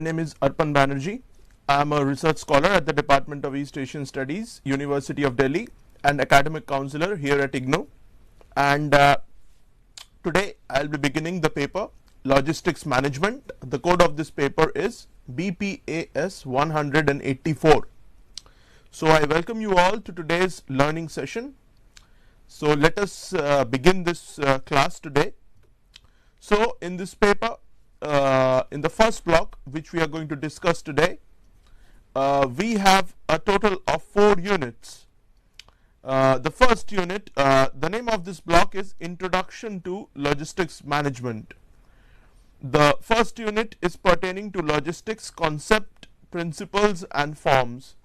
name is Arpan Banerjee. I am a research scholar at the Department of East Asian Studies, University of Delhi, and academic counselor here at IGNOU. And today I will be beginning the paper Logistics Management. The code of this paper is BPAS 184. So I welcome you all to today's learning session. So let us begin this class today. So in this paper, in the first block which we are going to discuss today, we have a total of 4 units. The first unit, the name of this block is Introduction to Logistics Management. The first unit is pertaining to logistics concept, principles and forms.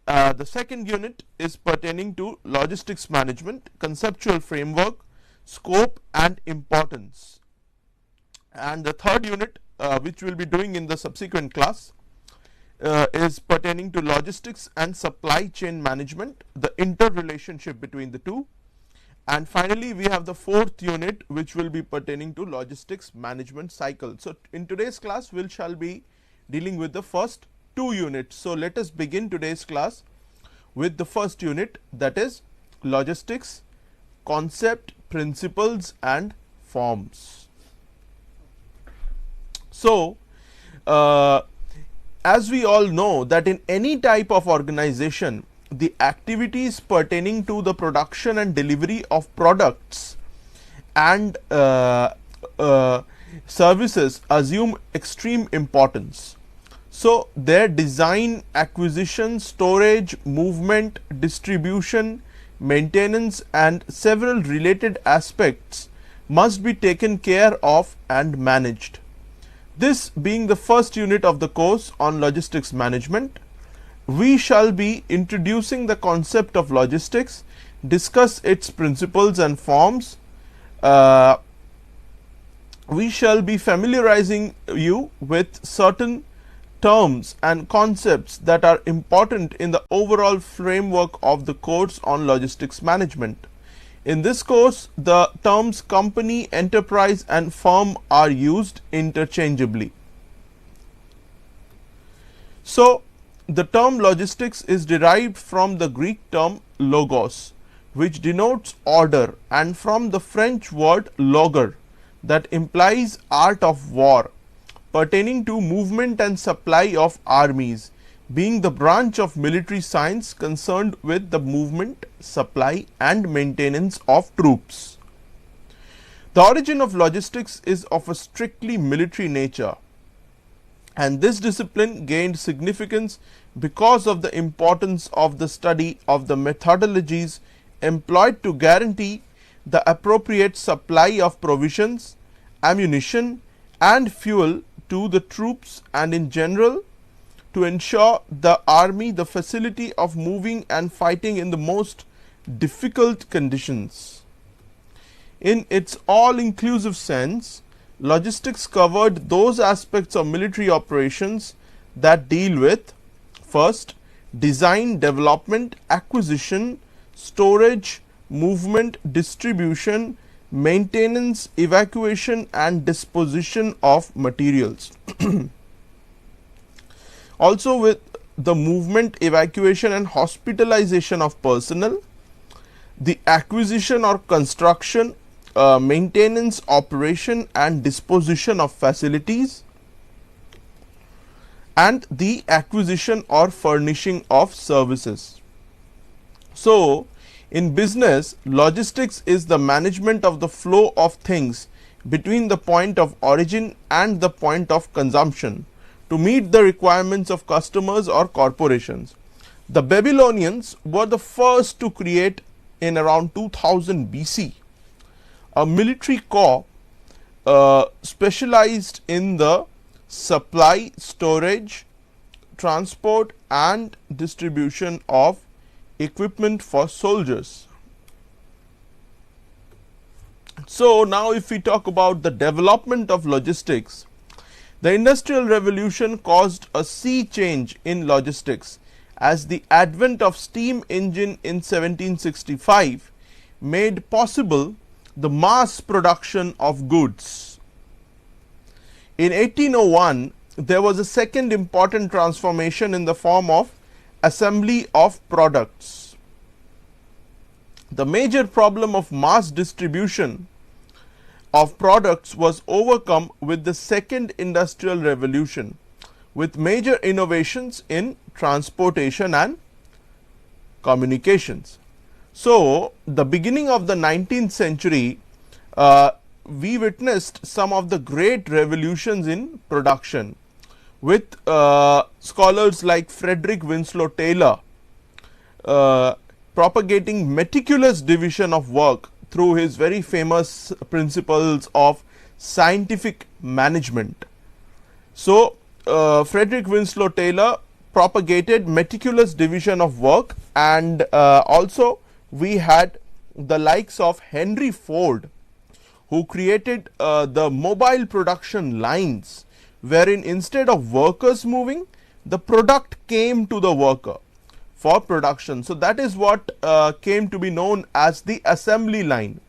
The second unit is pertaining to logistics management, conceptual framework, scope and importance. And the third unit, which we will be doing in the subsequent class, is pertaining to logistics and supply chain management, the interrelationship between the two. And finally, we have the fourth unit, which will be pertaining to logistics management cycle. So in today's class, we shall be dealing with the first 2 units. So let us begin today's class with the first unit, that is logistics concept, principles and forms. So as we all know that in any type of organization, the activities pertaining to the production and delivery of products and services assume extreme importance. So their design, acquisition, storage, movement, distribution, maintenance and several related aspects must be taken care of and managed. This being the first unit of the course on logistics management, we shall be introducing the concept of logistics, discuss its principles and forms. We shall be familiarizing you with certain terms and concepts that are important in the overall framework of the course on logistics management. In this course, the terms company, enterprise and firm are used interchangeably. So the term logistics is derived from the Greek term logos, which denotes order, and from the French word logor, that implies art of war, pertaining to movement and supply of armies, being the branch of military science concerned with the movement, supply and maintenance of troops. The origin of logistics is of a strictly military nature, and this discipline gained significance because of the importance of the study of the methodologies employed to guarantee the appropriate supply of provisions, ammunition and fuel to the troops, and in general to ensure the army the facility of moving and fighting in the most difficult conditions. In its all-inclusive sense, logistics covered those aspects of military operations that deal with: first, design, development, acquisition, storage, movement, distribution, maintenance, evacuation and disposition of materials. Also with the movement, evacuation and hospitalization of personnel, the acquisition or construction, maintenance, operation and disposition of facilities, and the acquisition or furnishing of services. So in business, logistics is the management of the flow of things between the point of origin and the point of consumption to meet the requirements of customers or corporations. The Babylonians were the first to create, in around 2000 BC, a military corps specialized in the supply, storage, transport and distribution of equipment for soldiers. So now if we talk about the development of logistics, the Industrial Revolution caused a sea change in logistics, as the advent of steam engine in 1765 made possible the mass production of goods. In 1801, there was a second important transformation in the form of assembly of products. The major problem of mass distribution of products was overcome with the second industrial revolution, with major innovations in transportation and communications. So, the beginning of the 19th century, we witnessed some of the great revolutions in production, with scholars like Frederick Winslow Taylor propagating meticulous division of work through his very famous principles of scientific management. So, Frederick Winslow Taylor propagated meticulous division of work, and also we had the likes of Henry Ford, who created the mobile production lines, wherein instead of workers moving, the product came to the worker for production. So, that is what came to be known as the assembly line,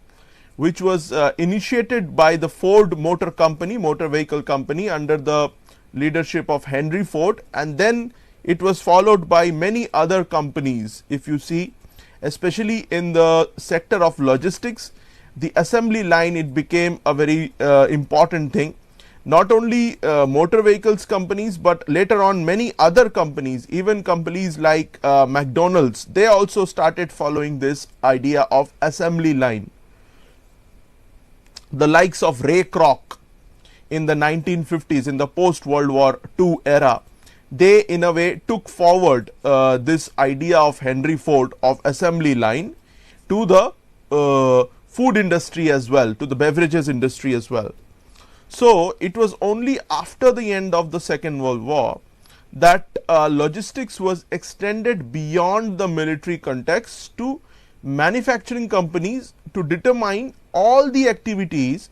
which was initiated by the Ford Motor Company, motor vehicle company, under the leadership of Henry Ford, and then it was followed by many other companies. If you see, especially in the sector of logistics, the assembly line, it became a very important thing. Not only motor vehicles companies, but later on many other companies, even companies like McDonald's, they also started following this idea of assembly line. The likes of Ray Kroc in the 1950s, in the post World War II era, they in a way took forward this idea of Henry Ford of assembly line to the food industry as well, to the beverages industry as well. So, it was only after the end of the Second World War that logistics was extended beyond the military context to manufacturing companies to determine all the activities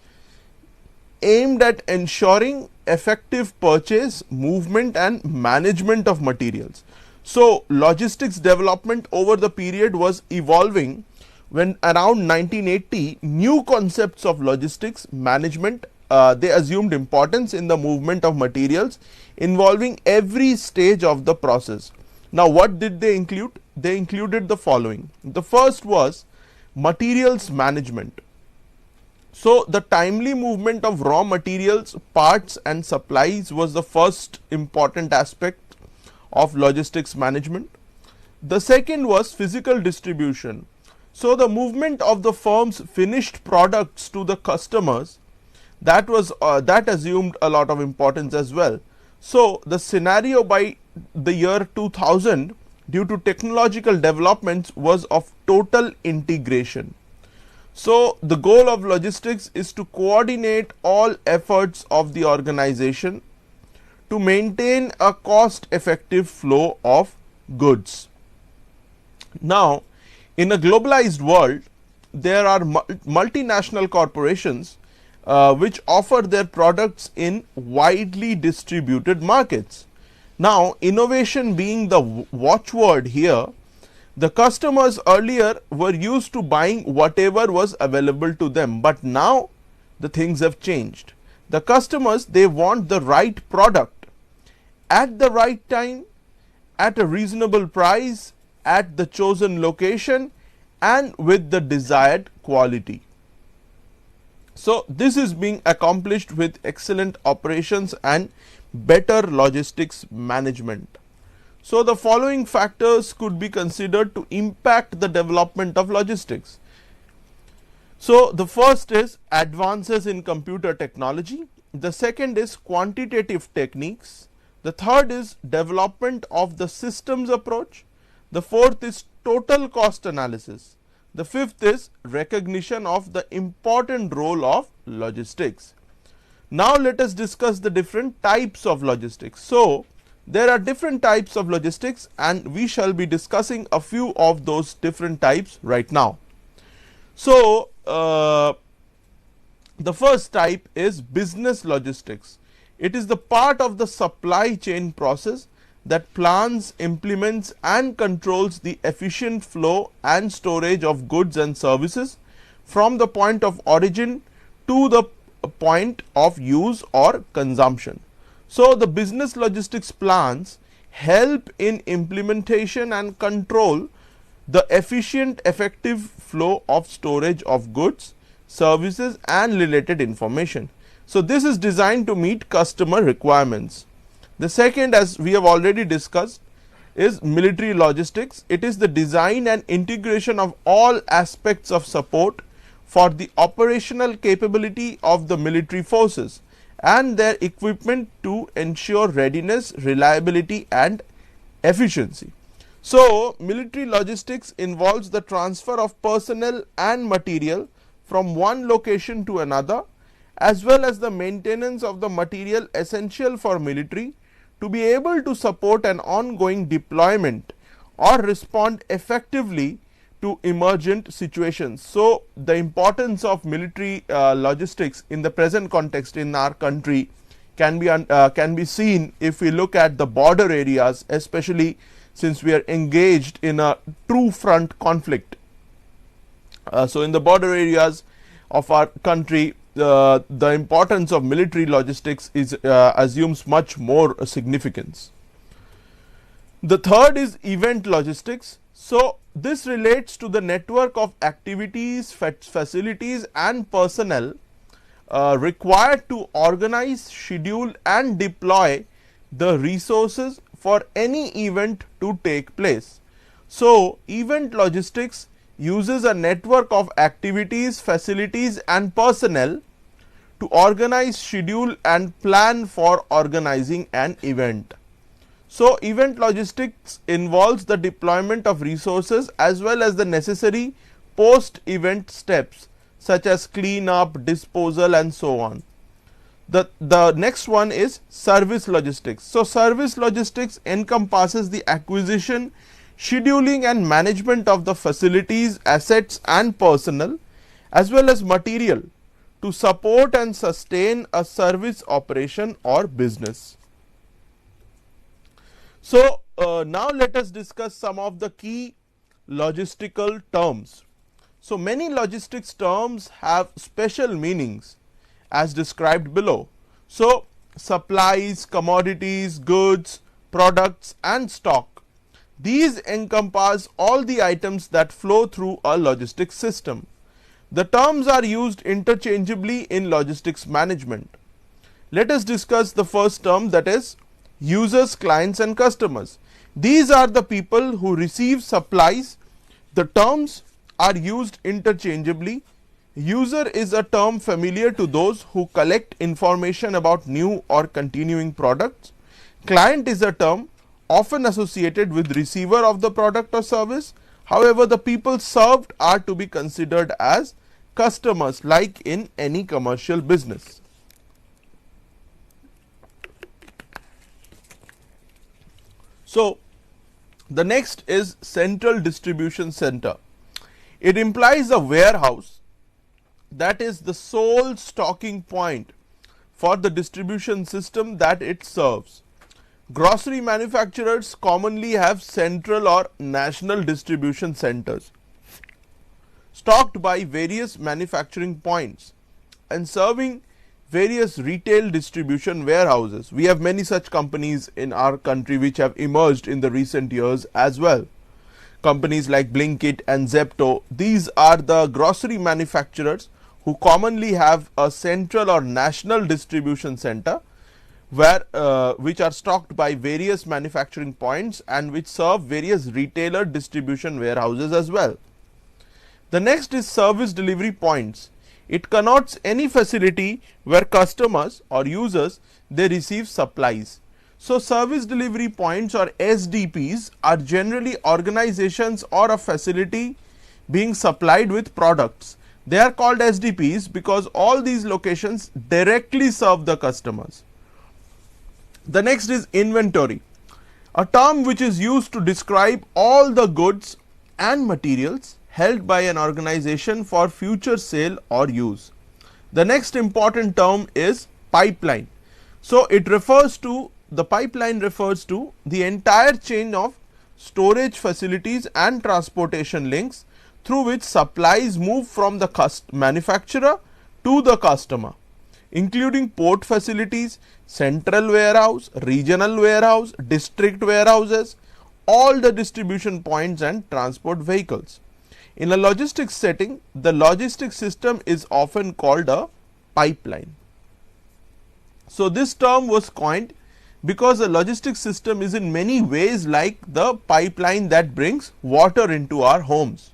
aimed at ensuring effective purchase, movement and management of materials. So, logistics development over the period was evolving, when around 1980 new concepts of logistics management they assumed importance in the movement of materials involving every stage of the process. Now, what did they include? They included the following. The first was materials management. So, the timely movement of raw materials, parts and supplies was the first important aspect of logistics management. The second was physical distribution. So, the movement of the firm's finished products to the customers, that was that assumed a lot of importance as well. So, the scenario by the year 2000, due to technological developments, was of total integration. So, the goal of logistics is to coordinate all efforts of the organization to maintain a cost effective flow of goods. Now, in a globalized world, there are multinational corporations which offer their products in widely distributed markets. Now, innovation being the watchword here, the customers earlier were used to buying whatever was available to them, but now the things have changed. The customers, they want the right product at the right time, at a reasonable price, at the chosen location and with the desired quality. So, this is being accomplished with excellent operations and better logistics management. So, the following factors could be considered to impact the development of logistics. So, the first is advances in computer technology, the second is quantitative techniques, the third is development of the systems approach, the fourth is total cost analysis, the fifth is recognition of the important role of logistics. Now, let us discuss the different types of logistics. So, there are different types of logistics and we shall be discussing a few of those different types right now. So, the first type is business logistics. It is the part of the supply chain process that plans, implements and controls the efficient flow and storage of goods and services from the point of origin to the point of use or consumption. So, the business logistics plans help in implementation and control the efficient effective flow of storage of goods, services and related information. So, this is designed to meet customer requirements. The second, as we have already discussed, is military logistics. It is the design and integration of all aspects of support for the operational capability of the military forces and their equipment to ensure readiness, reliability and efficiency. So, military logistics involves the transfer of personnel and material from one location to another, as well as the maintenance of the material essential for military to be able to support an ongoing deployment or respond effectively to emergent situations. So, the importance of military logistics in the present context in our country can be seen if we look at the border areas, especially since we are engaged in a true front conflict. So, in the border areas of our country, the importance of military logistics is assumes much more significance. The third is event logistics. So, this relates to the network of activities, facilities and personnel required to organize, schedule and deploy the resources for any event to take place. So, event logistics uses a network of activities, facilities and personnel to organize, schedule and plan for organizing an event. So, event logistics involves the deployment of resources as well as the necessary post event steps such as cleanup, disposal and so on. The next one is service logistics. So, service logistics encompasses the acquisition, scheduling and management of the facilities, assets and personnel as well as material to support and sustain a service operation or business. So, now let us discuss some of the key logistical terms. So, many logistics terms have special meanings as described below. So, supplies, commodities, goods, products and stock, these encompass all the items that flow through a logistics system. The terms are used interchangeably in logistics management. Let us discuss the first term, that is users, clients and customers. These are the people who receive supplies. The terms are used interchangeably. User is a term familiar to those who collect information about new or continuing products. Client is a term often associated with receiver of the product or service. However, the people served are to be considered as customers, like in any commercial business. So, the next is central distribution center. It implies a warehouse that is the sole stocking point for the distribution system that it serves. Grocery manufacturers commonly have central or national distribution centers stocked by various manufacturing points and serving various retail distribution warehouses. We have many such companies in our country which have emerged in the recent years as well. Companies like Blinkit and Zepto, these are the grocery manufacturers who commonly have a central or national distribution center where which are stocked by various manufacturing points and which serve various retailer distribution warehouses as well. The next is service delivery points. It connotes any facility where customers or users they receive supplies. So, service delivery points or SDPs are generally organizations or a facility being supplied with products. They are called SDPs because all these locations directly serve the customers. The next is inventory, a term which is used to describe all the goods and materials held by an organization for future sale or use. The next important term is pipeline. So, it refers to the pipeline refers to the entire chain of storage facilities and transportation links through which supplies move from the manufacturer to the customer. including port facilities, central warehouse, regional warehouse, district warehouses, all the distribution points and transport vehicles. In a logistics setting, the logistics system is often called a pipeline. So, this term was coined because the logistics system is in many ways like the pipeline that brings water into our homes.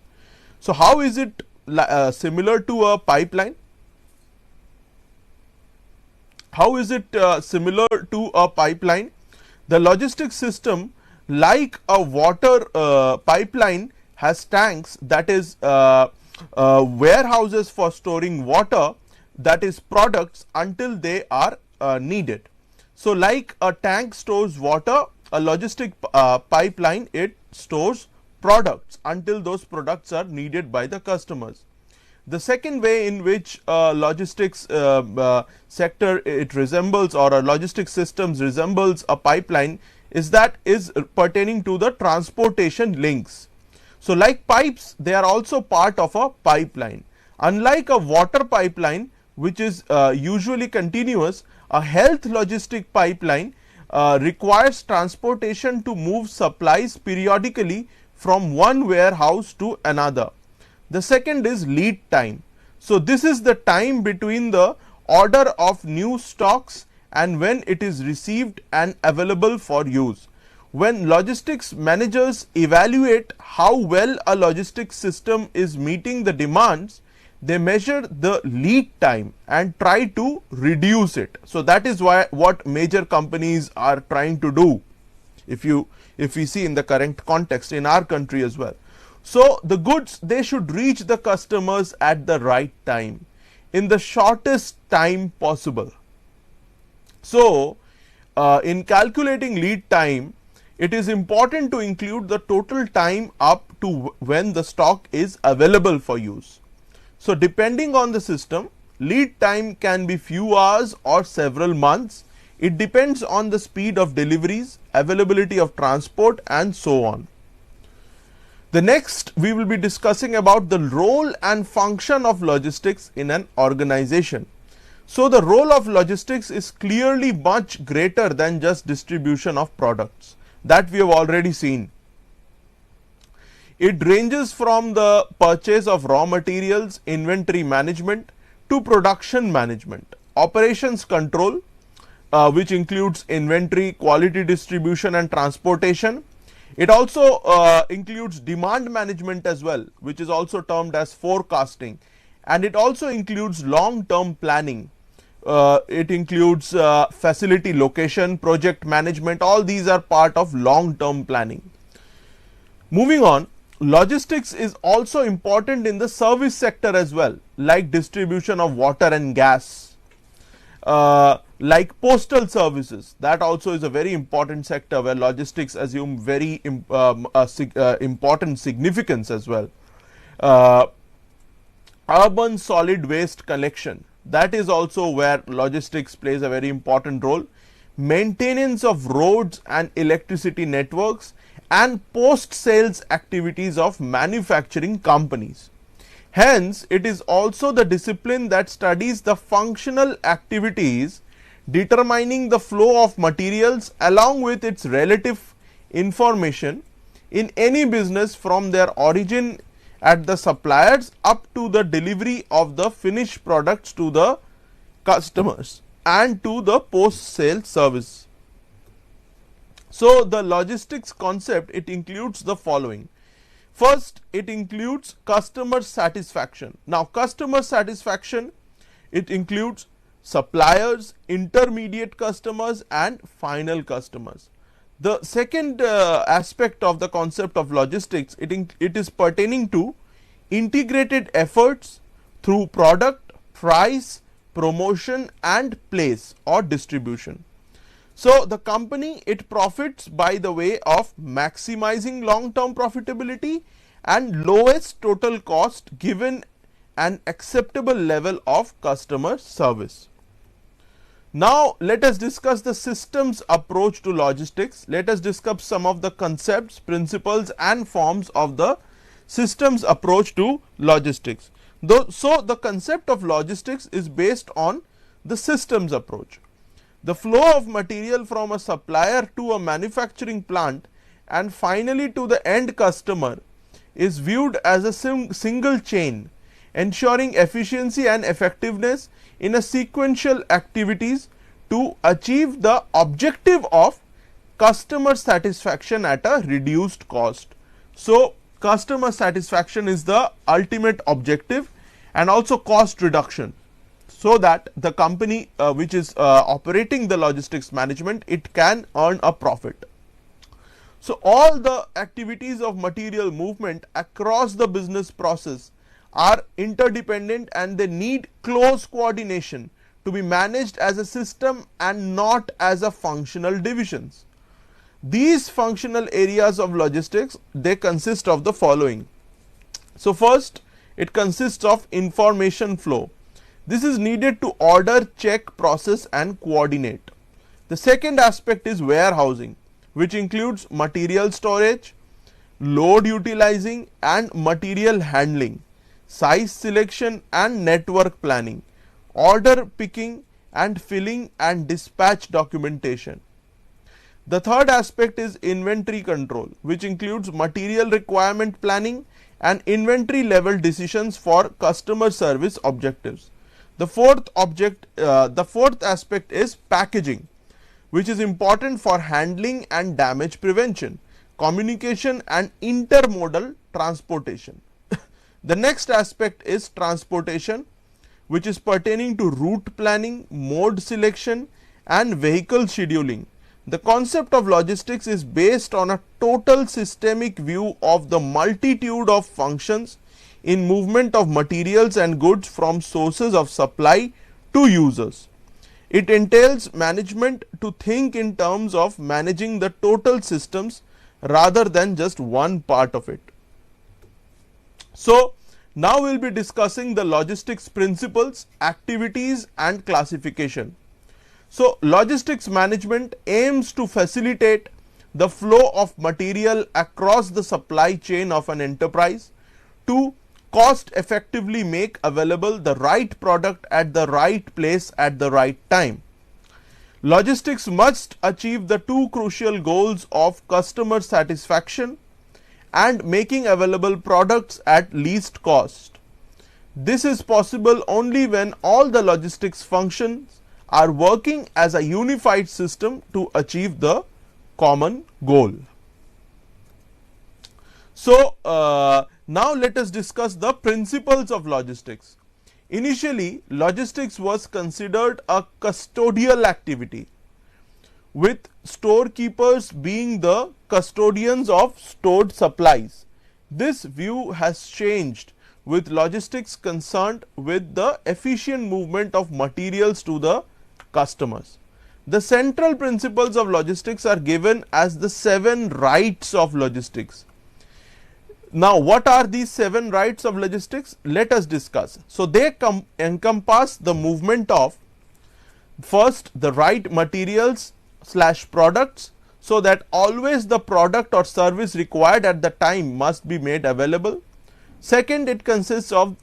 So, how is it similar to a pipeline? How is it similar to a pipeline? The logistics system, like a water pipeline, has tanks, that is warehouses for storing water, that is products, until they are needed. So, like a tank stores water, a logistic pipeline, it stores products until those products are needed by the customers. The second way in which logistics sector it resembles, or a logistics systems resembles a pipeline, is that is pertaining to the transportation links. So, like pipes, they are also part of a pipeline. Unlike a water pipeline, which is usually continuous, a health logistic pipeline requires transportation to move supplies periodically from one warehouse to another. The second is lead time. So, this is the time between the order of new stocks and when it is received and available for use. When logistics managers evaluate how well a logistics system is meeting the demands, they measure the lead time and try to reduce it. So, that is why what major companies are trying to do, if we see in the current context in our country as well. So, the goods, they should reach the customers at the right time, in the shortest time possible. So, in calculating lead time, it is important to include the total time up to when the stock is available for use. So, depending on the system, lead time can be few hours or several months. It depends on the speed of deliveries, availability of transport, and so on. The next, we will be discussing about the role and function of logistics in an organization. So, the role of logistics is clearly much greater than just distribution of products, that we have already seen. It ranges from the purchase of raw materials, inventory management, to production management, operations control, which includes inventory, quality distribution and transportation. It also includes demand management as well, which is also termed as forecasting, and it also includes long term planning. It includes facility location, project management, all these are part of long term planning. Moving on, logistics is also important in the service sector as well, like distribution of water and gas, like postal services. That also is a very important sector where logistics assume very important significance as well. Urban solid waste collection, that is also where logistics plays a very important role. Maintenance of roads and electricity networks, and post sales activities of manufacturing companies. Hence, it is also the discipline that studies the functional activities determining the flow of materials along with its relative information in any business, from their origin at the suppliers up to the delivery of the finished products to the customers and to the post sale service. So, the logistics concept, it includes the following. First, it includes customer satisfaction. Now, customer satisfaction, it includes suppliers, intermediate customers and final customers. The second aspect of the concept of logistics, it is pertaining to integrated efforts through product, price, promotion and place or distribution. So, the company, it profits by the way of maximizing long term profitability and lowest total cost given an acceptable level of customer service. Now, let us discuss the systems approach to logistics. Let us discuss some of the concepts, principles and forms of the systems approach to logistics. So, the concept of logistics is based on the systems approach. The flow of material from a supplier to a manufacturing plant and finally to the end customer is viewed as a single chain, ensuring efficiency and effectiveness in a sequential activities to achieve the objective of customer satisfaction at a reduced cost. So, customer satisfaction is the ultimate objective and also cost reduction, so that the company which is operating the logistics management, it can earn a profit. So, all the activities of material movement across the business process are interdependent and they need close coordination to be managed as a system and not as a functional divisions. These functional areas of logistics, they consist of the following. So, first it consists of information flow. This is needed to order, check, process and coordinate. The second aspect is warehousing, which includes material storage, load utilizing and material handling, size selection and network planning, order picking and filling and dispatch documentation. The third aspect is inventory control, which includes material requirement planning and inventory level decisions for customer service objectives. The fourth aspect is packaging, which is important for handling and damage prevention, communication and intermodal transportation. The next aspect is transportation, which is pertaining to route planning, mode selection and vehicle scheduling. The concept of logistics is based on a total systemic view of the multitude of functions in movement of materials and goods from sources of supply to users. It entails management to think in terms of managing the total systems rather than just one part of it. So, now we will be discussing the logistics principles, activities and classification. So, logistics management aims to facilitate the flow of material across the supply chain of an enterprise to cost effectively make available the right product at the right place at the right time. Logistics must achieve the two crucial goals of customer satisfaction and making available products at least cost. This is possible only when all the logistics functions are working as a unified system to achieve the common goal. So, now let us discuss the principles of logistics. Initially, logistics was considered a custodial activity, with storekeepers being the custodians of stored supplies. This view has changed, with logistics concerned with the efficient movement of materials to the customers. The central principles of logistics are given as the 7 rights of logistics. Now, what are these 7 rights of logistics? Let us discuss. So, they encompass the movement of, first, the right materials / products, so that always the product or service required at the time must be made available. Second, it consists of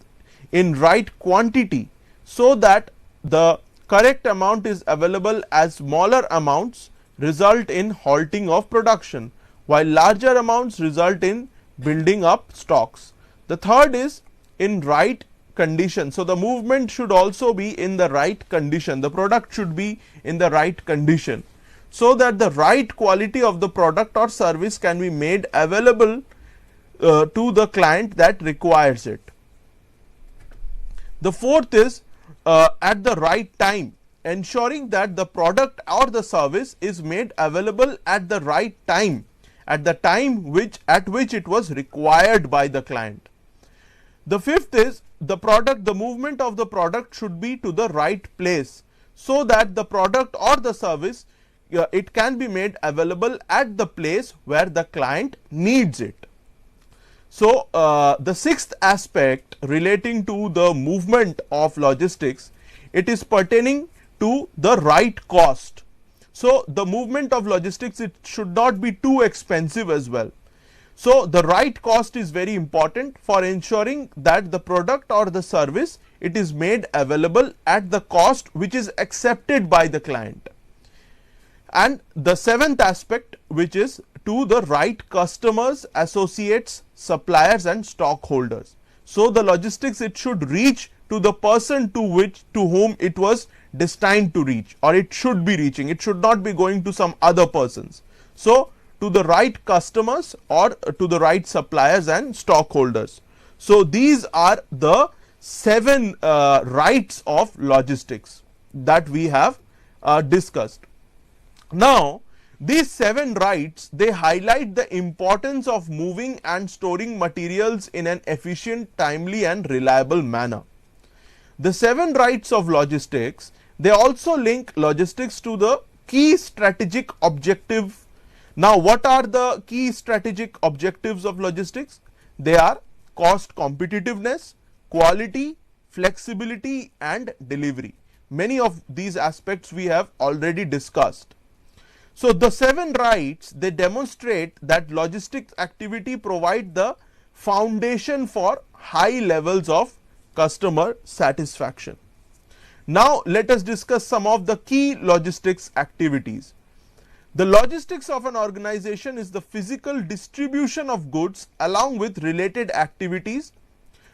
in right quantity, so that the correct amount is available, as smaller amounts result in halting of production, while larger amounts result in building up stocks. The third is in right condition. So, the movement should also be in the right condition, the product should be in the right condition, so that the right quality of the product or service can be made available to the client that requires it. The fourth is at the right time, ensuring that the product or the service is made available at the right time, at the time at which it was required by the client. The fifth is the movement of the product should be to the right place, so that the product or the service it can be made available at the place where the client needs it. So, the sixth aspect relating to the movement of logistics, it is pertaining to the right cost. So, the movement of logistics, it should not be too expensive as well. So the right cost is very important for ensuring that the product or the service, it is made available at the cost which is accepted by the client. And the seventh aspect, which is to the right customers, associates, suppliers and stockholders. So the logistics, it should reach to the person to whom it was destined to reach, or it should be reaching. It should not be going to some other persons. So to the right customers or to the right suppliers and stockholders. So these are the 7 rights of logistics that we have discussed. Now these 7 rights, they highlight the importance of moving and storing materials in an efficient, timely and reliable manner. The 7 rights of logistics, they also link logistics to the key strategic objective. Now what are the key strategic objectives of logistics? They are cost competitiveness, quality, flexibility and delivery. Many of these aspects we have already discussed. So the 7 rights, they demonstrate that logistics activity provide the foundation for high levels of customer satisfaction. Now let us discuss some of the key logistics activities. The logistics of an organization is the physical distribution of goods along with related activities.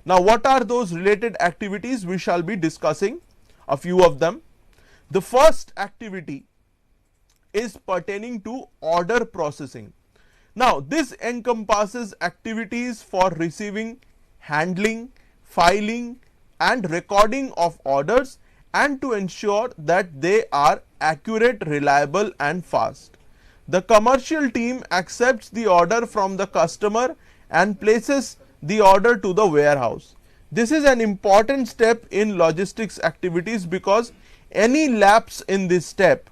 Now what are those related activities? We shall be discussing a few of them. The first activity is pertaining to order processing. Now this encompasses activities for receiving, handling, filing and recording of orders, and to ensure that they are accurate, reliable and fast. The commercial team accepts the order from the customer and places the order to the warehouse. This is an important step in logistics activities, because any lapse in this step,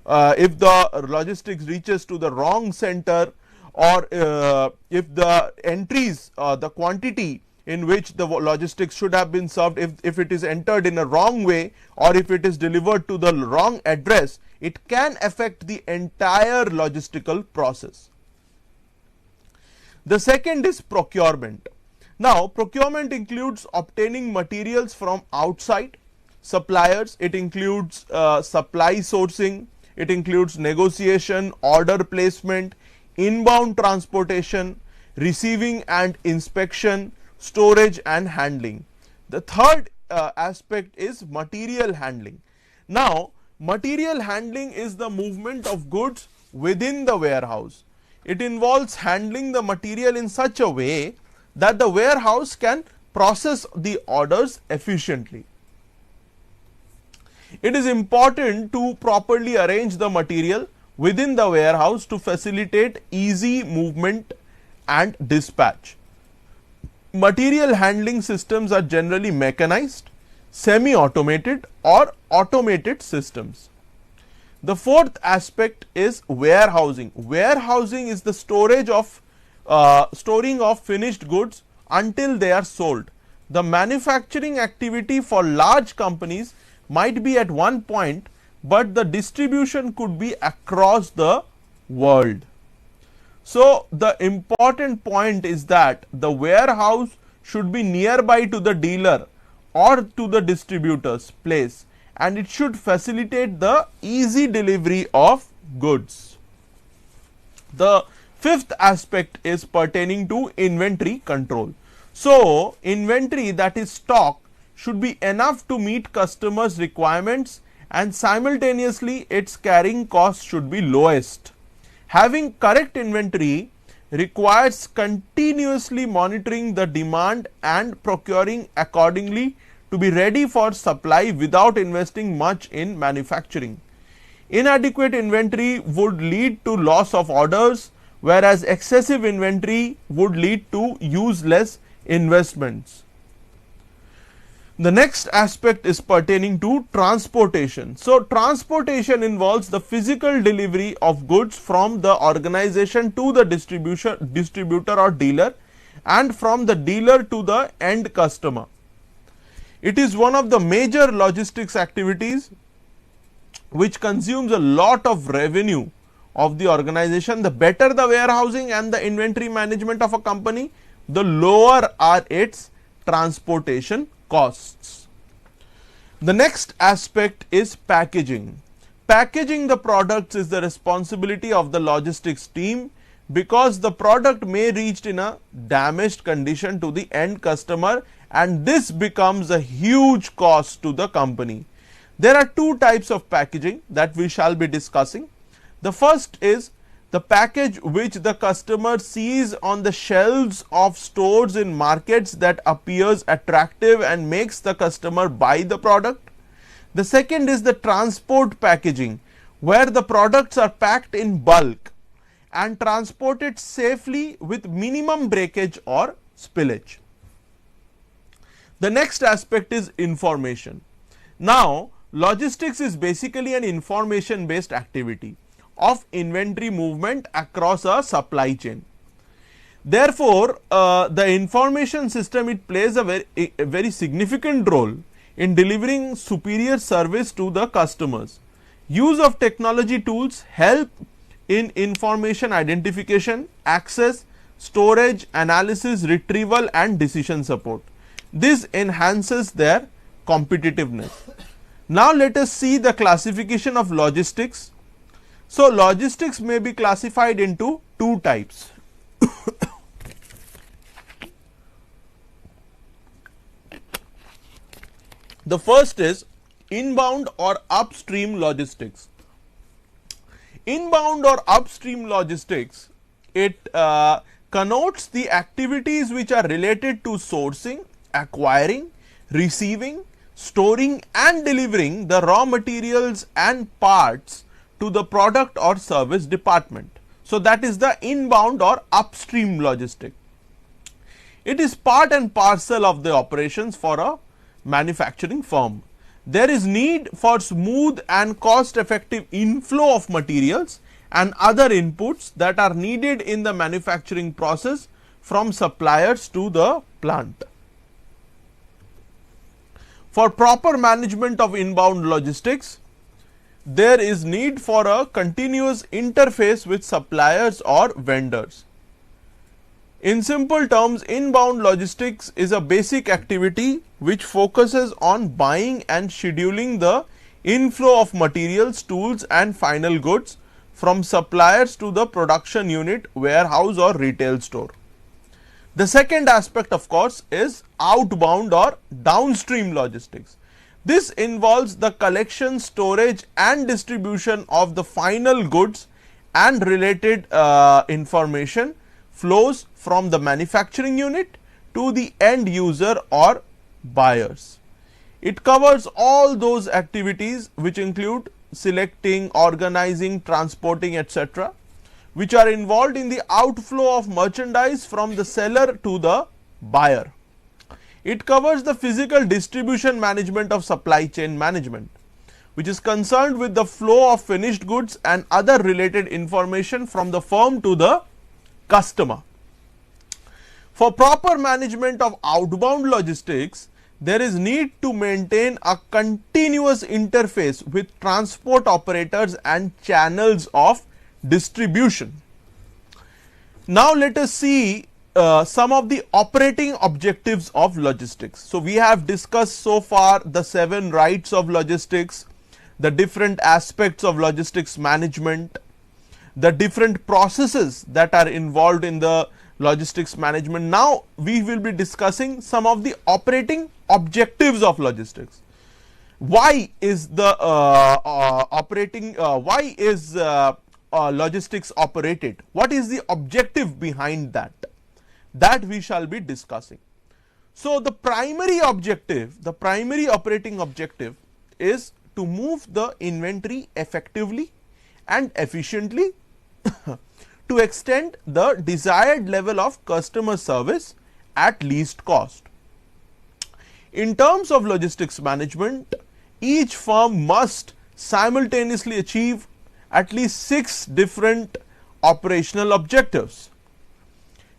if the logistics reaches to the wrong center, or if the entries, the quantity in which the logistics should have been served, if it is entered in a wrong way, or if it is delivered to the wrong address, it can affect the entire logistical process. The second is procurement. Now procurement includes obtaining materials from outside suppliers, it includes supply sourcing, it includes negotiation, order placement, inbound transportation, receiving and inspection, storage and handling. The third aspect is material handling. Now material handling is the movement of goods within the warehouse. It involves handling the material in such a way that the warehouse can process the orders efficiently. It is important to properly arrange the material within the warehouse to facilitate easy movement and dispatch. Material handling systems are generally mechanized, semi-automated or automated systems. The fourth aspect is warehousing. Warehousing is the storing of finished goods until they are sold. The manufacturing activity for large companies might be at one point, but the distribution could be across the world. So the important point is that the warehouse should be nearby to the dealer or to the distributor's place, and it should facilitate the easy delivery of goods. The fifth aspect is pertaining to inventory control. So inventory, that is stock, should be enough to meet customers' requirements, and simultaneously its carrying cost should be lowest. Having correct inventory requires continuously monitoring the demand and procuring accordingly to be ready for supply without investing much in manufacturing. Inadequate inventory would lead to loss of orders, whereas excessive inventory would lead to useless investments. The next aspect is pertaining to transportation. So transportation involves the physical delivery of goods from the organization to the distributor or dealer, and from the dealer to the end customer. It is one of the major logistics activities which consumes a lot of revenue of the organization, the better the warehousing and the inventory management of a company, the lower are its transportation costs. The next aspect is packaging. Packaging the products is the responsibility of the logistics team, because the product may reach in a damaged condition to the end customer, and this becomes a huge cost to the company. There are two types of packaging that we shall be discussing. The first is the package which the customer sees on the shelves of stores in markets that appears attractive and makes the customer buy the product. The second is the transport packaging, where the products are packed in bulk and transported safely with minimum breakage or spillage. The next aspect is information. Now, logistics is basically an information based activity of inventory movement across a supply chain. Therefore, the information system, it plays a very significant role in delivering superior service to the customers. Use of technology tools help in information identification, access, storage, analysis, retrieval and decision support. This enhances their competitiveness. Now, let us see the classification of logistics. So, logistics may be classified into two types. The first is inbound or upstream logistics. Inbound or upstream logistics, it connotes the activities which are related to sourcing, acquiring, receiving, storing and delivering the raw materials and parts to the product or service department. So, that is the inbound or upstream logistic. It is part and parcel of the operations for a manufacturing firm. There is need for smooth and cost effective inflow of materials and other inputs that are needed in the manufacturing process from suppliers to the plant. For proper management of inbound logistics, there is need for a continuous interface with suppliers or vendors. In simple terms, inbound logistics is a basic activity which focuses on buying and scheduling the inflow of materials, tools and final goods from suppliers to the production unit, warehouse or retail store. The second aspect, of course, is outbound or downstream logistics. This involves the collection, storage and distribution of the final goods and related information flows from the manufacturing unit to the end user or buyers. It covers all those activities which include selecting, organizing, transporting, etc., which are involved in the outflow of merchandise from the seller to the buyer. It covers the physical distribution management of supply chain management, which is concerned with the flow of finished goods and other related information from the firm to the customer. For proper management of outbound logistics, there is need to maintain a continuous interface with transport operators and channels of distribution. Now, let us see some of the operating objectives of logistics. So, we have discussed so far the 7 rights of logistics, the different aspects of logistics management, the different processes that are involved in the logistics management. Now, we will be discussing some of the operating objectives of logistics. Why is the logistics operated? What is the objective behind that? That we shall be discussing. So, the primary objective, the primary operating objective is to move the inventory effectively and efficiently to extend the desired level of customer service at least cost. In terms of logistics management, each firm must simultaneously achieve at least 6 different operational objectives.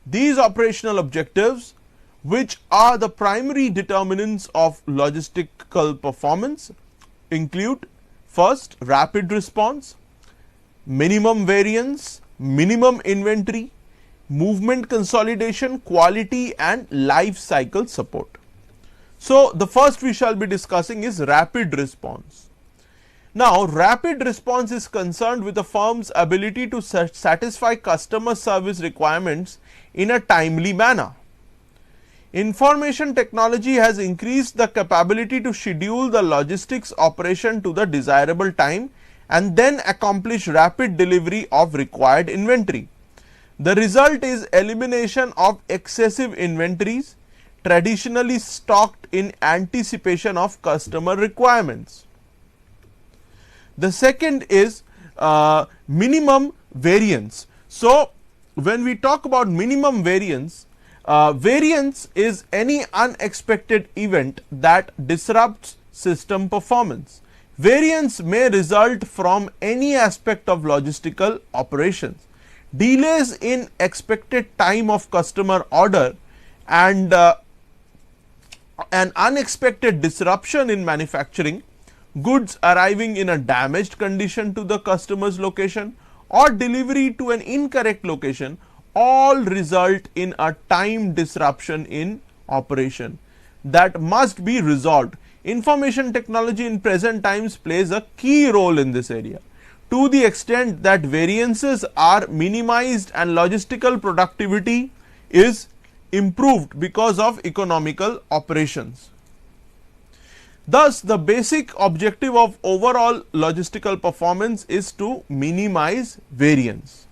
These operational objectives, which are the primary determinants of logistical performance, include: first, rapid response; minimum variance, minimum inventory, movement consolidation, quality and life cycle support. So, the first we shall be discussing is rapid response. Now, rapid response is concerned with a firm's ability to satisfy customer service requirements in a timely manner. Information technology has increased the capability to schedule the logistics operation to the desirable time and then accomplish rapid delivery of required inventory. The result is elimination of excessive inventories traditionally stocked in anticipation of customer requirements. The second is minimum variance. So, when we talk about minimum variance, variance is any unexpected event that disrupts system performance. Variance may result from any aspect of logistical operations. Delays in expected time of customer order and an unexpected disruption in manufacturing, goods arriving in a damaged condition to the customer's location or delivery to an incorrect location all result in a time disruption in operation that must be resolved. Information technology in present times plays a key role in this area. To the extent that variances are minimized and logistical productivity is improved because of economical operations. Thus, the basic objective of overall logistical performance is to minimize variance.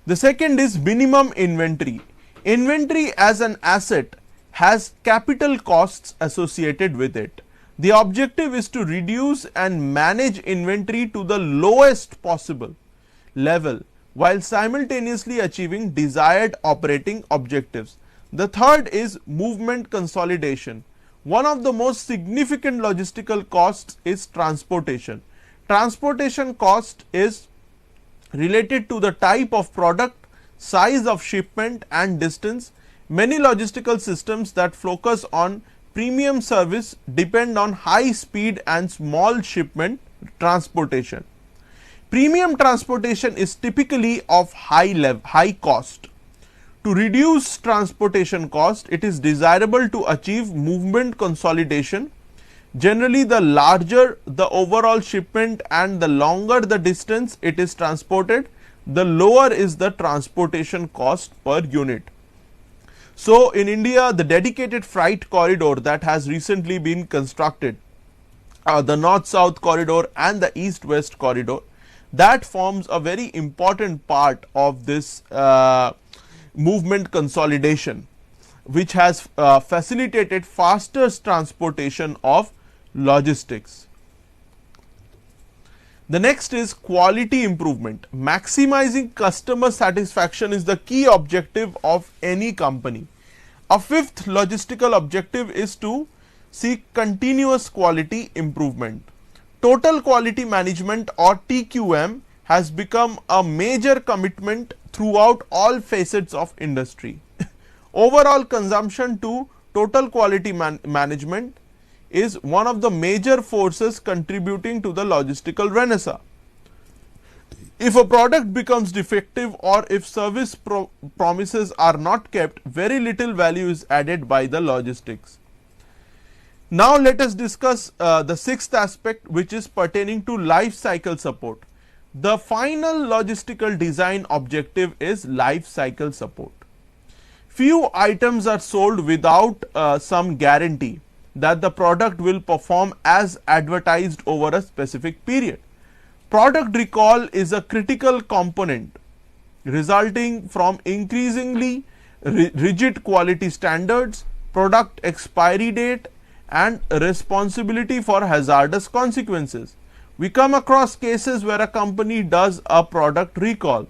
The second is minimum inventory. Inventory as an asset has capital costs associated with it. The objective is to reduce and manage inventory to the lowest possible level while simultaneously achieving desired operating objectives. The third is movement consolidation. One of the most significant logistical costs is transportation. Transportation cost is related to the type of product, size of shipment and distance. Many logistical systems that focus on premium service depend on high speed and small shipment transportation. Premium transportation is typically of high cost. To reduce transportation cost, it is desirable to achieve movement consolidation. Generally, the larger the overall shipment and the longer the distance it is transported, the lower is the transportation cost per unit. So, in India, the dedicated freight corridor that has recently been constructed, the north-south corridor and the east-west corridor, that forms a very important part of this movement consolidation, which has facilitated faster transportation of logistics. The next is quality improvement. Maximizing customer satisfaction is the key objective of any company. A fifth logistical objective is to seek continuous quality improvement. Total quality management or TQM has become a major commitment throughout all facets of industry. Overall consumption to total quality management is one of the major forces contributing to the logistical renaissance. If a product becomes defective or if service promises are not kept, very little value is added by the logistics. Now, let us discuss the sixth aspect, which is pertaining to life cycle support. The final logistical design objective is life cycle support. Few items are sold without some guarantee that the product will perform as advertised over a specific period. Product recall is a critical component resulting from increasingly rigid quality standards, product expiry date and responsibility for hazardous consequences. We come across cases where a company does a product recall.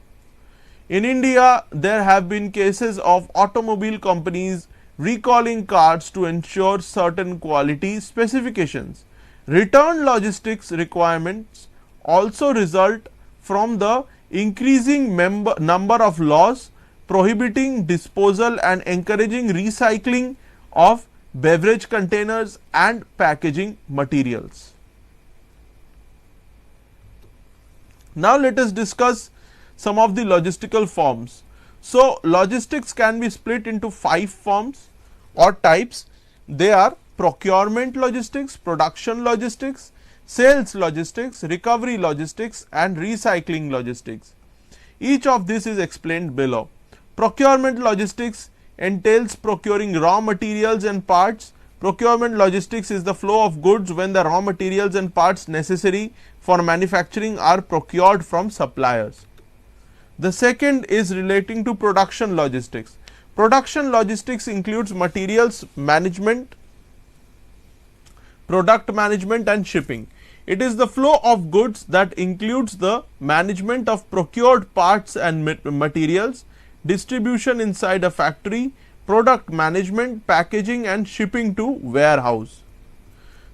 In India, there have been cases of automobile companies recalling cars to ensure certain quality specifications. Return logistics requirements also result from the increasing number of laws prohibiting disposal and encouraging recycling of beverage containers and packaging materials. Now let us discuss some of the logistical forms. So logistics can be split into 5 forms or types. They are procurement logistics, production logistics, sales logistics, recovery logistics and recycling logistics. Each of this is explained below. Procurement logistics entails procuring raw materials and parts. Procurement logistics is the flow of goods when the raw materials and parts necessary for manufacturing are procured from suppliers. The second is relating to production logistics. Production logistics includes materials management, product management and shipping. It is the flow of goods that includes the management of procured parts and materials, distribution inside a factory, product management, packaging and shipping to warehouse.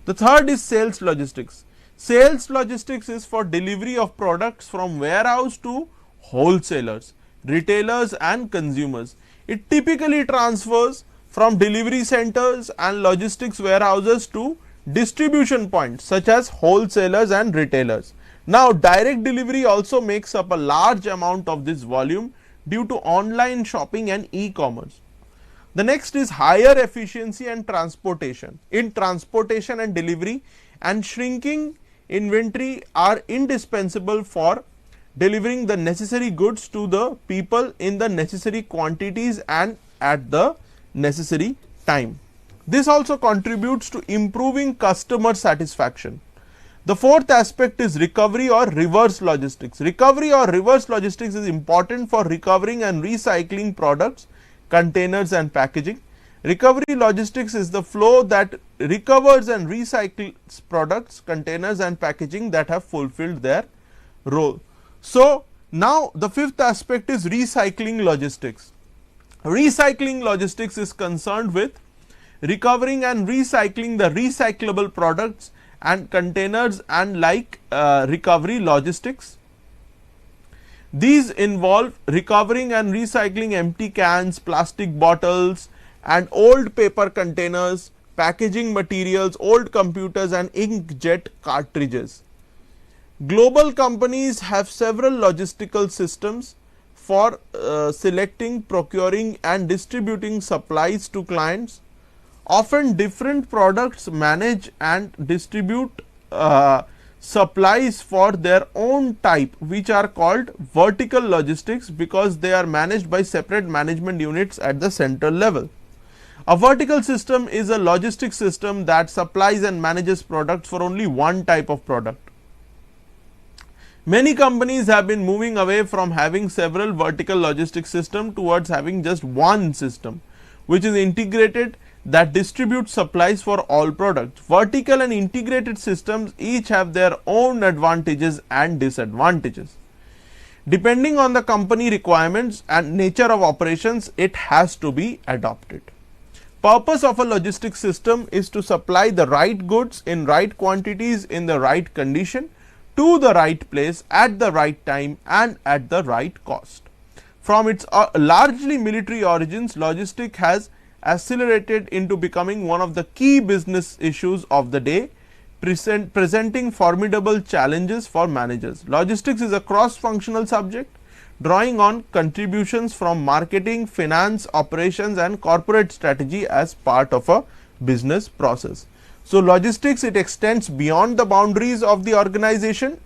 The third is sales logistics. Sales logistics is for delivery of products from warehouse to wholesalers, retailers and consumers. It typically transfers from delivery centers and logistics warehouses to distribution points such as wholesalers and retailers. Now direct delivery also makes up a large amount of this volume due to online shopping and e-commerce. The next is higher efficiency and transportation. In transportation and delivery and shrinking inventory are indispensable for delivering the necessary goods to the people in the necessary quantities and at the necessary time. This also contributes to improving customer satisfaction. The fourth aspect is recovery or reverse logistics. Recovery or reverse logistics is important for recovering and recycling products, containers and packaging. Recovery logistics is the flow that recovers and recycles products, containers and packaging that have fulfilled their role. So now the fifth aspect is recycling logistics. Recycling logistics is concerned with recovering and recycling the recyclable products and containers and like recovery logistics. These involve recovering and recycling empty cans, plastic bottles and old paper containers, packaging materials, old computers and inkjet cartridges. Global companies have several logistical systems for selecting, procuring and distributing supplies to clients. Often different products manage and distribute supplies for their own type, which are called vertical logistics because they are managed by separate management units at the central level. A vertical system is a logistic system that supplies and manages products for only one type of product. Many companies have been moving away from having several vertical logistics systems towards having just one system, which is integrated, that distributes supplies for all products. Vertical and integrated systems each have their own advantages and disadvantages. Depending on the company requirements and nature of operations, it has to be adopted. Purpose of a logistics system is to supply the right goods in right quantities in the right condition to the right place at the right time and at the right cost. From its largely military origins, logistics has accelerated into becoming one of the key business issues of the day, presenting formidable challenges for managers. Logistics is a cross-functional subject, drawing on contributions from marketing, finance, operations and corporate strategy as part of a business process. So logistics, it extends beyond the boundaries of the organization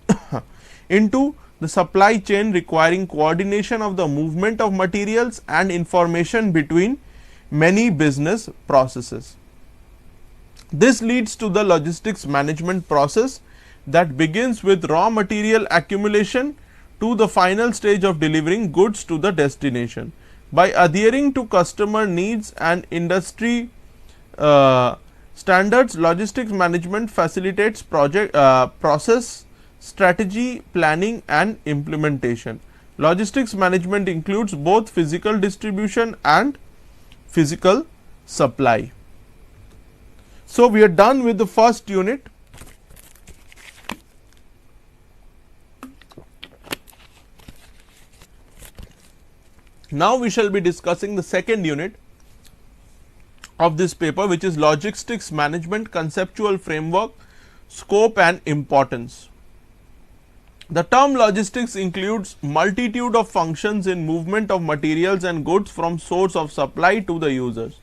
into the supply chain, requiring coordination of the movement of materials and information between many business processes. This leads to the logistics management process that begins with raw material accumulation to the final stage of delivering goods to the destination. By adhering to customer needs and industry standards, logistics management facilitates process, strategy, planning and implementation. Logistics management includes both physical distribution and physical supply. So we are done with the first unit. Now we shall be discussing the second unit of this paper, which is logistics management, conceptual framework, scope and importance. The term logistics includes multitude of functions in movement of materials and goods from source of supply to the users.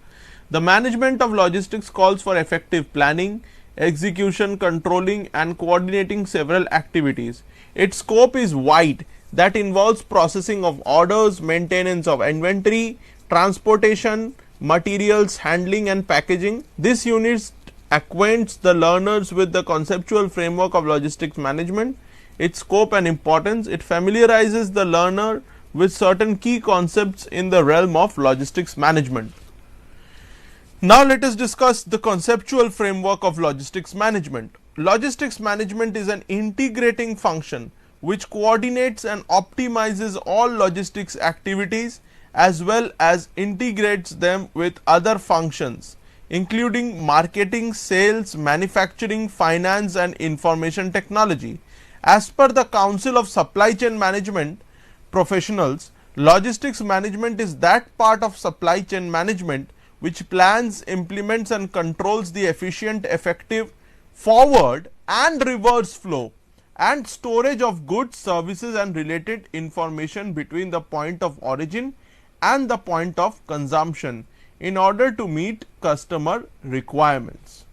The management of logistics calls for effective planning, execution, controlling and coordinating several activities. Its scope is wide, that involves processing of orders, maintenance of inventory, transportation, materials handling and packaging. This unit acquaints the learners with the conceptual framework of logistics management, its scope and importance. It familiarizes the learner with certain key concepts in the realm of logistics management. Now let us discuss the conceptual framework of logistics management. Logistics management is an integrating function which coordinates and optimizes all logistics activities as well as integrates them with other functions including marketing, sales, manufacturing, finance and information technology. As per the Council of Supply Chain Management Professionals, logistics management is that part of supply chain management which plans, implements and controls the efficient, effective forward and reverse flow and storage of goods, services and related information between the point of origin and the point of consumption in order to meet customer requirements.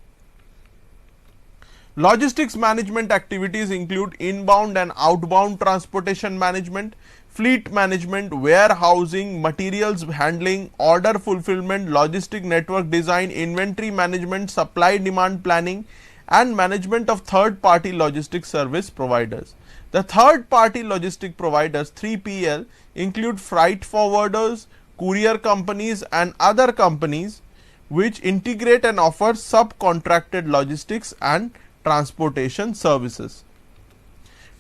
Logistics management activities include inbound and outbound transportation management, fleet management, warehousing, materials handling, order fulfillment, logistic network design, inventory management, supply demand planning and management of third party logistics service providers. The third party logistic providers 3PL include freight forwarders, courier companies and other companies which integrate and offer subcontracted logistics and transportation services.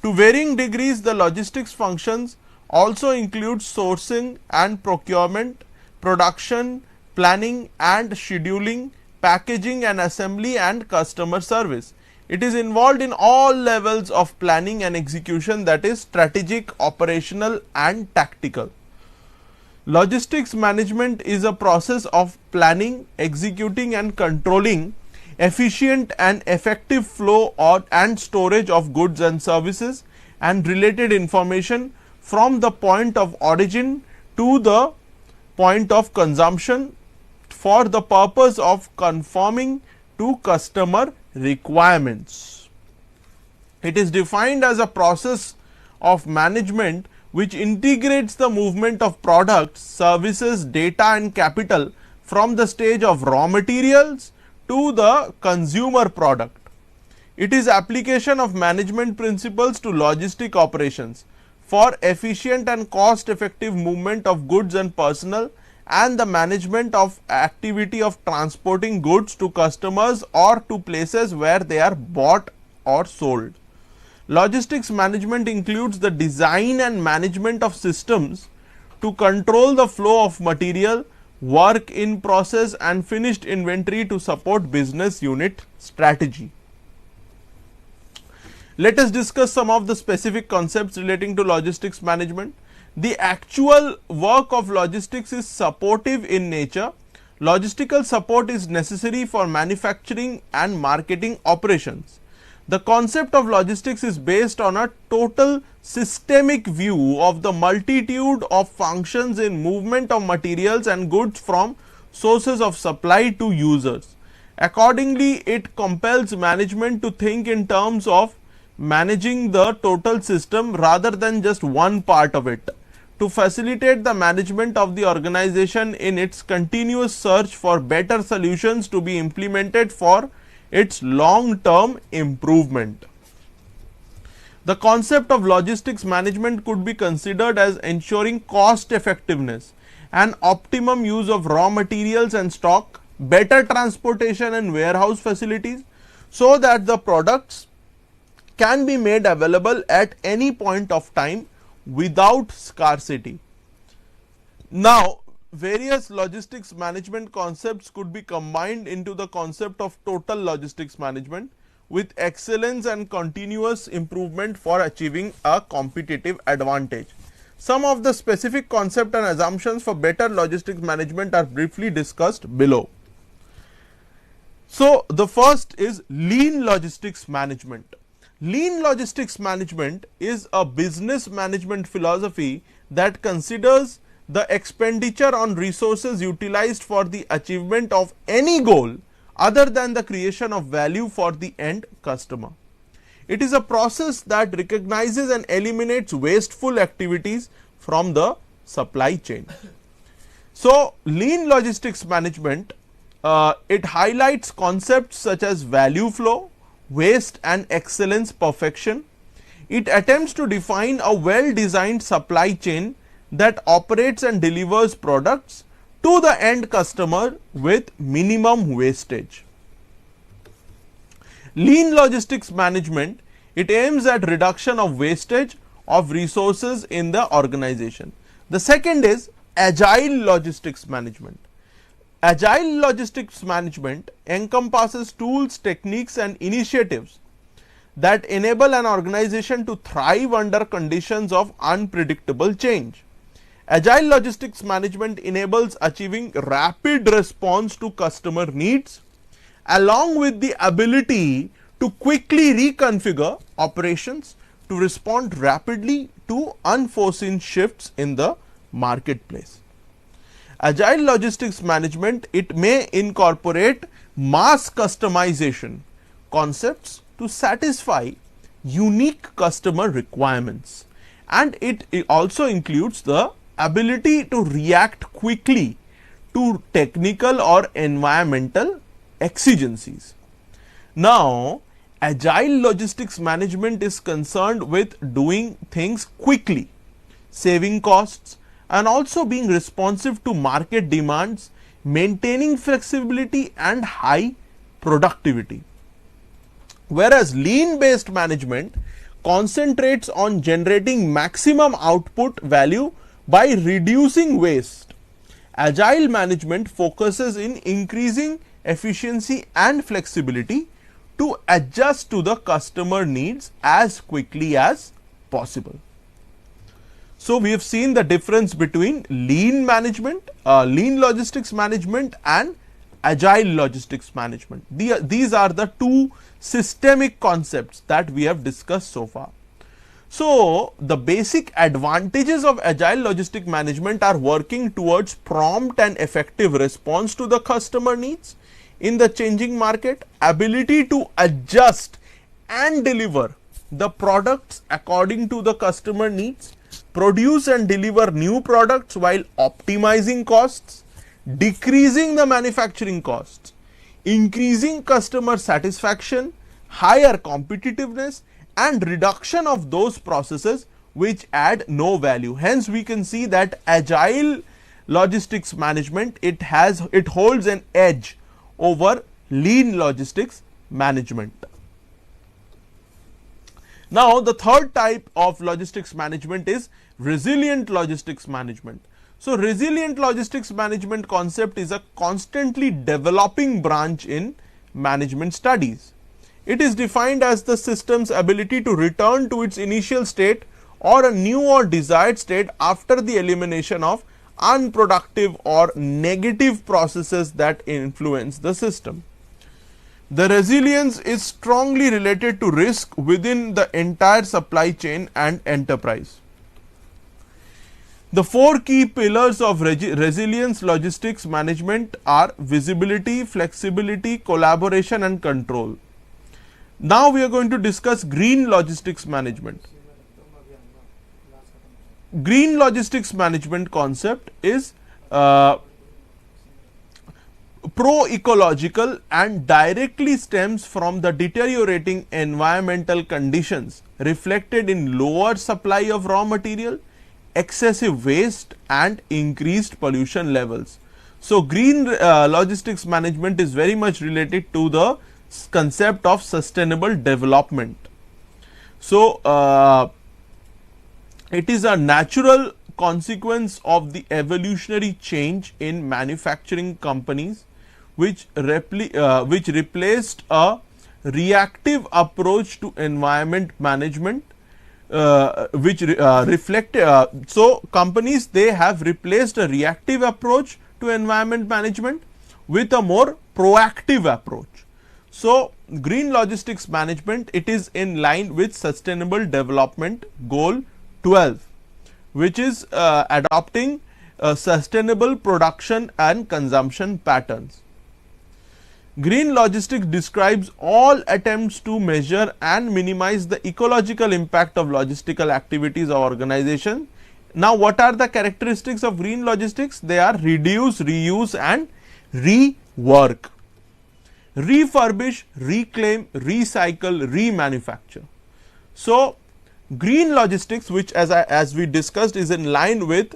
To varying degrees, the logistics functions also include sourcing and procurement, production, planning and scheduling, packaging and assembly and customer service. It is involved in all levels of planning and execution, that is strategic, operational and tactical. Logistics management is a process of planning, executing and controlling efficient and effective flow and storage of goods and services and related information from the point of origin to the point of consumption for the purpose of conforming to customer requirements. It is defined as a process of management which integrates the movement of products, services, data and capital from the stage of raw materials to the consumer product. It is application of management principles to logistic operations for efficient and cost effective movement of goods and personnel and the management of activity of transporting goods to customers or to places where they are bought or sold. Logistics management includes the design and management of systems to control the flow of material, work in process and finished inventory to support business unit strategy. Let us discuss some of the specific concepts relating to logistics management. The actual work of logistics is supportive in nature. Logistical support is necessary for manufacturing and marketing operations. The concept of logistics is based on a total systemic view of the multitude of functions in movement of materials and goods from sources of supply to users. Accordingly, it compels management to think in terms of managing the total system rather than just one part of it, to facilitate the management of the organization in its continuous search for better solutions to be implemented for its long term improvement. The concept of logistics management could be considered as ensuring cost effectiveness and optimum use of raw materials and stock, better transportation and warehouse facilities, so that the products can be made available at any point of time without scarcity. Now, various logistics management concepts could be combined into the concept of total logistics management with excellence and continuous improvement for achieving a competitive advantage. Some of the specific concepts and assumptions for better logistics management are briefly discussed below. So, the first is lean logistics management. Lean logistics management is a business management philosophy that considers the expenditure on resources utilized for the achievement of any goal other than the creation of value for the end customer. It is a process that recognizes and eliminates wasteful activities from the supply chain. So, lean logistics management, it highlights concepts such as value flow, waste and excellence perfection. It attempts to define a well designed supply chain that operates and delivers products to the end customer with minimum wastage. Lean logistics management, it aims at reduction of wastage of resources in the organization. The second is agile logistics management. Agile logistics management encompasses tools, techniques and initiatives that enable an organization to thrive under conditions of unpredictable change. Agile logistics management enables achieving rapid response to customer needs along with the ability to quickly reconfigure operations to respond rapidly to unforeseen shifts in the marketplace. Agile logistics management, it may incorporate mass customization concepts to satisfy unique customer requirements, and it also includes the ability to react quickly to technical or environmental exigencies. Now, agile logistics management is concerned with doing things quickly, saving costs and also being responsive to market demands, maintaining flexibility and high productivity. Whereas lean based management concentrates on generating maximum output value by reducing waste. Agile management focuses in increasing efficiency and flexibility to adjust to the customer needs as quickly as possible. So, we have seen the difference between lean management, lean logistics management and agile logistics management. These are the two systemic concepts that we have discussed so far. So, the basic advantages of agile logistic management are working towards prompt and effective response to the customer needs in the changing market, ability to adjust and deliver the products according to the customer needs, produce and deliver new products while optimizing costs, decreasing the manufacturing costs, increasing customer satisfaction, higher competitiveness and reduction of those processes which add no value. Hence, we can see that agile logistics management, it holds an edge over lean logistics management. Now, the third type of logistics management is resilient logistics management. So, resilient logistics management concept is a constantly developing branch in management studies. It is defined as the system's ability to return to its initial state or a new or desired state after the elimination of unproductive or negative processes that influence the system. The resilience is strongly related to risk within the entire supply chain and enterprise. The four key pillars of resilience logistics management are visibility, flexibility, collaboration and control. Now, we are going to discuss green logistics management. Green logistics management concept is pro-ecological and directly stems from the deteriorating environmental conditions reflected in lower supply of raw material, excessive waste and increased pollution levels. So, green logistics management is very much related to the concept of sustainable development. So, it is a natural consequence of the evolutionary change in manufacturing companies which replaced a reactive approach to environment management, so companies, they have replaced a reactive approach to environment management with a more proactive approach. So, green logistics management, it is in line with Sustainable Development Goal 12, which is adopting sustainable production and consumption patterns. Green logistics describes all attempts to measure and minimize the ecological impact of logistical activities of organization. Now, what are the characteristics of green logistics? They are reduce, reuse and rework. Refurbish, reclaim, recycle, remanufacture. So, green logistics, which as we discussed is in line with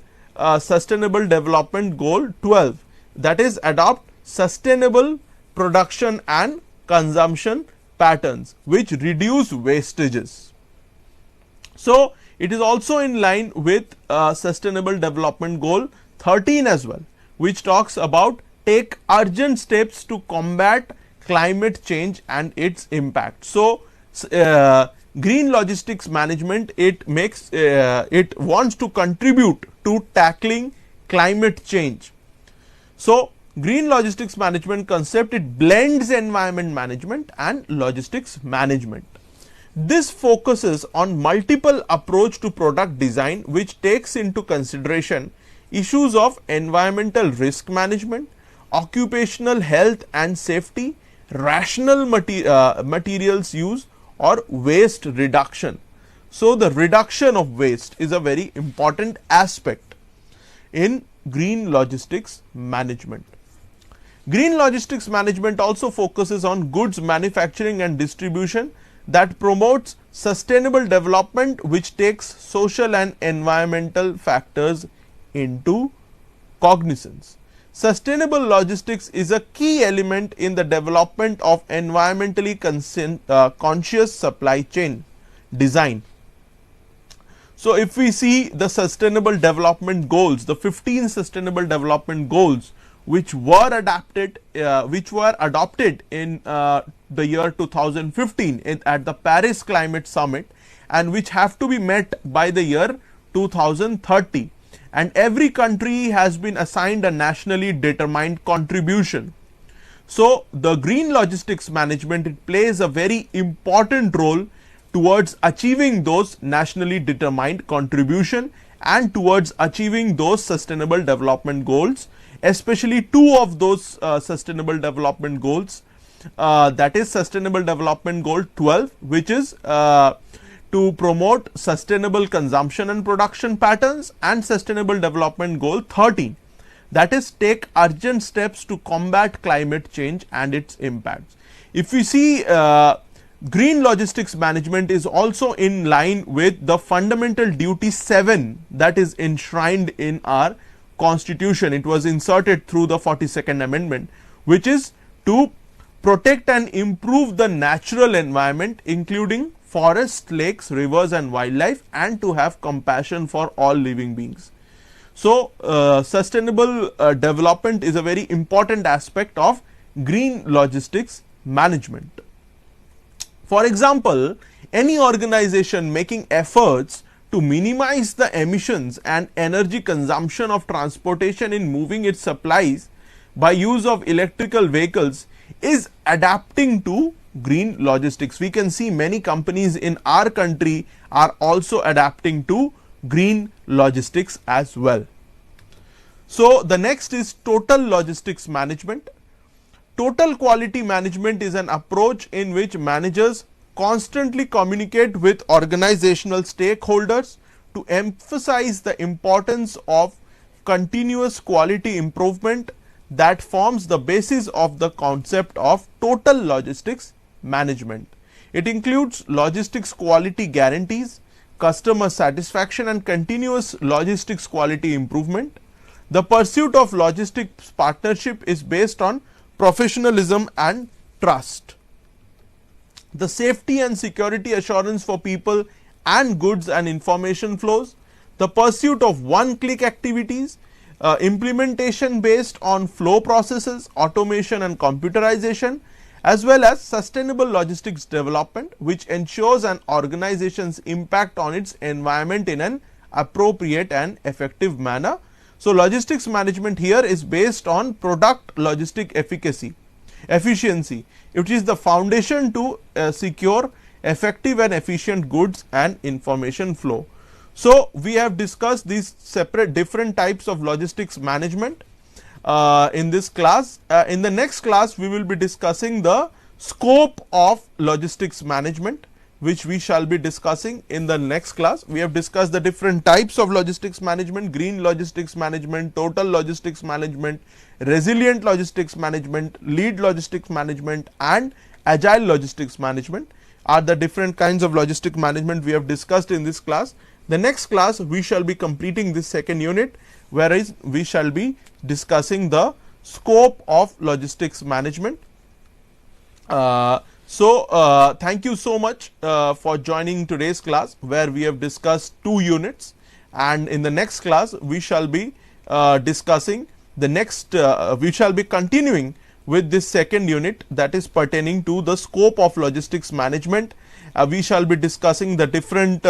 Sustainable Development Goal 12, that is adopt sustainable production and consumption patterns which reduce wastages. So, it is also in line with Sustainable Development Goal 13 as well, which talks about take urgent steps to combat climate change and its impact. So, green logistics management, it wants to contribute to tackling climate change. So, green logistics management concept, it blends environment management and logistics management. This focuses on multiple approach to product design, which takes into consideration issues of environmental risk management, occupational health and safety, rational materials use or waste reduction. So, the reduction of waste is a very important aspect in green logistics management. Green logistics management also focuses on goods manufacturing and distribution that promotes sustainable development, which takes social and environmental factors into cognizance. Sustainable logistics is a key element in the development of environmentally conscious supply chain design. So, if we see the sustainable development goals, the 15 sustainable development goals which were adopted in the year 2015 at the Paris Climate Summit, and which have to be met by the year 2030, and every country has been assigned a nationally determined contribution. So, the green logistics management, it plays a very important role towards achieving those nationally determined contribution and towards achieving those sustainable development goals, especially two of those sustainable development goals, that is Sustainable Development Goal 12, which is to promote sustainable consumption and production patterns, and Sustainable Development Goal 13, that is take urgent steps to combat climate change and its impacts. If we see green logistics management is also in line with the Fundamental Duty 7 that is enshrined in our Constitution. It was inserted through the 42nd Amendment, which is to protect and improve the natural environment, including forests, lakes, rivers and wildlife, and to have compassion for all living beings. So, sustainable development is a very important aspect of green logistics management. For example, any organization making efforts to minimize the emissions and energy consumption of transportation in moving its supplies by use of electrical vehicles is adapting to green logistics. We can see many companies in our country are also adapting to green logistics as well. So, the next is total logistics management. Total quality management is an approach in which managers constantly communicate with organizational stakeholders to emphasize the importance of continuous quality improvement that forms the basis of the concept of total logistics management. It includes logistics quality guarantees, customer satisfaction and continuous logistics quality improvement. The pursuit of logistics partnership is based on professionalism and trust. The safety and security assurance for people and goods and information flows, the pursuit of one-click activities, implementation based on flow processes, automation and computerization, as well as sustainable logistics development, which ensures an organization's impact on its environment in an appropriate and effective manner. So, logistics management here is based on product logistic efficacy. efficiency, which is the foundation to secure effective and efficient goods and information flow. So, we have discussed these separate different types of logistics management in this class. In the next class, we will be discussing the scope of logistics management, which we shall be discussing in the next class. We have discussed the different types of logistics management: green logistics management, total logistics management, resilient logistics management, lead logistics management, and agile logistics management are the different kinds of logistic management we have discussed in this class. The next class we shall be completing this second unit, whereas we shall be discussing the scope of logistics management. Thank you so much for joining today's class, where we have discussed 2 units, and in the next class we shall be discussing the next we shall be continuing with this second unit, that is pertaining to the scope of logistics management. We shall be discussing the different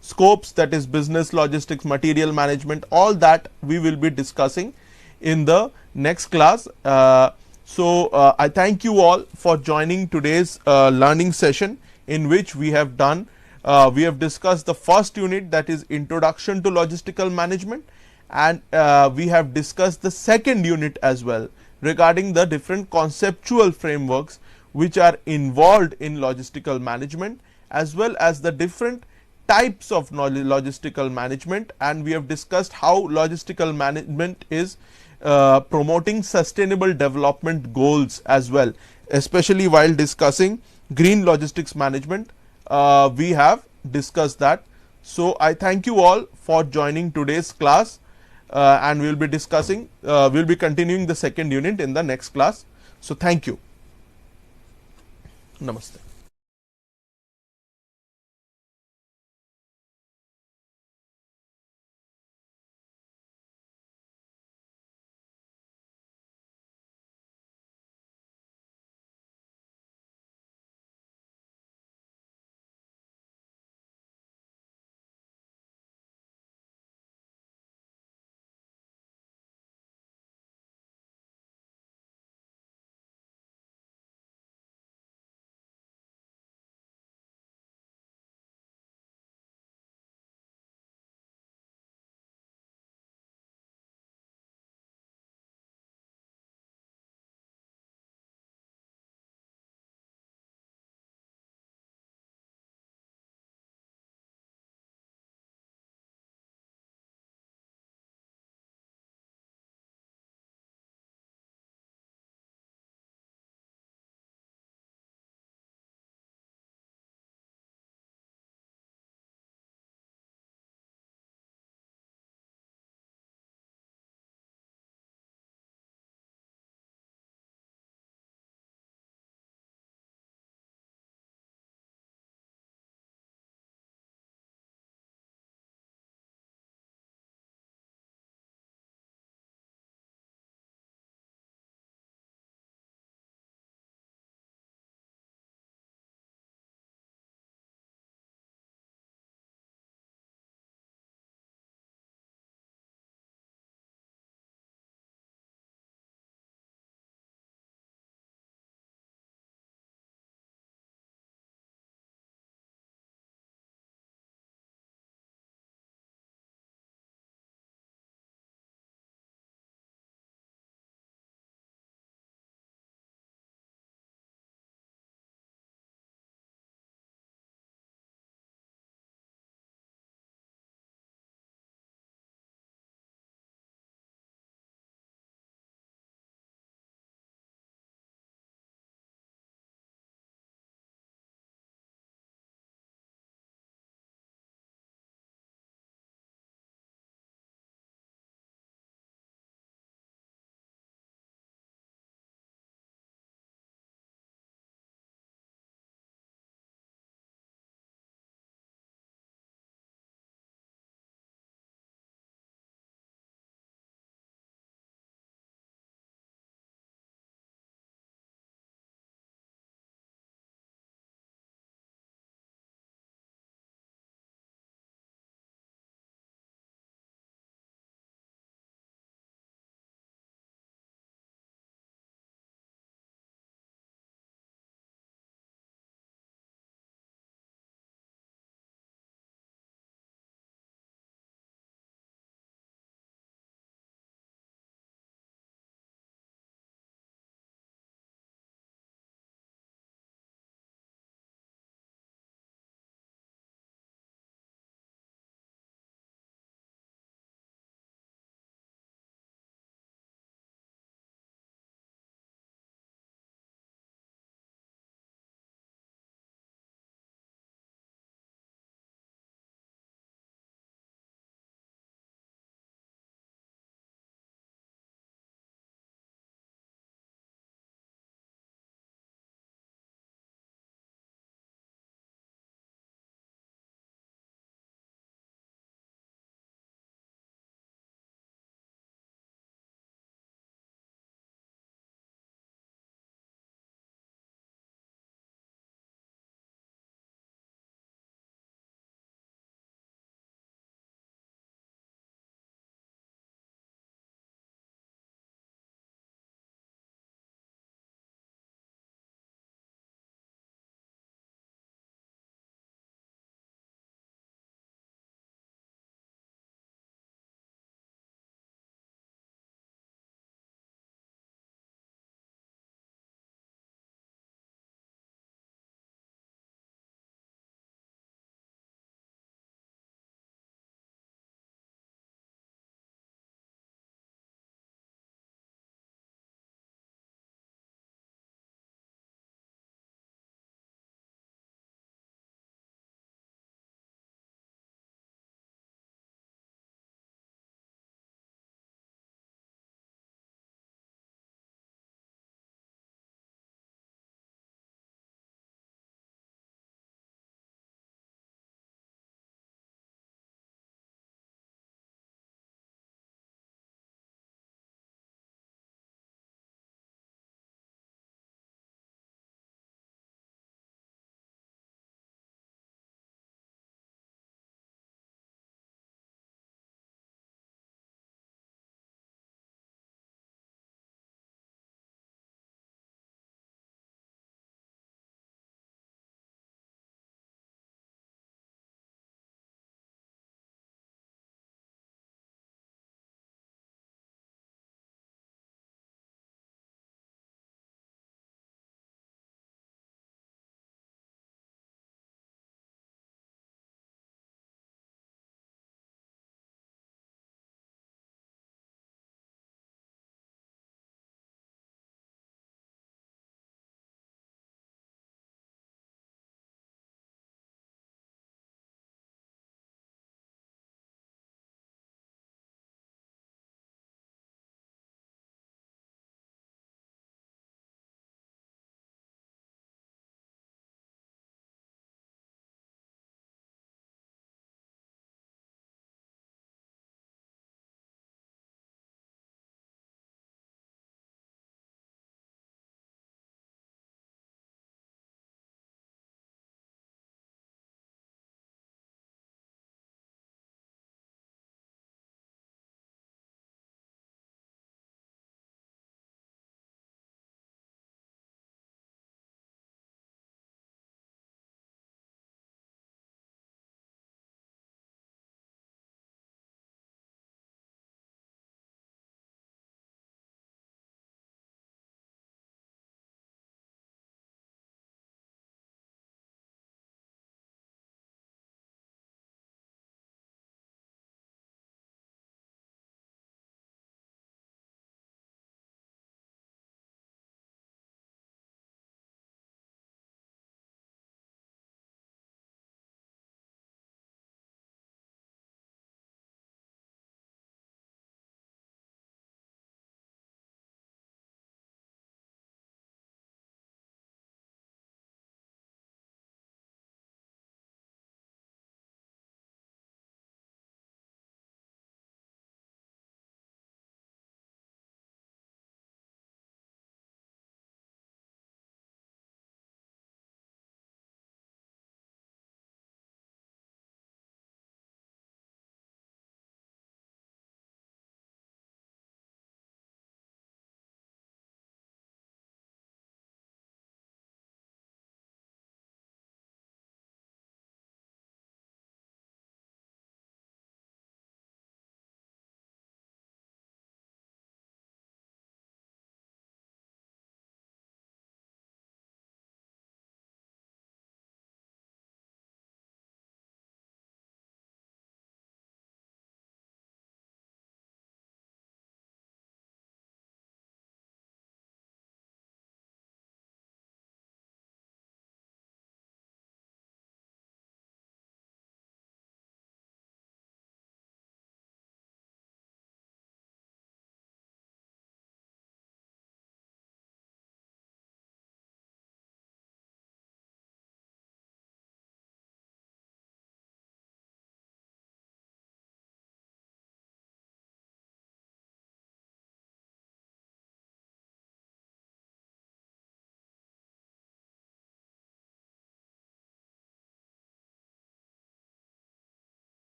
scopes, that is business logistics, material management, all that we will be discussing in the next class. I thank you all for joining today's learning session, in which we have discussed the first unit, that is introduction to logistical management, and we have discussed the second unit as well, regarding the different conceptual frameworks which are involved in logistical management, as well as the different types of logistical management, and we have discussed how logistical management is promoting sustainable development goals as well, especially while discussing green logistics management. We have discussed that. So, I thank you all for joining today's class, and we will be discussing, we will be continuing the second unit in the next class. So, thank you. Namaste.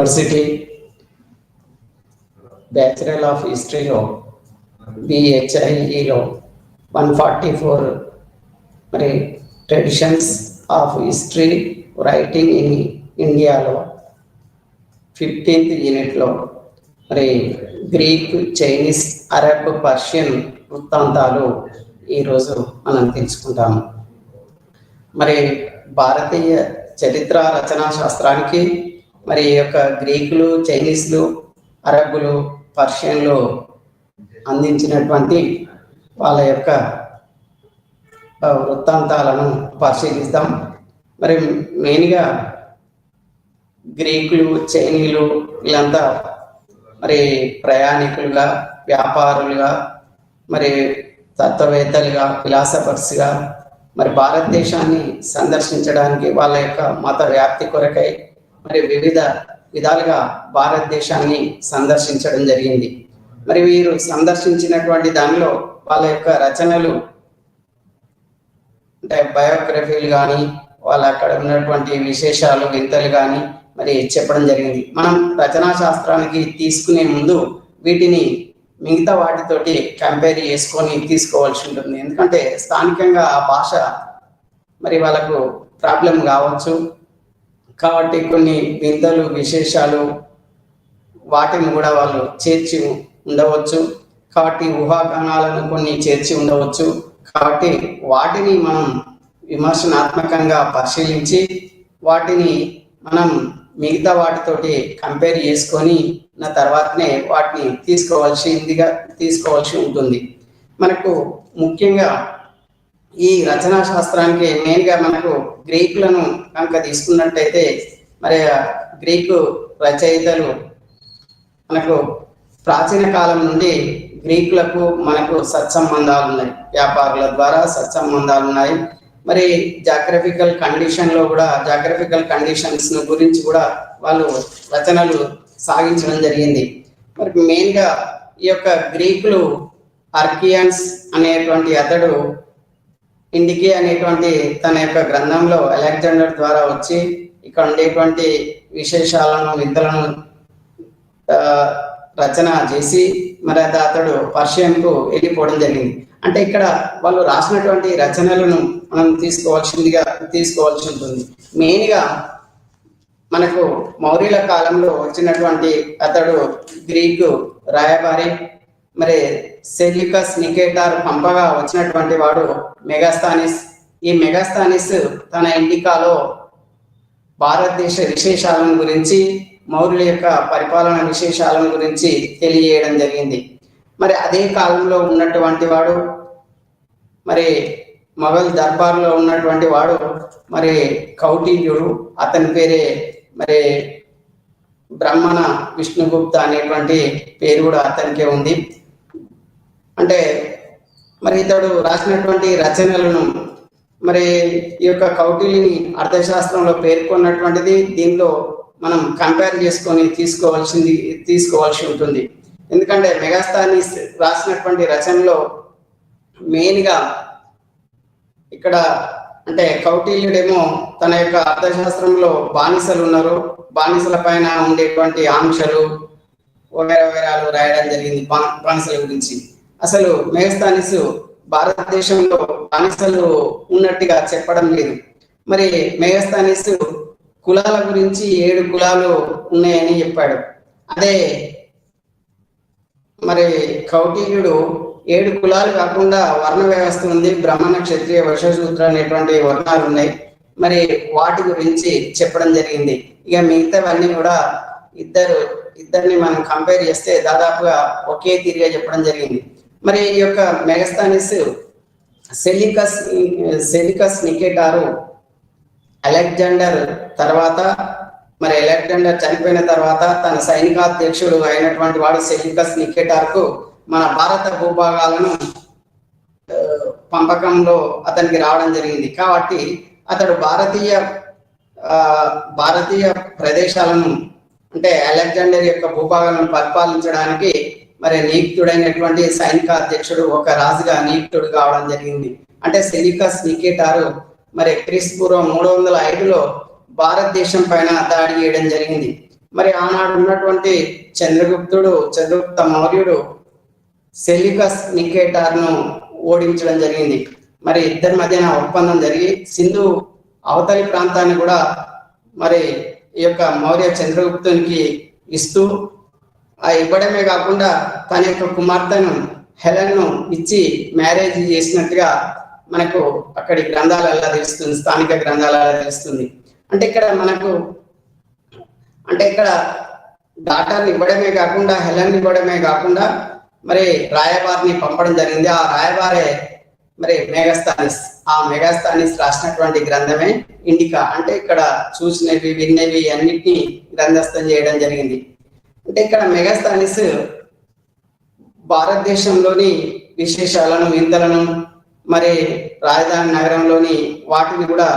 University bachelor of హిస్టరీలో BHIEలో 144 మరి traditions of history writing in ఇండియాలో 15th యూనిట్లో మరి Greek, Chinese, Arab, Persian వృత్తాంతాలు ఈరోజు మనం తెలుసుకుంటాము. మరి భారతీయ చరిత్ర రచనా శాస్త్రానికి మరి యొక్క గ్రీకులు, చైనీస్లు, అరబ్బులు, పర్షియన్లు అందించినటువంటి వాళ్ళ యొక్క వృత్తాంతాలను పరిశీలిస్తాం. మరి మెయిన్గా గ్రీకులు, చైనీయులు వీళ్ళంతా మరి ప్రయాణికులుగా, వ్యాపారులుగా, మరి తత్వవేత్తలుగా, ఫిలాసఫర్స్గా మరి భారతదేశాన్ని సందర్శించడానికి వాళ్ళ యొక్క మత వ్యాప్తి కొరకై మరి వివిధ విధాలుగా భారతదేశాన్ని సందర్శించడం జరిగింది. మరి వీరు సందర్శించినటువంటి దానిలో వాళ్ళ యొక్క రచనలు అంటే బయోగ్రఫీలు కానీ వాళ్ళ అక్కడ ఉన్నటువంటి విశేషాలు, వింతలు కానీ మరి చెప్పడం జరిగింది. మనం రచనా శాస్త్రానికి తీసుకునే ముందు వీటిని మిగతా వాటితోటి కంపేర్ చేసుకొని తీసుకోవాల్సి ఉంటుంది. ఎందుకంటే స్థానికంగా ఆ భాష మరి వాళ్ళకు ప్రాబ్లం కావచ్చు, కాబట్టి కొన్ని వింతలు, విశేషాలు వాటిని కూడా వాళ్ళు చేర్చి ఉండవచ్చు, కాబట్టి ఊహాగానాలను కొన్ని చేర్చి ఉండవచ్చు. కాబట్టి వాటిని మనం విమర్శనాత్మకంగా పరిశీలించి వాటిని మనం మిగతా వాటితోటి కంపేర్ చేసుకొని నా తర్వాతనే వాటిని తీసుకోవాల్సి ఉంటుంది. మనకు ముఖ్యంగా ఈ రచనా శాస్త్రానికి మెయిన్గా మనకు గ్రీకులను కనుక తీసుకున్నట్టయితే మరి గ్రీకు రచయితలు మనకు ప్రాచీన కాలం నుండి గ్రీకులకు మనకు సత్సంబంధాలు ఉన్నాయి, వ్యాపారుల ద్వారా సత్సంబంధాలు ఉన్నాయి. మరి జాగ్రఫికల్ కండిషన్స్ గురించి కూడా వాళ్ళు రచనలు సాగించడం జరిగింది. మరి మెయిన్గా ఈ యొక్క గ్రీకులు ఆర్కియన్స్ అనేటువంటి అతడు ఇండికే అనేటువంటి తన యొక్క గ్రంథంలో అలెగ్జాండర్ ద్వారా వచ్చి ఇక్కడ ఉండేటువంటి విశేషాలను, వింతలను రచన చేసి మరి అతడు పర్షియన్కు వెళ్ళిపోవడం జరిగింది. అంటే ఇక్కడ వాళ్ళు రాసినటువంటి రచనలను మనం తీసుకోవాల్సి ఉంటుంది. మెయిన్గా మనకు మౌర్యుల కాలంలో వచ్చినటువంటి అతడు గ్రీకు రాయబారి మరి సెల్యూకస్ నికేటార్ పంపగా వచ్చినటువంటి వాడు మెగాస్థానిస్. ఈ మెగాస్థానిస్ తన ఇండికాలో భారతదేశ విశేషాలను గురించి, మౌర్యుల యొక్క పరిపాలన విశేషాలను గురించి తెలియజేయడం జరిగింది. మరి అదే కాలంలో ఉన్నటువంటి వాడు మరి మొఘల్ దర్బార్లో ఉన్నటువంటి వాడు మరి కౌటిల్యుడు, అతని పేరే మరి బ్రహ్మణ విష్ణుగుప్త అనేటువంటి పేరు కూడా అతనికే ఉంది. అంటే మరి ఇతడు రాసినటువంటి రచనలను మరి ఈ యొక్క కౌటిల్యుని అర్థశాస్త్రంలో పేర్కొన్నటువంటిది దీనిలో మనం కంపేర్ చేసుకొని తీసుకోవాల్సి ఉంటుంది. ఎందుకంటే మెగాస్థానిస్ రాసినటువంటి రచనలో మెయిన్గా ఇక్కడ అంటే కౌటిల్యుడేమో తన యొక్క అర్థశాస్త్రంలో బానిసలు ఉన్నారు, బానిసల పైన ఉండేటువంటి ఆంక్షలు వగైరాలు రాయడం జరిగింది బానిసల గురించి. అసలు మెగాస్థానిస్ భారతదేశంలో బానిసలు ఉన్నట్టుగా చెప్పడం లేదు. మరి మెగాస్థానిస్ కులాల గురించి 7 కులాలు ఉన్నాయని చెప్పాడు. అదే మరి కౌటిల్యుడు 7 కులాలు కాకుండా వర్ణ వ్యవస్థ ఉంది, బ్రాహ్మణ, క్షత్రియ, వైశ్య, శూద్ర అనేటువంటి వర్ణాలు ఉన్నాయి. మరి వాటి గురించి చెప్పడం జరిగింది. ఇక మిగతావన్నీ కూడా ఇద్దరిని మనం కంపేర్ చేస్తే దాదాపుగా ఒకే తీరుగా చెప్పడం జరిగింది. మరి ఈ యొక్క మెగాస్థానిస్ సెల్యూకస్ నికేటారు అలెగ్జాండర్ తర్వాత మరి అలెగ్జాండర్ చనిపోయిన తర్వాత తన సైనికాధ్యక్షుడు అయినటువంటి వాడు సెల్యూకస్ నికేటార్కు మన భారత భూభాగాలను పంపకంలో అతనికి రావడం జరిగింది. కాబట్టి అతడు భారతీయ ప్రదేశాలను అంటే అలెగ్జాండర్ యొక్క భూభాగాలను పరిపాలించడానికి మరి నియుక్తుడైనటువంటి సైనికాధ్యక్షుడు ఒక రాజుగా నియుక్తుడు కావడం జరిగింది. అంటే సెల్యూకస్ నికేటారు మరి క్రీస్తు పూర్వం 305లో భారతదేశం పైన దాడి చేయడం జరిగింది. మరి ఆనాడు ఉన్నటువంటి చంద్రగుప్త మౌర్యుడు సెల్యూకస్ నికేటార్ను ఓడించడం జరిగింది. మరి ఇద్దరి మధ్యన ఒప్పందం జరిగి సింధు అవతలి ప్రాంతాన్ని కూడా మరి ఈ యొక్క మౌర్య చంద్రగుప్తునికి ఇస్తూ ఇవ్వడమే కాకుండా తన యొక్క కుమార్తెను హెలెన్ను ఇచ్చి మ్యారేజ్ చేసినట్టుగా మనకు అక్కడి గ్రంథాలలో తెలుస్తుంది, స్థానిక గ్రంథాలలో తెలుస్తుంది. అంటే ఇక్కడ డాటర్ని ఇవ్వడమే కాకుండా హెలెన్ ఇవ్వడమే కాకుండా మరి రాయబారిని పంపడం జరిగింది. ఆ రాయబారే మరి మెగాస్థానిస్. ఆ మెగాస్థానిస్ రాసినటువంటి గ్రంథమే ఇండికా. అంటే ఇక్కడ చూసినవి విన్నవి అన్నిటినీ గ్రంథస్థం చేయడం జరిగింది. అంటే ఇక్కడ మెగాస్థానిస్ భారతదేశంలోని విశేషాలను వింతలను మరి రాజధాని నగరంలోని వాటిని కూడా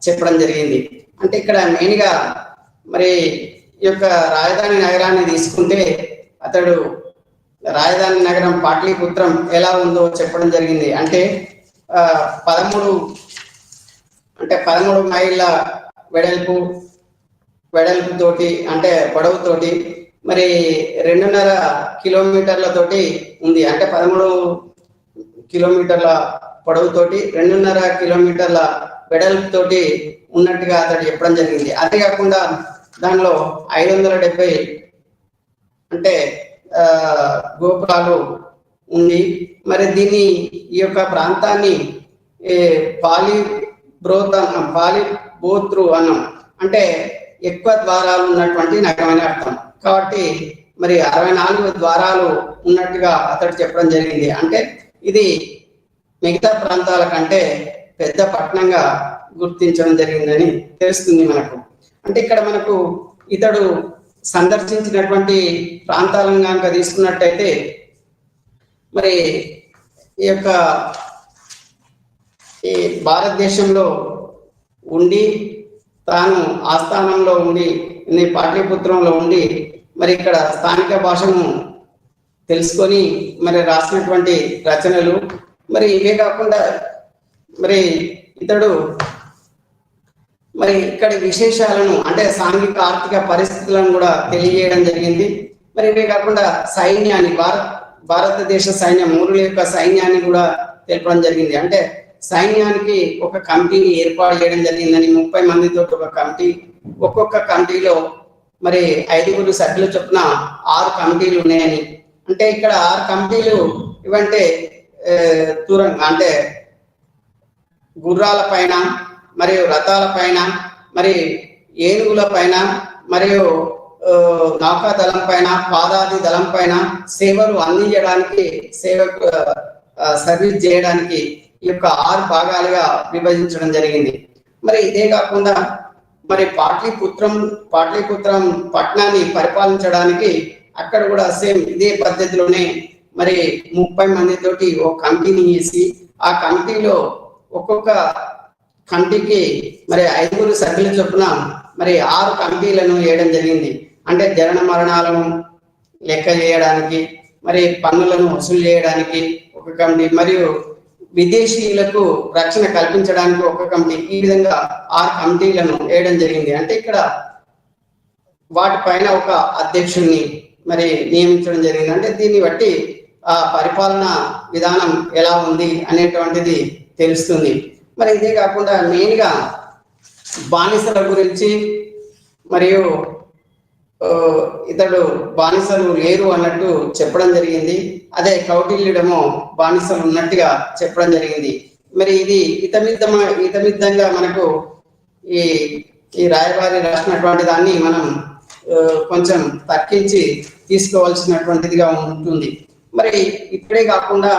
చెప్పడం జరిగింది. అంటే ఇక్కడ మెయిన్గా మరి ఈ యొక్క రాజధాని నగరాన్ని తీసుకుంటే అతడు రాజధాని నగరం పాటలీపుత్రం ఎలా ఉందో చెప్పడం జరిగింది. అంటే 13 మైళ్ళ వెడల్పుతోటి అంటే పొడవుతోటి మరి 2.5 కిలోమీటర్లతోటి ఉంది. అంటే 13 కిలోమీటర్ల పొడవుతోటి 2.5 కిలోమీటర్ల వెడల్పుతోటి ఉన్నట్టుగా అతడు చెప్పడం జరిగింది. అంతేకాకుండా దానిలో 570 అంటే గోపురాలు ఉంది. మరి దీన్ని ఈ యొక్క ప్రాంతాన్ని పాలిబోత్రు అన్నం అంటే ఎక్కువ ద్వారాలు ఉన్నటువంటి నగరమని అర్థం. కాబట్టి మరి 64 ద్వారాలు ఉన్నట్టుగా అతడు చెప్పడం జరిగింది. అంటే ఇది మిగతా ప్రాంతాల కంటే పెద్ద పట్టణంగా గుర్తించడం జరిగిందని తెలుస్తుంది మనకు. అంటే ఇక్కడ మనకు ఇతడు సందర్శించినటువంటి ప్రాంతాలను కనుక తీసుకున్నట్టయితే మరి ఈ యొక్క ఈ భారతదేశంలో ఉండి తాను ఆస్థానంలో ఉండి పాటలీపుత్రంలో ఉండి మరి ఇక్కడ స్థానిక భాషను తెలుసుకొని మరి రాసినటువంటి రచనలు మరి ఇవే కాకుండా మరి ఇతడు మరి ఇక్కడి విశేషాలను అంటే సాంఘిక ఆర్థిక పరిస్థితులను కూడా తెలియజేయడం జరిగింది. మరి ఇవే కాకుండా సైన్యాన్ని భారతదేశ సైన్యం మూరుల యొక్క సైన్యాన్ని కూడా తెలపడం జరిగింది. అంటే సైన్యానికి ఒక కమిటీని ఏర్పాటు చేయడం జరిగిందని 30 మందితో ఒక కమిటీ, ఒక్కొక్క కమిటీలో మరి 5 సభ్యుల చొప్పున 6 కమిటీలు ఉన్నాయని. అంటే ఇక్కడ 6 కమిటీలు ఇవంటే అంటే గుర్రాల పైన మరియు రథాల పైన మరి ఏనుగుల పైన మరియు నౌకాదళం పైన పాదాది దళం పైన సేవలు అందించడానికి సర్వీస్ చేయడానికి ఈ యొక్క 6 భాగాలుగా విభజించడం జరిగింది. మరి ఇదే కాకుండా మరి పాటలీపుత్రం పట్టణాన్ని పరిపాలించడానికి అక్కడ కూడా సేమ్ ఇదే పద్ధతిలోనే మరి 30 మందితోటి ఒక కమిటీని వేసి ఆ కమిటీలో ఒక్కొక్క కమిటీకి మరి 5 సభ్యుల చొప్పున మరి 6 కమిటీలను వేయడం జరిగింది. అంటే జనన మరణాలను లెక్క చేయడానికి మరి పన్నులను వసూలు చేయడానికి ఒక కమిటీ మరియు విదేశీయులకు రక్షణ కల్పించడానికి ఒక కమిటీ, ఈ విధంగా 6 కమిటీలను వేయడం జరిగింది. అంటే ఇక్కడ వాటిపైన ఒక అధ్యక్షుడిని మరి నియమించడం జరిగింది. అంటే దీన్ని బట్టి ఆ పరిపాలన విధానం ఎలా ఉంది అనేటువంటిది తెలుస్తుంది. మరి ఇదే కాకుండా మెయిన్గా బానిసల గురించి మరియు ఇతడు బానిసలు లేరు అన్నట్టు చెప్పడం జరిగింది. అదే కౌటిల్యుడేమో బానిసలు ఉన్నట్టుగా చెప్పడం జరిగింది. మరి ఇది ఇతమిద్దంగా మనకు ఈ రాయబారి రాసినటువంటి దాన్ని మనం కొంచెం తగ్గించి తీసుకోవాల్సినటువంటిదిగా ఉంటుంది. మరి ఇప్పుడే కాకుండా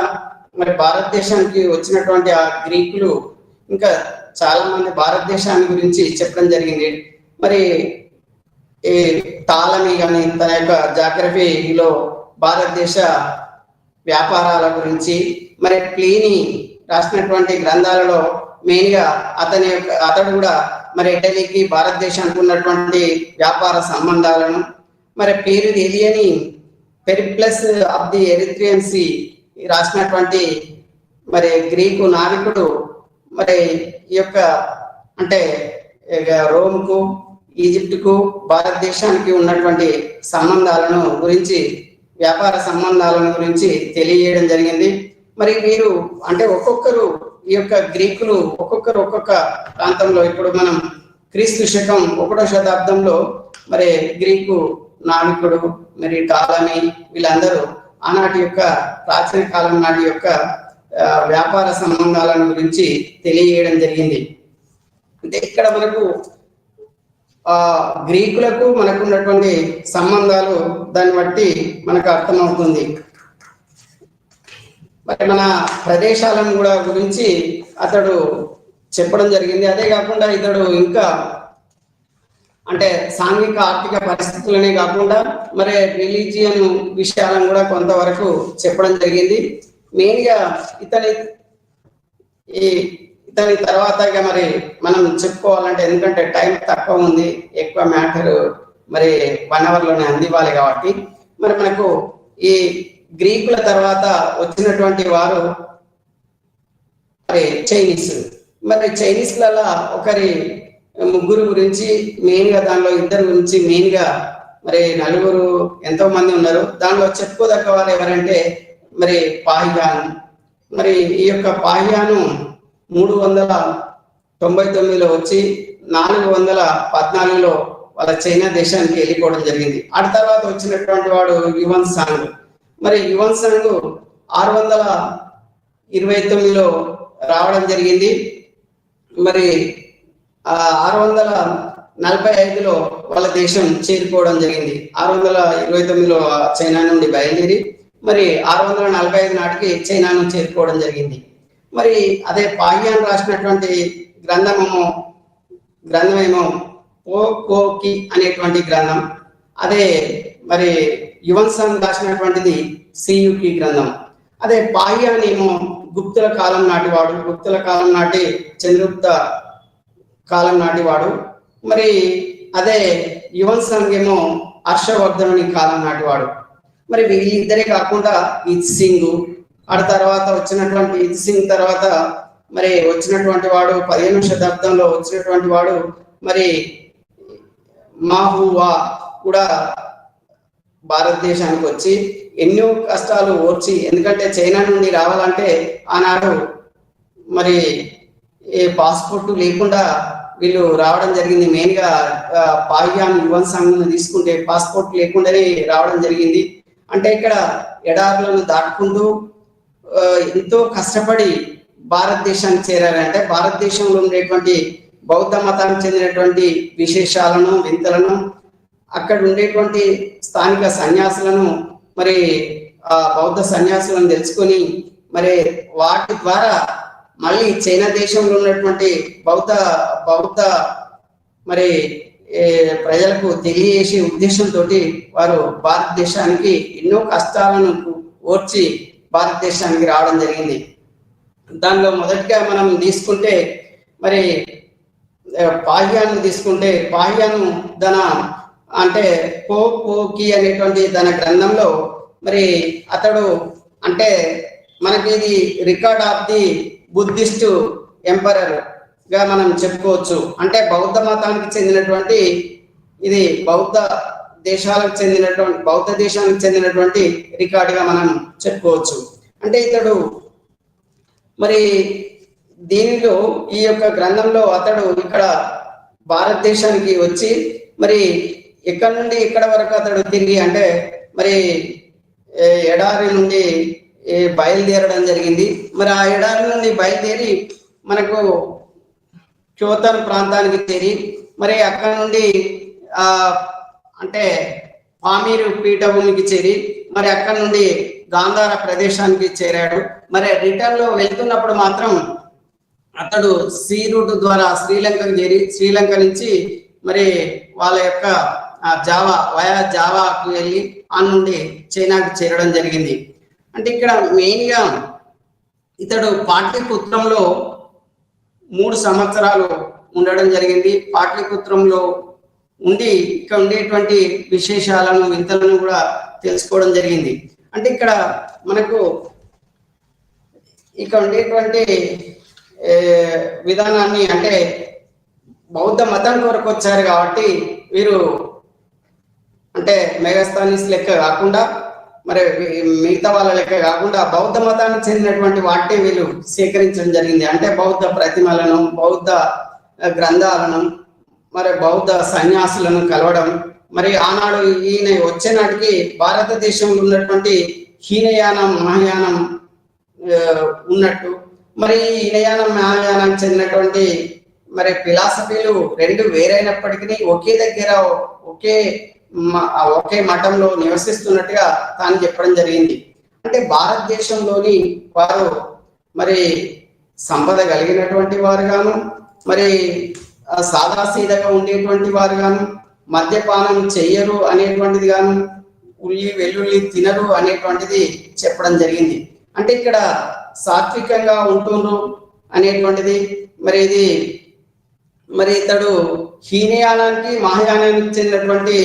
మరి భారతదేశానికి వచ్చినటువంటి ఆ గ్రీకులు ఇంకా చాలా మంది భారతదేశాన్ని గురించి చెప్పడం జరిగింది. మరి ఈ టాలమీ కానీ తన యొక్క జాగ్రఫీలో భారతదేశ వ్యాపారాల గురించి మరి ప్లీని రాసినటువంటి గ్రంథాలలో మెయిన్గా అతడు కూడా మరి ఇటలీకి భారతదేశానికి ఉన్నటువంటి వ్యాపార సంబంధాలను మరి పేరు తెలియని Periplus of the Erythraean Sea రాసినటువంటి మరి గ్రీకు నావికుడు మరి ఈ యొక్క అంటే రోమ్కు ఈజిప్టుకు భారతదేశానికి ఉన్నటువంటి సంబంధాలను గురించి, వ్యాపార సంబంధాలను గురించి తెలియజేయడం జరిగింది. మరి వీరు అంటే ఒక్కొక్కరు ఈ యొక్క గ్రీకులు ఒక్కొక్కరు ఒక్కొక్క ప్రాంతంలో, ఇప్పుడు మనం క్రీస్తు శకం 1వ శతాబ్దంలో మరి గ్రీకు నావికుడు మరి టాలమీ వీళ్ళందరూ ఆనాటి యొక్క ప్రాచీన కాలం నాటి యొక్క వ్యాపార సంబంధాలను గురించి తెలియజేయడం జరిగింది. అంటే ఇక్కడ మనకు గ్రీకులకు మనకు ఉన్నటువంటి సంబంధాలు దాన్ని బట్టి మనకు అర్థమవుతుంది. మరి మన ప్రదేశాలను కూడా గురించి అతడు చెప్పడం జరిగింది. అదే కాకుండా ఇతడు ఇంకా అంటే సాంఘిక ఆర్థిక పరిస్థితులనే కాకుండా మరి రిలీజియన్ విషయాలను కూడా కొంతవరకు చెప్పడం జరిగింది. మెయిన్గా ఇతని తర్వాత ఇక మరి మనం చెప్పుకోవాలంటే, ఎందుకంటే టైం తక్కువ ఉంది, ఎక్కువ మ్యాటర్ మరి 1 అవర్లోనే అందివ్వాలి కాబట్టి, మరి మనకు ఈ గ్రీకుల తర్వాత వచ్చినటువంటి వారు మరి చైనీస్లలో ఒకరి ముగ్గురు గురించి మెయిన్గా, దానిలో 2 గురించి మెయిన్గా మరి 4 ఎంతో మంది ఉన్నారు. దానిలో చెప్పుకోదగ్గ వారు ఎవరంటే మరి పాహియాన్. మరి ఈ యొక్క పాహియాను 399లో వచ్చి 414లో వాళ్ళ చైనా దేశానికి వెళ్ళిపోవడం జరిగింది. ఆ తర్వాత వచ్చినటువంటి వాడు యువన్ సాంగ్. మరి యువన్ సాంగ్ 629లో రావడం జరిగింది. మరి 645లో వాళ్ళ దేశం చేరుకోవడం జరిగింది. 629లో చైనా నుండి బయలుదేరి మరి 645 నాటికి చైనాను చేరుకోవడం జరిగింది. మరి అదే పాహియాన్ రాసినటువంటి గ్రంథమేమో పోకోకి అనేటువంటి గ్రంథం. అదే మరి యువన్ సాంగ్ రాసినటువంటిది సియుకి గ్రంథం. అదే పాహియాన్ ఏమో గుప్తుల కాలం నాటివాడు, గుప్తుల కాలం నాటి చంద్రగుప్త కాలం నాటివాడు. మరి అదే యువన్ సాంగ్ ఏమో హర్షవర్ధనుని కాలం నాటివాడు. మరి వీళ్ళిద్దరే కాకుండా ఇత్సింగ్, ఆ తర్వాత వచ్చినటువంటి ఇత్సింగ్ తర్వాత మరి వచ్చినటువంటి వాడు 15వ శతాబ్దంలో వచ్చినటువంటి వాడు మరి మాహువా కూడా భారతదేశానికి వచ్చి ఎన్నో కష్టాలు ఓర్చి, ఎందుకంటే చైనా నుండి రావాలంటే ఆనాడు మరి ఏ పాస్పోర్ట్ లేకుండా వీళ్ళు రావడం జరిగింది. మెయిన్గా పాహియాన్ యువన్ సంఘం తీసుకుంటే పాస్పోర్ట్ లేకుండానే రావడం జరిగింది. అంటే ఇక్కడ ఎడారులను దాటుకుంటూ ఎంతో కష్టపడి భారతదేశానికి చేరారంటే భారతదేశంలో ఉండేటువంటి బౌద్ధ మతానికి చెందినటువంటి విశేషాలను, వింతలను, అక్కడ ఉండేటువంటి స్థానిక సన్యాసులను మరి బౌద్ధ సన్యాసులను తెలుసుకొని మరి వాటి ద్వారా మళ్ళీ చైనా దేశంలో ఉన్నటువంటి బౌద్ధ మరి ప్రజలకు తెలియజేసే ఉద్దేశంతో వారు భారతదేశానికి ఎన్నో కష్టాలను ఓర్చి భారతదేశానికి రావడం జరిగింది. దానిలో మొదటిగా మనం తీసుకుంటే మరి పాహియాను తీసుకుంటే, పాహియాను అంటే పోకి అనేటువంటి తన గ్రంథంలో మరి అతడు అంటే మనకి ఇది record of the Buddhist emperor గా మనం చెప్పుకోవచ్చు. అంటే బౌద్ధ మతానికి చెందినటువంటి, ఇది బౌద్ధ దేశానికి చెందినటువంటి రికార్డుగా మనం చెప్పుకోవచ్చు. అంటే ఇతడు మరి దీనిలో ఈ యొక్క గ్రంథంలో అతడు ఇక్కడ భారతదేశానికి వచ్చి మరి ఇక్కడ నుండి ఇక్కడ వరకు అతడు తిరిగి అంటే మరి ఎడారి నుండి బయలుదేరడం జరిగింది. మరి ఆ ఎడారి నుండి బయలుదేరి మనకు క్యోతన్ ప్రాంతానికి చేరి మరి అక్కడ నుండి అంటే పామీరు పీఠభూమికి చేరి మరి అక్కడ నుండి గాంధార ప్రదేశానికి చేరాడు. మరి రిటర్న్ లో వెళ్తున్నప్పుడు మాత్రం అతడు సీ రూట్ ద్వారా శ్రీలంకకు చేరి శ్రీలంక నుంచి మరి వాళ్ళ యొక్క జావాకు వెళ్ళి ఆ నుండి చైనాకు చేరడం జరిగింది. అంటే ఇక్కడ మెయిన్గా ఇతడు పాట్లిపుత్రంలో 3 సంవత్సరాలు ఉండడం జరిగింది. పాట్లిపుత్రంలో ఉండి ఇక్కడ ఉండేటువంటి విశేషాలను, వింతలను కూడా తెలుసుకోవడం జరిగింది. అంటే ఇక్కడ మనకు ఇక్కడ ఉండేటువంటి విధానాన్ని అంటే బౌద్ధ మతం కొరకు వచ్చారు కాబట్టి వీరు అంటే మెగాస్థానిస్ లెక్క కాకుండా మరి మిగతా వాళ్ళ లెక్క కాకుండా బౌద్ధ మతానికి చెందినటువంటి వాటిని వీళ్ళు సేకరించడం జరిగింది. అంటే బౌద్ధ ప్రతిమలను, బౌద్ధ గ్రంథాలను, మరి బౌద్ధ సన్యాసులను కలవడం. మరి ఆనాడు ఈయన వచ్చే నాటికి భారతదేశంలో ఉన్నటువంటి హీనయానం, మహాయానం ఉన్నట్టు. మరి హీనయానం, మహాయానానికి చెందినటువంటి మరి ఫిలాసఫీలు రెండు వేరైనప్పటికీ ఒకే దగ్గర ఒకే మఠంలో నివసిస్తున్నట్టుగా తాను చెప్పడం జరిగింది. అంటే భారతదేశంలోని వారు మరి సంపద కలిగినటువంటి వారు గాను, మరి సాదాసీదగా ఉండేటువంటి వారు గాను, మద్యపానం చెయ్యరు అనేటువంటిది గాను, ఉల్లి వెల్లుల్లి తినరు అనేటువంటిది చెప్పడం జరిగింది. అంటే ఇక్కడ సాత్వికంగా ఉంటుండ్రు అనేటువంటిది. మరి ఇది మరి ఇతడు హీనయానానికి, మహాయానానికి చెందినటువంటి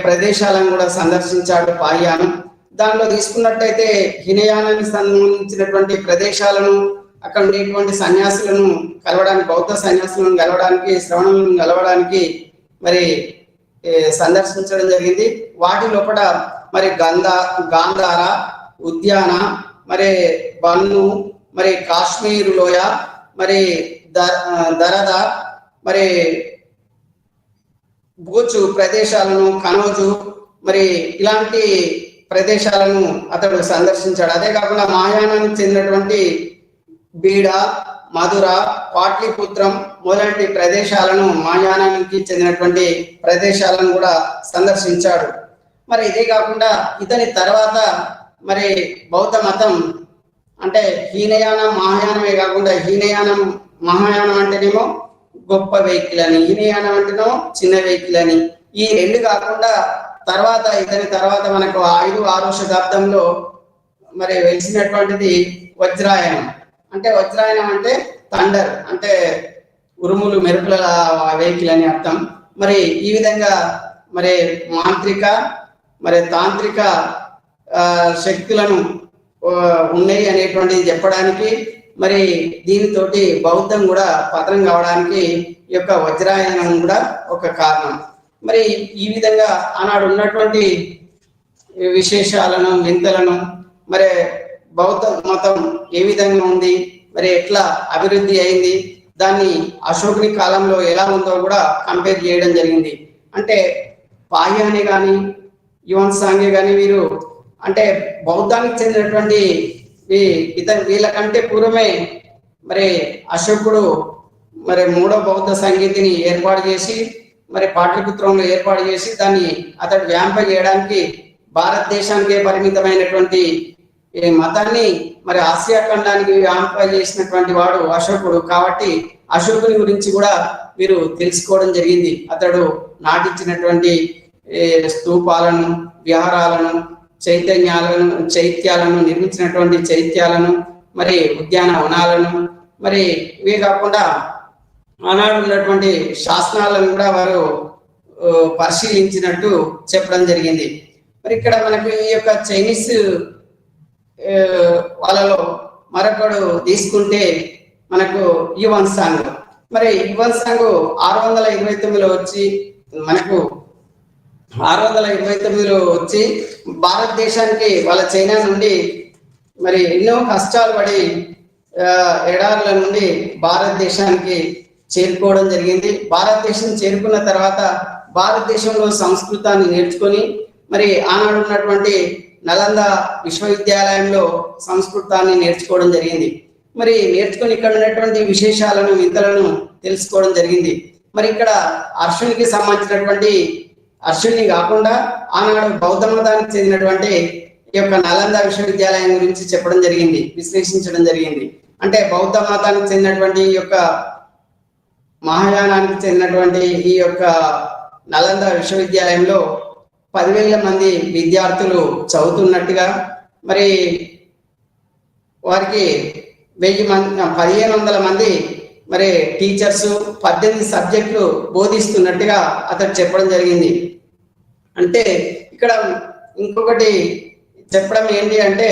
ప్రదేశాలను కూడా సందర్శించాడు పాహ్యానం. దానిలో తీసుకున్నట్టయితే హీనయానానికి సంబంధించినటువంటి ప్రదేశాలను, అక్కడ ఉండేటువంటి సన్యాసులను కలవడానికి, బౌద్ధ సన్యాసులను కలవడానికి, శ్రవణులను కలవడానికి మరి సందర్శించడం జరిగింది. వాటి లోపల మరి గాంధార ఉద్యాన, మరి బన్ను, మరి కాశ్మీర్ లోయ, మరి దరద, మరి బూచు ప్రదేశాలను, కనోజు, మరి ఇలాంటి ప్రదేశాలను అతడు సందర్శించాడు. అదే కాకుండా మహాయానానికి చెందినటువంటి బీడ, మధుర, పాట్లిపుత్రం మొదలైన ప్రదేశాలను, మహాయానానికి చెందినటువంటి ప్రదేశాలను కూడా సందర్శించాడు. మరి ఇదే కాకుండా ఇతని తర్వాత మరి బౌద్ధ మతం అంటే హీనయానం, మహాయానమే కాకుండా హీనయానం, మహాయానం అంటేనేమో గొప్ప వెహికల్ అని, హీనయానం అంటేనేమో చిన్న వెహికల్ అని. ఈ రెండు కాకుండా తర్వాత ఇతని తర్వాత మనకు 5-6వ శతాబ్దంలో మరి వెలిసినటువంటిది వజ్రాయనం. అంటే వజ్రాయనం అంటే థండర్, అంటే ఉరుములు మెరుపుల వెహికల్ అని అర్థం. మరి ఈ విధంగా మరి మాంత్రిక, మరి తాంత్రిక శక్తులను ఉన్నాయి అనేటువంటిది చెప్పడానికి, మరి దీనితోటి బౌద్ధం కూడా పతనం కావడానికి ఈ యొక్క వజ్రాయనం కూడా ఒక కారణం. మరి ఈ విధంగా ఆనాడు ఉన్నటువంటి విశేషాలను, వింతలను, మరి బౌద్ధ మతం ఏ విధంగా ఉంది, మరి ఎట్లా అభివృద్ధి అయింది, దాన్ని అశోకుని కాలంలో ఎలా ఉందో కూడా కంపేర్ చేయడం జరిగింది. అంటే పాహ్యాని కానీ, యువన్ సాంగే కానీ వీరు అంటే బౌద్ధానికి చెందినటువంటి వీళ్ళకంటే పూర్వమే మరి అశోకుడు మరి 3వ బౌద్ధ సంగీతిని ఏర్పాటు చేసి, మరి పాటలిపుత్రంలో ఏర్పాటు చేసి దాన్ని అతడు వ్యాంప చేయడానికి భారతదేశానికే పరిమితమైనటువంటి ఈ మతాన్ని మరి ఆసియా ఖండానికి వ్యాంప చేసినటువంటి వాడు అశోకుడు. కాబట్టి అశోకుని గురించి కూడా మీరు తెలుసుకోవడం జరిగింది. అతడు నాటించినటువంటి స్తూపాలను, విహారాలను, చైత్యాలను నిర్మించినటువంటి చైత్యాలను, మరి ఉద్యానవనాలను, మరి ఇవే కాకుండా ఆనాడు ఉన్నటువంటి శాసనాలను కూడా వారు పరిశీలించినట్టు చెప్పడం జరిగింది. మరి ఇక్కడ మనకు ఈ యొక్క చైనీస్ వాళ్ళలో మరొకడు తీసుకుంటే మనకు యువన్ సాంగ్. మరి యువన్ సాంగ్ 629లో వచ్చి మనకు 629లో వచ్చి భారతదేశానికి వాళ్ళ చైనా నుండి మరి ఎన్నో కష్టాలు పడి ఎడారుల నుండి భారతదేశానికి చేరుకోవడం జరిగింది. భారతదేశం చేరుకున్న తర్వాత భారతదేశంలో సంస్కృతాన్ని నేర్చుకొని మరి ఆనాడు ఉన్నటువంటి నలంద విశ్వవిద్యాలయంలో సంస్కృతాన్ని నేర్చుకోవడం జరిగింది. మరి నేర్చుకొని ఇక్కడ ఉన్నటువంటి విశేషాలను, వింతలను తెలుసుకోవడం జరిగింది. మరి ఇక్కడ అర్షునికి సంబంధించినటువంటి అర్షుని కాకుండా ఆనాడు బౌద్ధ మతానికి చెందినటువంటి ఈ యొక్క నలంద విశ్వవిద్యాలయం గురించి చెప్పడం జరిగింది, విశ్లేషించడం జరిగింది. అంటే బౌద్ధ మతానికి చెందినటువంటి ఈ యొక్క మహాయానానికి చెందినటువంటి ఈ యొక్క నలంద విశ్వవిద్యాలయంలో 10,000 మంది విద్యార్థులు చదువుతున్నట్టుగా, మరి వారికి 1,500 మంది మరి టీచర్స్ 18 సబ్జెక్టులు బోధిస్తున్నట్టుగా అతడు చెప్పడం జరిగింది. అంటే ఇక్కడ ఇంకొకటి చెప్పడం ఏంటి అంటే,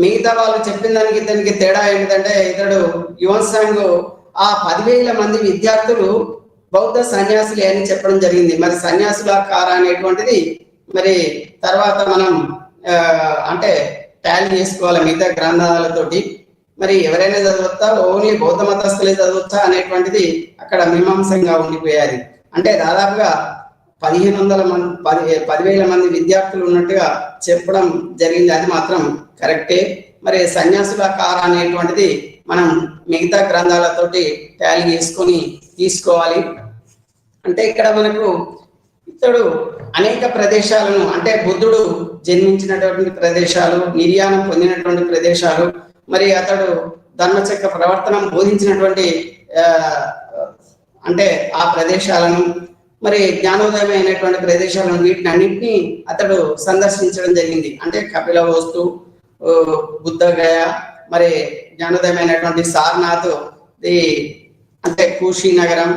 మిగతా వాళ్ళు చెప్పిన దానికి ఇతనికి తేడా ఏంటంటే, ఇతడు యువన్ సాంగ్ ఆ 10,000 మంది విద్యార్థులు బౌద్ధ సన్యాసులే అని చెప్పడం జరిగింది. మరి సన్యాసుల కార అనేటువంటిది మరి తర్వాత మనం అంటే టాలీ చేసుకోవాలి మిగతా గ్రంథాలతోటి. మరి ఎవరైనా చదవచ్చా, ఓన్లీ బౌద్ధ మతస్థులే చదవచ్చా అనేటువంటిది అక్కడ మీమాంసంగా ఉండిపోయాది. అంటే దాదాపుగా 1500 మంది 10,000 మంది విద్యార్థులు ఉన్నట్టుగా చెప్పడం జరిగింది. అది మాత్రం కరెక్టే. మరి సన్యాసుల కార అనేటువంటిది మనం మిగతా గ్రంథాలతోటి టాలీ చేసుకొని తీసుకోవాలి. అంటే ఇక్కడ మనకు ఇతడు అనేక ప్రదేశాలను, అంటే బుద్ధుడు జన్మించినటువంటి ప్రదేశాలు, నిర్యాణం పొందినటువంటి ప్రదేశాలు, మరి అతడు ధర్మచక్ర ప్రవర్తనం బోధించినటువంటి అంటే ఆ ప్రదేశాలను, మరి జ్ఞానోదయమైనటువంటి ప్రదేశాలను, వీటిని అన్నింటినీ అతడు సందర్శించడం జరిగింది. అంటే కపిలవస్తు, బుద్ధగయ, మరి జ్ఞానోదయమైనటువంటి సారనాథ్, అంటే కుషినగరం,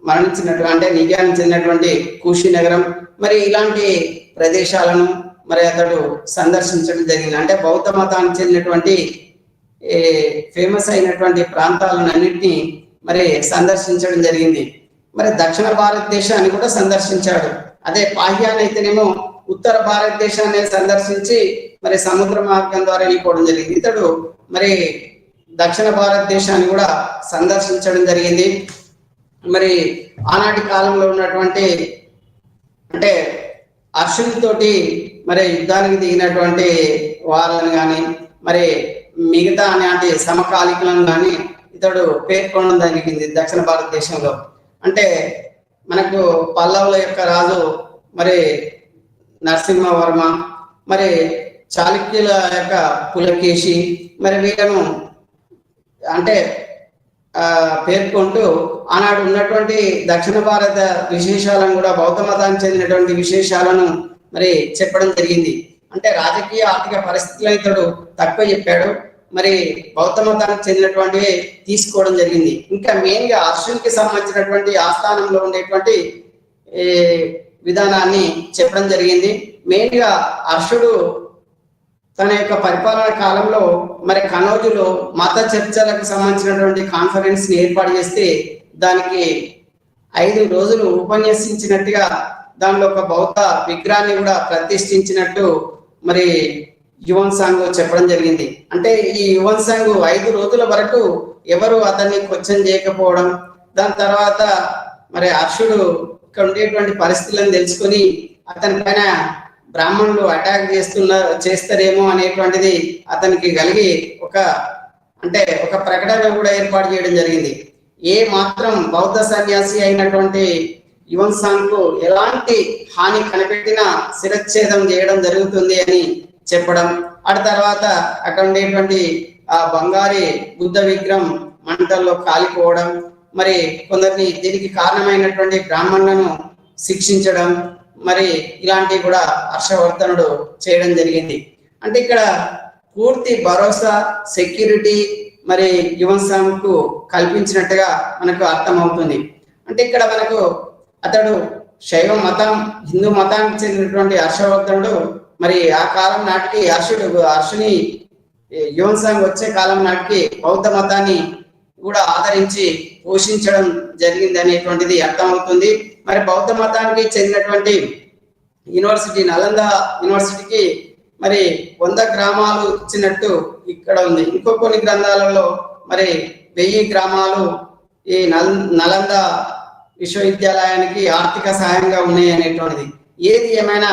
మరణించినటువంటి అంటే నిర్యాణం చెందినటువంటి కుషినగరం, మరి ఇలాంటి ప్రదేశాలను మరి అతడు సందర్శించడం జరిగింది. అంటే బౌద్ధ మతానికి చెందినటువంటి ఫేమస్ అయినటువంటి ప్రాంతాలను అన్నింటినీ మరి సందర్శించడం జరిగింది. మరి దక్షిణ భారతదేశాన్ని కూడా సందర్శించాడు. అదే పాహ్యాన్ అయితేనేమో ఉత్తర భారతదేశాన్ని సందర్శించి మరి సముద్ర మార్గం ద్వారా వెళ్ళిపోవడం జరిగింది. ఇతడు మరి దక్షిణ భారతదేశాన్ని కూడా సందర్శించడం జరిగింది. మరి ఆనాటి కాలంలో ఉన్నటువంటి అంటే అర్జునుడితోటి మరి యుద్ధానికి దిగినటువంటి వాళ్ళని కానీ, మరి మిగతా నాటి సమకాలికులను కానీ ఇతడు పేర్కొనడం జరిగింది దక్షిణ భారతదేశంలో. అంటే మనకు పల్లవుల యొక్క రాజు మరి నరసింహవర్మ, మరి చాళుక్యుల యొక్క పులకేశి, మరి వీళ్ళను అంటే పేర్కొంటూ ఆనాడు ఉన్నటువంటి దక్షిణ భారత విశేషాలను కూడా, బౌద్ధ మతానికి చెందినటువంటి విశేషాలను మరి చెప్పడం జరిగింది. అంటే రాజకీయ ఆర్థిక పరిస్థితులను ఇతడు తక్కువ చెప్పాడు, మరి బౌద్ధ మతానికి చెందినటువంటివి తీసుకోవడం జరిగింది. ఇంకా మెయిన్ గా అర్జునుడికి సంబంధించినటువంటి ఆస్థానంలో ఉండేటువంటి విధానాన్ని చెప్పడం జరిగింది. మెయిన్ గా అర్జునుడు తన యొక్క పరిపాలన కాలంలో మరి కనౌజులో మత చర్చలకు సంబంధించినటువంటి కాన్ఫరెన్స్ ని ఏర్పాటు చేస్తే దానికి 5 రోజులు ఉపన్యసించినట్టుగా, దానిలో ఒక బౌద్ధ విగ్రహాన్ని కూడా ప్రతిష్ఠించినట్టు మరి యువన్ సాంగ్ చెప్పడం జరిగింది. అంటే ఈ యువన్ సాంగ్ 5 రోజుల వరకు ఎవరు అతన్ని క్వశ్చన్ చేయకపోవడం, దాని తర్వాత మరి అర్షుడు ఇక్కడ ఉండేటువంటి పరిస్థితులను తెలుసుకొని అతని పైన బ్రాహ్మణులు అటాక్ చేస్తారేమో అనేటువంటిది అతనికి కలిగి ఒక ప్రకటన కూడా ఏర్పాటు చేయడం జరిగింది. ఏ మాత్రం బౌద్ధ సన్యాసి అయినటువంటి యువన్ సాంగ్ కు ఎలాంటి హాని కనిపెట్టినా శిరచ్ఛేదం చేయడం జరుగుతుంది అని చెప్పడం, ఆ తర్వాత అక్కడ ఉండేటువంటి ఆ బంగారి బుద్ధ విగ్రహం మంటల్లో కాలిపోవడం, మరి కొందరిని దీనికి కారణమైనటువంటి బ్రాహ్మణులను శిక్షించడం, మరి ఇలాంటివి కూడా హర్షవర్ధనుడు చేయడం జరిగింది. అంటే ఇక్కడ పూర్తి భరోసా, సెక్యూరిటీ మరి యువన్ సాంగ్ కు కల్పించినట్టుగా మనకు అర్థమవుతుంది. అంటే ఇక్కడ మనకు అతడు శైవ మతం, హిందూ మతానికి చెందినటువంటి హర్షవర్ధనుడు మరి ఆ కాలం నాటికి హర్షుని యువన్ సాంగ్ వచ్చే కాలం నాటికి బౌద్ధ మతాన్ని కూడా ఆదరించి పోషించడం జరిగింది అనేటువంటిది అర్థమవుతుంది. మరి బౌద్ధ మతానికి చెందినటువంటి యూనివర్సిటీ, నలంద యూనివర్సిటీకి మరి 100 గ్రామాలు ఇచ్చినట్టు ఇక్కడ ఉంది. ఇంకో కొన్ని గ్రంథాలలో మరి 1000 గ్రామాలు ఈ నలంద విశ్వవిద్యాలయానికి ఆర్థిక సహాయంగా ఉన్నాయి అనేటువంటిది. ఏది ఏమైనా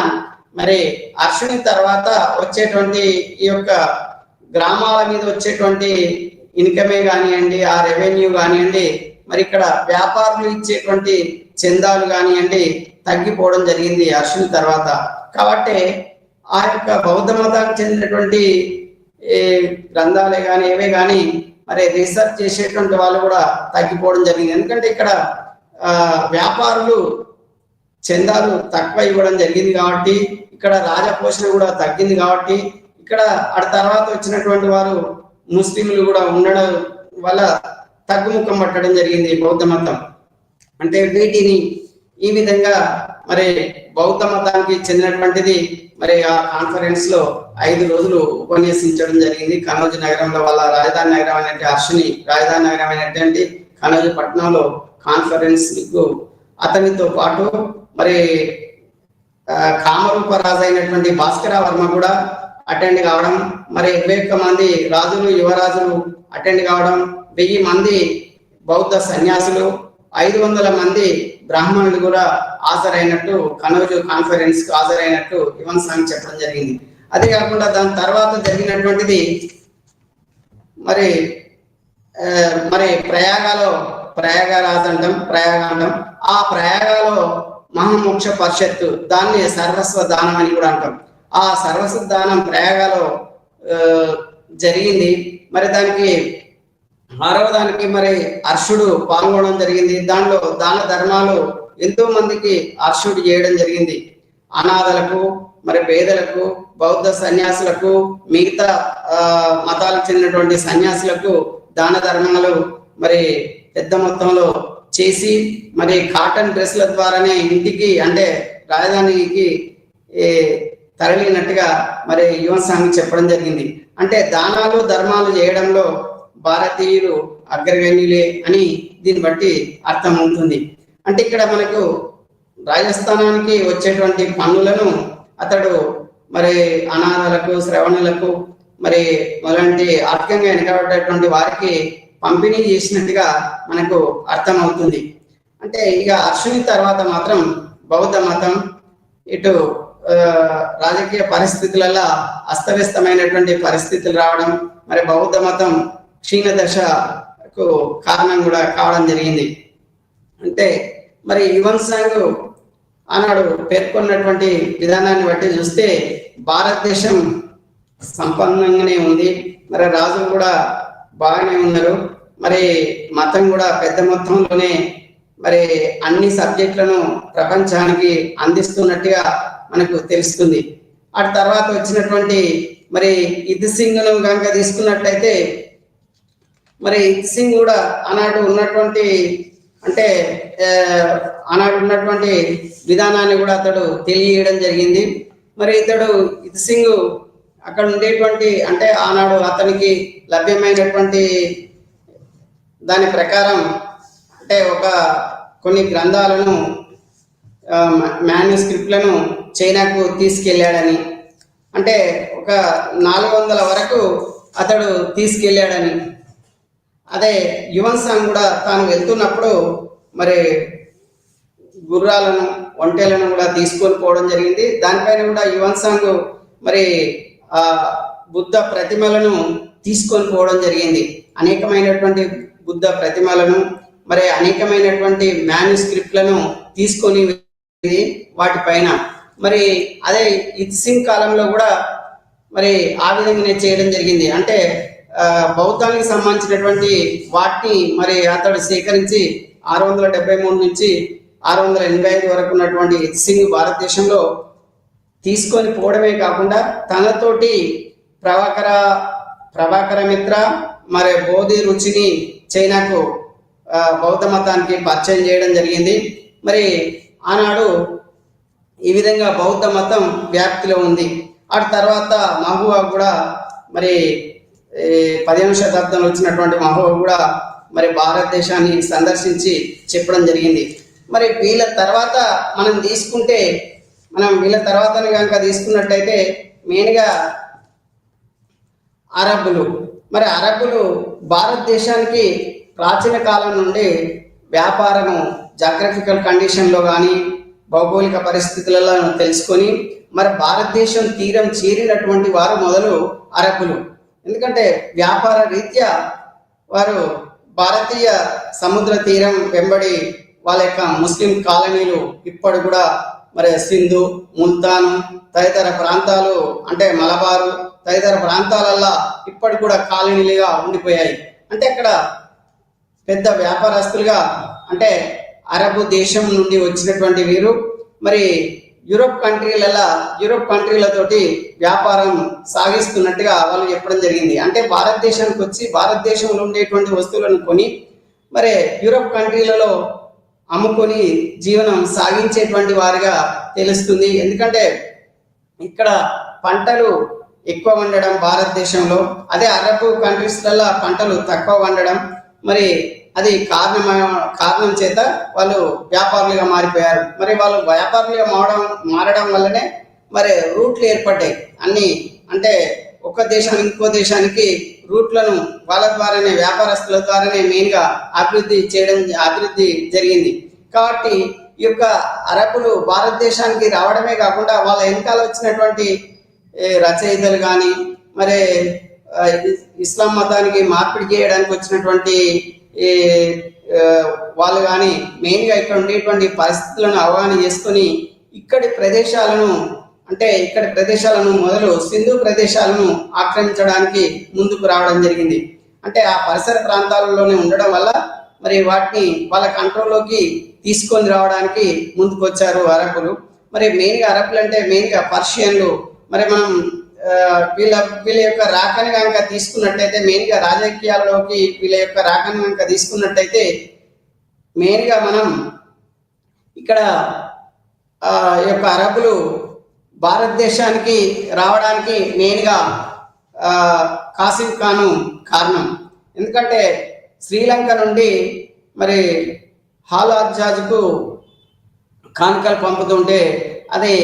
మరి అర్షుని తర్వాత వచ్చేటువంటి ఈ యొక్క గ్రామాల మీద వచ్చేటువంటి ఇన్కమే కానివ్వండి, ఆ రెవెన్యూ కానివ్వండి, మరి ఇక్కడ వ్యాపారులు ఇచ్చేటువంటి చందాలు కానివ్వండి తగ్గిపోవడం జరిగింది అర్షుని తర్వాత. కాబట్టి ఆ యొక్క బౌద్ధ మతానికి చెందినటువంటి గ్రంథాలే కానీ ఏవే కానీ మరి రీసెర్చ్ చేసేటువంటి వాళ్ళు కూడా తగ్గిపోవడం జరిగింది. ఎందుకంటే ఇక్కడ వ్యాపారులు చందాలు తక్కువ ఇవ్వడం జరిగింది కాబట్టి, ఇక్కడ రాజపోషణ కూడా తగ్గింది కాబట్టి, ఇక్కడ ఆ తర్వాత వచ్చినటువంటి వారు ముస్లింలు కూడా ఉండడం వల్ల తగ్గుముఖం పట్టడం జరిగింది బౌద్ధ మతం. అంటే వీటిని ఈ విధంగా మరి బౌద్ధ మతానికి చెందినటువంటిది మరి ఆ కాన్ఫరెన్స్ లో 5 రోజులు ఉపన్యసించడం జరిగింది. కనౌజ్ నగరంలో వాళ్ళ రాజధాని నగరం అయినటువంటి అర్షుని రాజధాని నగరం అయినటువంటి కనౌజ్ పట్టణంలో కాన్ఫరెన్స్ కు అతనితో పాటు మరి కామరూపరాజు అయినటువంటి భాస్కర వర్మ కూడా అటెండ్ కావడం, మరి 21 మంది రాజులు యువరాజులు అటెండ్ కావడం, 1000 మంది బౌద్ధ సన్యాసులు, 500 మంది బ్రాహ్మణులు కూడా హాజరైనట్టు కనౌజు కాన్ఫరెన్స్ కు హాజరైనట్టు యువన్ సాంగ్ చెప్పడం జరిగింది. అదే కాకుండా దాని తర్వాత జరిగినటువంటిది మరి మరి ప్రయాగరాజ్ అంటాం, ఆ ప్రయాగలో మహామోక్ష పరిషత్తు, దాన్ని సర్వస్వ దానం అని కూడా అంటాం. ఆ సర్వస్వ దానం ప్రయాగలో జరిగింది. మరి దానికి 6వ దానికి మరి హర్షుడు పాల్గొనడం జరిగింది. దానిలో దాన ధర్మాలు ఎంతో మందికి హర్షుడు చేయడం జరిగింది. అనాథలకు, మరి పేదలకు, బౌద్ధ సన్యాసులకు, మిగతా మతాలకు చెందినటువంటి సన్యాసులకు దాన ధర్మాలు మరి పెద్ద మొత్తంలో చేసి మరి కాటన్ డ్రెస్ల ద్వారానే ఇంటికి అంటే రాజధానికి తరలినట్టుగా మరి యువన్ సాంగ్ చెప్పడం జరిగింది. అంటే దానాలు ధర్మాలు చేయడంలో భారతీయులు అగ్రగణ్యులే అని దీన్ని బట్టి అర్థం ఉంటుంది. అంటే ఇక్కడ మనకు రాజస్థానానికి వచ్చేటువంటి పన్నులను అతడు మరి అనాథలకు, శ్రవణులకు, మరి అలాంటి ఆర్థికంగా వెనకబడ్డటువంటి వారికి పంపిణీ చేసినట్టుగా మనకు అర్థమవుతుంది. అంటే ఇక హర్షుని తర్వాత మాత్రం బౌద్ధ మతం ఇటు రాజకీయ పరిస్థితులలో అస్తవ్యస్తమైనటువంటి పరిస్థితులు రావడం, మరి బౌద్ధ మతం క్షీణ దశకు కారణం కూడా కావడం జరిగింది. అంటే మరి యువన్ సాంగ్ ఆనాడు పేర్కొన్నటువంటి విధానాన్ని బట్టి చూస్తే భారతదేశం సంపన్నంగానే ఉంది, మరి రాజులు కూడా బాగానే ఉన్నారు, మరి మతం కూడా పెద్ద మొత్తంలోనే మరి అన్ని సబ్జెక్టులను ప్రపంచానికి అందిస్తున్నట్టుగా మనకు తెలుస్తుంది. ఆ తర్వాత వచ్చినటువంటి మరి ఇత్ సింగ్ను కనుక తీసుకున్నట్లయితే మరి ఇత్ సింగ్ కూడా ఆనాడు ఉన్నటువంటి అంటే ఆనాడు ఉన్నటువంటి విధానాన్ని కూడా అతడు తెలియజేయడం జరిగింది. మరి ఇతడు ఇత్ సింగ్ అక్కడ ఉండేటువంటి అంటే ఆనాడు అతనికి లభ్యమైనటువంటి దాని ప్రకారం అంటే కొన్ని గ్రంథాలను మాన్యుస్క్రిప్ట్లను చైనాకు తీసుకెళ్ళాడని, అంటే 400 వరకు అతడు తీసుకెళ్ళాడని. అదే యువన్ సాంగ్ కూడా తాను వెళ్తున్నప్పుడు మరి గుర్రాలను, ఒంటెలను కూడా తీసుకొని పోవడం జరిగింది. దానిపైన కూడా యువన్ సాంగ్ మరి బుద్ధ ప్రతిమలను తీసుకొని పోవడం జరిగింది. అనేకమైనటువంటి బుద్ధ ప్రతిమలను, మరి అనేకమైనటువంటి మాన్యుస్క్రిప్ట్లను తీసుకొని వాటిపైన మరి అదే ఇత్ సింగ్ కాలంలో కూడా మరి ఆ విధంగానే చేయడం జరిగింది. అంటే బౌద్ధానికి సంబంధించినటువంటి వాటిని మరి అతడు సేకరించి 673 నుంచి 685 వరకు ఉన్నటువంటి ఇత్ సింగ్ భారతదేశంలో తీసుకొని పోవడమే కాకుండా తనతోటి ప్రభాకర మిత్ర మరి బోధి రుచిని చైనాకు బౌద్ధ మతానికి పరిచయం చేయడం జరిగింది. మరి ఆనాడు ఈ విధంగా బౌద్ధ మతం వ్యాప్తిలో ఉంది. ఆ తర్వాత మహువా కూడా మరి 15వ శతాబ్దంలో వచ్చినటువంటి మహువా కూడా మరి భారతదేశాన్ని సందర్శించి చెప్పడం జరిగింది. మరి వీళ్ళ తర్వాత వీళ్ళ తర్వాత కనుక తీసుకున్నట్టయితే మెయిన్గా అరబ్బులు. మరి అరబ్బులు భారతదేశానికి ప్రాచీన కాలం నుండి వ్యాపారము జాగ్రఫికల్ కండిషన్లో కానీ భౌగోళిక పరిస్థితులలో తెలుసుకొని మరి భారతదేశం తీరం చేరినటువంటి వారు మొదలు అరబ్బులు. ఎందుకంటే వ్యాపార రీత్యా వారు భారతీయ సముద్ర తీరం వెంబడి వాళ్ళ యొక్క ముస్లిం కాలనీలు ఇప్పుడు కూడా మరి సింధు, ముల్తాను తదితర ప్రాంతాలు అంటే మలబారు తదితర ప్రాంతాలల్లో ఇప్పటి కూడా కాలనీలుగా ఉండిపోయాయి. అంటే అక్కడ పెద్ద వ్యాపారస్తులుగా అంటే అరబు దేశం నుండి వచ్చినటువంటి వీరు మరి యూరోప్ కంట్రీలతోటి వ్యాపారం సాగిస్తున్నట్టుగా వాళ్ళు చెప్పడం జరిగింది. అంటే భారతదేశానికి వచ్చి భారతదేశంలో ఉండేటువంటి వస్తువులను కొని మరి యూరోప్ కంట్రీలలో అమ్ముకొని జీవనం సాగించేటువంటి వారిగా తెలుస్తుంది. ఎందుకంటే ఇక్కడ పంటలు ఎక్కువ వండడం భారతదేశంలో, అదే అరబ్ కంట్రీస్లలో పంటలు తక్కువ వండడం, మరి అది కారణం చేత వాళ్ళు వ్యాపారులుగా మారిపోయారు. మరి వాళ్ళు వ్యాపారులుగా మారడం వల్లనే మరి రూట్లు ఏర్పడ్డాయి అన్ని. అంటే ఒక దేశానికి ఇంకో దేశానికి రూట్లను వాళ్ళ ద్వారానే, వ్యాపారస్తుల ద్వారానే మెయిన్గా అభివృద్ధి జరిగింది. కాబట్టి ఈ యొక్క అరబ్బులు భారతదేశానికి రావడమే కాకుండా వాళ్ళ వెనకాల వచ్చినటువంటి రచయితలు కానీ, మరి ఇస్లాం మతానికి మార్పిడి చేయడానికి వచ్చినటువంటి వాళ్ళు కానీ మెయిన్గా ఇక్కడ ఉండేటువంటి పరిస్థితులను అవగాహన చేసుకొని ఇక్కడి ప్రదేశాలను మొదలు సింధు ప్రదేశాలను ఆక్రమించడానికి ముందుకు రావడం జరిగింది. అంటే ఆ పరిసర ప్రాంతాలలోనే ఉండడం వల్ల మరి వాటిని వాళ్ళ కంట్రోల్లోకి తీసుకొని రావడానికి ముందుకు వచ్చారు అరబ్బులు. మరి మెయిన్గా అరబ్బులు అంటే మెయిన్గా పర్షియన్లు. మరి మనం వీళ్ళ యొక్క రాకని కనుక తీసుకున్నట్టయితే, మెయిన్గా రాజకీయాల్లోకి వీళ్ళ యొక్క రాకని కనుక తీసుకున్నట్టయితే మెయిన్గా మనం ఇక్కడ ఈ యొక్క అరబ్బులు భారతదేశానికి రావడానికి మెయిన్గా కాసిం ఖాను కారణం. ఎందుకంటే శ్రీలంక నుండి మరి హాలాజాజ్కు కానుకలు పంపుతుంటే అది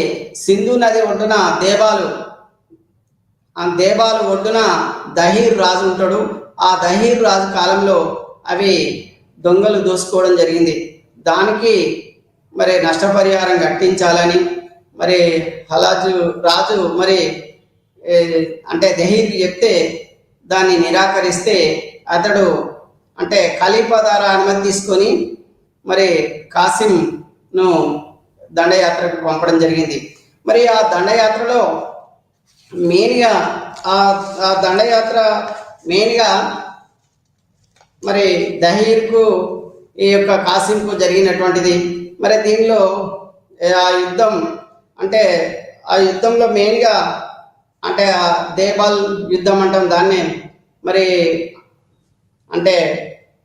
సింధు నది ఒడ్డున దేవాలు ఒడ్డున దహీర్ రాజు ఉంటాడు. ఆ దహీర్ రాజు కాలంలో అవి దొంగలు దోసుకోవడం జరిగింది. దానికి మరి నష్టపరిహారం కట్టించాలని మరి రాజు మరి అంటే దహీర్ చెప్తే దాన్ని నిరాకరిస్తే అతడు అంటే ఖలీఫా ద్వారా అనుమతి తీసుకొని మరి కాసింను దండయాత్రకు పంపడం జరిగింది. మరి ఆ దండయాత్రలో మెయిన్గా మరి దహీర్కు ఈ యొక్క కాసింకు జరిగినటువంటిది. మరి దీనిలో ఆ యుద్ధంలో మెయిన్గా అంటే ఆ దేబాల్ యుద్ధం అంటాం దాన్నే. మరి అంటే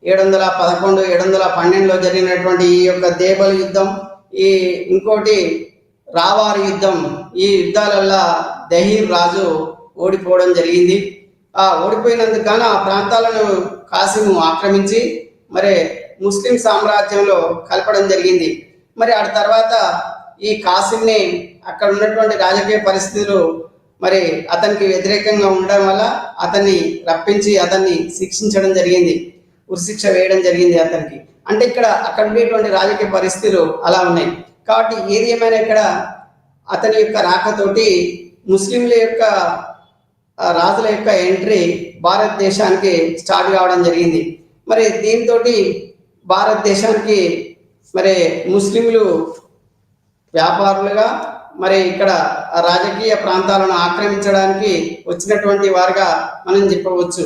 711, 712లో జరిగినటువంటి ఈ యొక్క దేబల్ యుద్ధం, ఇంకోటి రావార్ యుద్ధం, ఈ యుద్ధాలల్లో దహీర్ రాజు ఓడిపోవడం జరిగింది. ఆ ఓడిపోయినందుకు గాను ఆ ప్రాంతాలను కాసిము ఆక్రమించి మరి ముస్లిం సామ్రాజ్యంలో కలపడం జరిగింది. మరి ఆ తర్వాత ఈ కాసింని అక్కడ ఉన్నటువంటి రాజకీయ పరిస్థితులు మరి అతనికి వ్యతిరేకంగా ఉండడం వల్ల అతన్ని రప్పించి అతన్ని శిక్షించడం జరిగింది, ఉరిశిక్ష వేయడం జరిగింది అతనికి. అంటే అక్కడ ఉండేటువంటి రాజకీయ పరిస్థితులు అలా ఉన్నాయి. కాబట్టి ఏది ఏమైనా ఇక్కడ అతని యొక్క రాకతోటి ముస్లింల యొక్క రాజుల యొక్క ఎంట్రీ భారతదేశానికి స్టార్ట్ కావడం జరిగింది. మరి దీంతో భారతదేశానికి మరి ముస్లింలు వ్యాపారులుగా మరి ఇక్కడ రాజకీయ ప్రాంతాలను ఆక్రమించడానికి వచ్చినటువంటి వారుగా మనం చెప్పవచ్చు.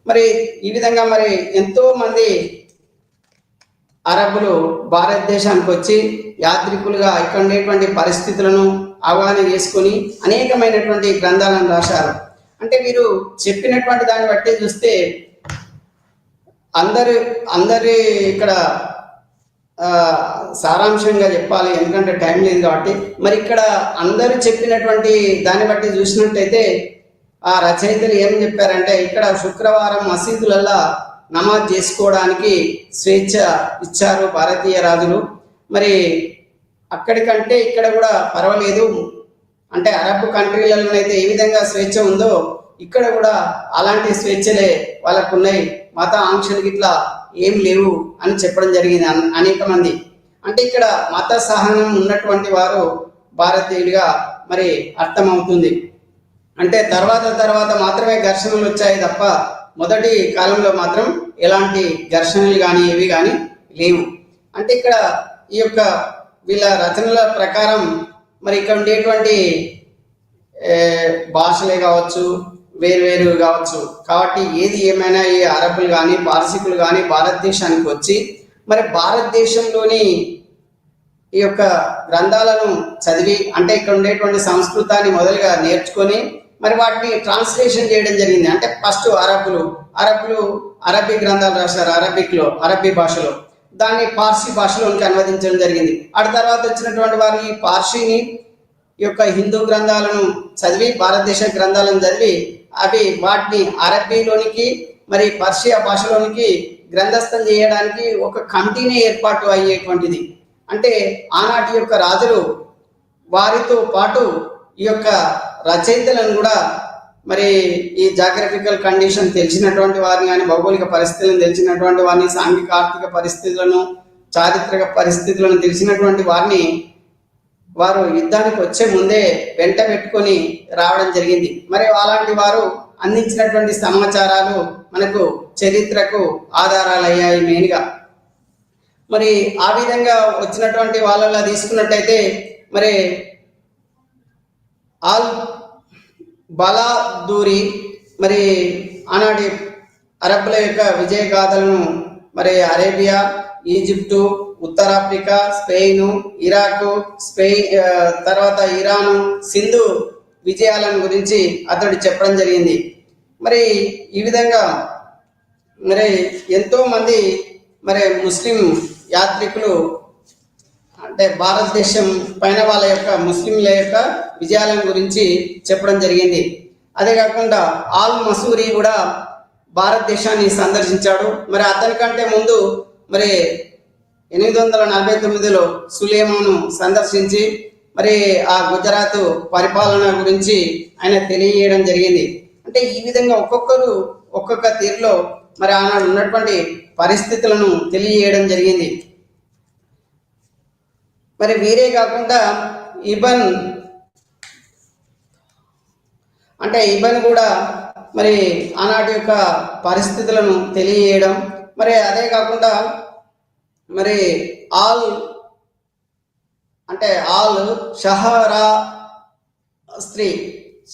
మరి ఈ విధంగా మరి ఎంతో మంది అరబ్బులు భారతదేశానికి వచ్చి యాత్రికులుగా ఇక్కడ ఉండేటువంటి పరిస్థితులను అవగాహన చేసుకొని అనేకమైనటువంటి గ్రంథాలను రాశారు. అంటే వీరు చెప్పినటువంటి దాన్ని బట్టి చూస్తే అందరి ఇక్కడ సారాంశంగా చెప్పాలి, ఎందుకంటే టైం లేదు కాబట్టి. మరి ఇక్కడ అందరూ చెప్పినటువంటి దాన్ని బట్టి చూసినట్టయితే ఆ రచయితలు ఏం చెప్పారంటే, ఇక్కడ శుక్రవారం మసీదులల్లా నమాజ్ చేసుకోవడానికి స్వేచ్ఛ ఇచ్చారు భారతీయ రాజులు. మరి అక్కడికంటే ఇక్కడ కూడా పర్వాలేదు. అంటే అరబ్ కంట్రీలలోనైతే ఏ విధంగా స్వేచ్ఛ ఉందో ఇక్కడ కూడా అలాంటి స్వేచ్ఛలే వాళ్ళకు ఉన్నాయి, మత ఆంక్షలు ఇట్లా ఏం లేవు అని చెప్పడం జరిగింది అనేక మంది. అంటే ఇక్కడ మత సహనం ఉన్నటువంటి వారు భారతీయులుగా మరి అర్థమవుతుంది. అంటే తర్వాత మాత్రమే ఘర్షణలు వచ్చాయి తప్ప మొదటి కాలంలో మాత్రం ఎలాంటి ఘర్షణలు కానీ ఏవి కానీ లేవు. అంటే ఇక్కడ ఈ యొక్క వీళ్ళ రచనల ప్రకారం మరి ఇక్కడ ఉండేటువంటి భాషలే కావచ్చు, వేరు కావచ్చు. కాబట్టి ఏది ఏమైనా ఈ అరబ్బులు కానీ పారసీకులు కానీ భారతదేశానికి వచ్చి మరి భారతదేశంలోని ఈ యొక్క గ్రంథాలను చదివి అంటే ఇక్కడ ఉండేటువంటి సంస్కృతాన్ని మొదలుగా నేర్చుకొని మరి వాటిని ట్రాన్స్లేషన్ చేయడం జరిగింది. అంటే ఫస్ట్ అరబ్బులు అరబ్బీ గ్రంథాలు రాశారు, అరబ్బీ భాషలో. దాన్ని పార్సీ భాషలోనికి అనువదించడం జరిగింది. ఆ తర్వాత వచ్చినటువంటి వారు ఈ పార్సీని ఈ యొక్క హిందూ గ్రంథాలను చదివి, భారతదేశ గ్రంథాలను చదివి అవి వాటిని అరబ్బీలోనికి మరి పర్షియా భాషలోనికి గ్రంథస్థం చేయడానికి ఒక కమిటీనే ఏర్పాటు అయ్యేటువంటిది. అంటే ఆనాటి యొక్క రాజులు వారితో పాటు ఈ యొక్క రచయితలను కూడా మరి ఈ జాగ్రఫికల్ కండిషన్ తెలిసినటువంటి వారిని కానీ, భౌగోళిక పరిస్థితులను తెలిసినటువంటి వారిని, సాంఘిక ఆర్థిక పరిస్థితులను, చారిత్రక పరిస్థితులను తెలిసినటువంటి వారిని వారు యుద్ధానికి వచ్చే ముందే వెంట పెట్టుకొని రావడం జరిగింది. మరి అలాంటి వారు అందించినటువంటి సమాచారాలు మనకు చరిత్రకు ఆధారాలు అయ్యాయి మెయిన్గా. మరి ఆ విధంగా వచ్చినటువంటి వాళ్ళలా తీసుకున్నట్టయితే మరి ఆల్ బలాదూరి మరి ఆనాటి అరబ్బుల యొక్క విజయ గాథలను మరి అరేబియా, ఈజిప్టు, ఉత్తరాఫ్రికా, స్పెయిన్, ఇరాకు, తర్వాత ఇరాను, సింధు విజయాలను గురించి అతడు చెప్పడం జరిగింది. మరి ఈ విధంగా మరి ఎంతో మంది మరి ముస్లిం యాత్రికులు అంటే భారతదేశం పైన వాళ్ళ యొక్క ముస్లింల యొక్క విజయాలను గురించి చెప్పడం జరిగింది. అదే కాకుండా ఆల్ మసూరి కూడా భారతదేశాన్ని సందర్శించాడు. మరి అతనికంటే ముందు మరి 849లో సులేమాను సందర్శించి మరి ఆ గుజరాత్ పరిపాలన గురించి ఆయన తెలియజేయడం జరిగింది. అంటే ఈ విధంగా ఒక్కొక్కరు ఒక్కొక్క తీరులో మరి ఆనాడు ఉన్నటువంటి పరిస్థితులను తెలియజేయడం జరిగింది. మరి వీరే కాకుండా ఇబన్ కూడా మరి ఆనాటి యొక్క పరిస్థితులను తెలియజేయడం, మరి అదే కాకుండా మరి ఆల్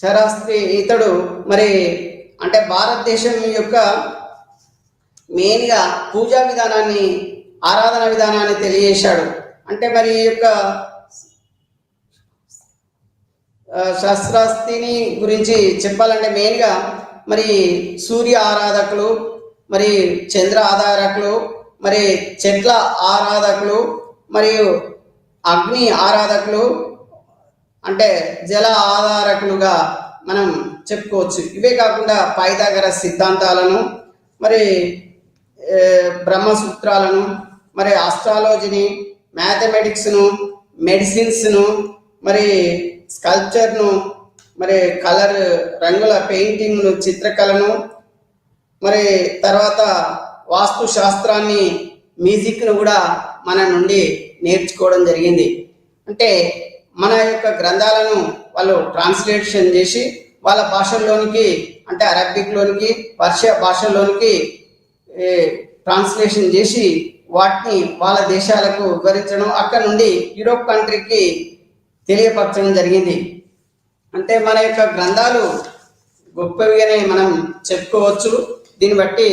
షహరాస్త్రి ఇతడు మరి అంటే భారతదేశం యొక్క మెయిన్గా పూజా విధానాన్ని, ఆరాధన విధానాన్ని తెలియజేశాడు. అంటే మరి ఈ యొక్క శస్త్రాస్తిని గురించి చెప్పాలంటే మెయిన్గా మరి సూర్య ఆరాధకులు, మరి చంద్ర ఆరాధకులు, మరి చెట్ల ఆరాధకులు, మరియు అగ్ని ఆరాధకులు, అంటే జల ఆధారకులుగా మనం చెప్పుకోవచ్చు. ఇవే కాకుండా పైథాగరస్ సిద్ధాంతాలను, మరి బ్రహ్మసూత్రాలను, మరి ఆస్ట్రాలజీని, మ్యాథమెటిక్స్ను, మెడిసిన్స్ను, మరి స్కల్ప్చర్ను, మరి కలర్ రంగుల పెయింటింగ్ను, చిత్రకళను, మరి తర్వాత వాస్తు శాస్త్రాన్ని, మ్యూజిక్ను కూడా మన నుండి నేర్చుకోవడం జరిగింది. అంటే మన యొక్క గ్రంథాలను వాళ్ళు ట్రాన్స్లేషన్ చేసి వాళ్ళ భాషల్లోనికి, అంటే అరబిక్లోనికి, పర్షియా భాషల్లోనికి ట్రాన్స్లేషన్ చేసి వాటిని వాళ్ళ దేశాలకు వివరించడం, అక్కడ నుండి యూరోప్ కంట్రీకి తెలియపరచడం జరిగింది. అంటే మన యొక్క గ్రంథాలు గొప్పవిగానే మనం చెప్పుకోవచ్చు. దీన్ని బట్టి